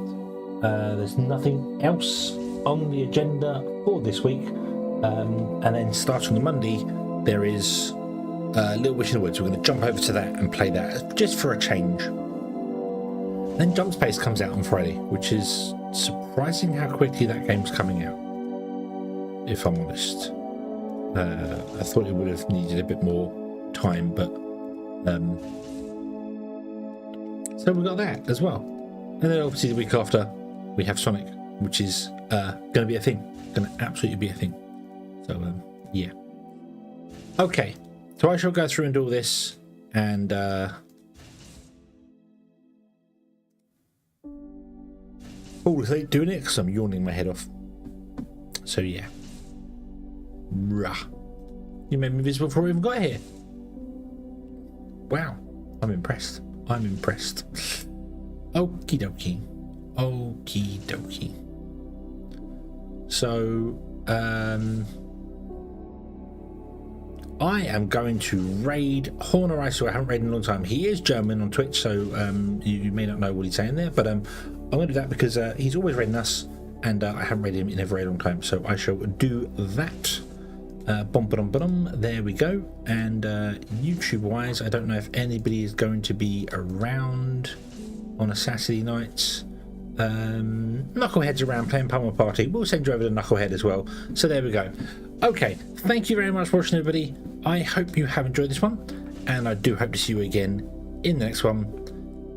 There's nothing else on the agenda for this week, and then starting on Monday there is Little Witch in the Woods. We're going to jump over to that and play that just for a change. Then Jump Space comes out on Friday, which is surprising how quickly that game's coming out, if I'm honest. I thought it would have needed a bit more time, but so we got that as well. And then obviously the week after we have Sonic, which is going to be a thing. Going to absolutely be a thing. So yeah. Okay, so I shall go through and do all this, and fall asleep doing it because I'm yawning my head off. So yeah. Rah. You made me visible before we even got here. Wow, I'm impressed. I'm impressed. Okie dokie. Okie dokie. So, I am going to raid Horner Ice, who I haven't raided in a long time. He is German on Twitch, so you may not know what he's saying there, but I'm going to do that because he's always raiding us, and I haven't raided him in a very long time, so I shall do that. There we go. And YouTube-wise, I don't know if anybody is going to be around on a Saturday night. Knucklehead's around playing Pummel Party. We'll send you over to Knucklehead as well. So there we go. Okay, thank you very much for watching, everybody. I hope you have enjoyed this one, and I do hope to see you again in the next one.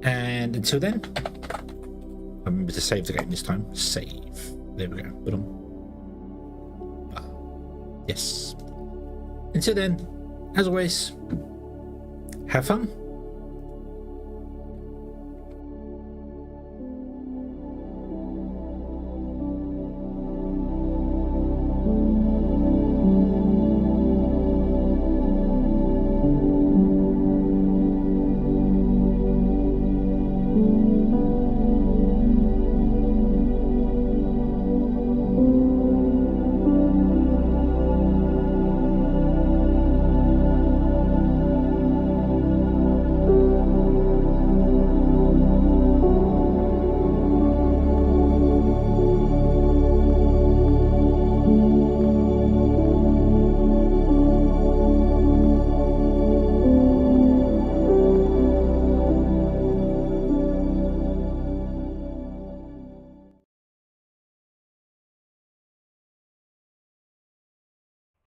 And until then, remember to save the game this time. Save. There we go. Yes. Until then, as always, have fun.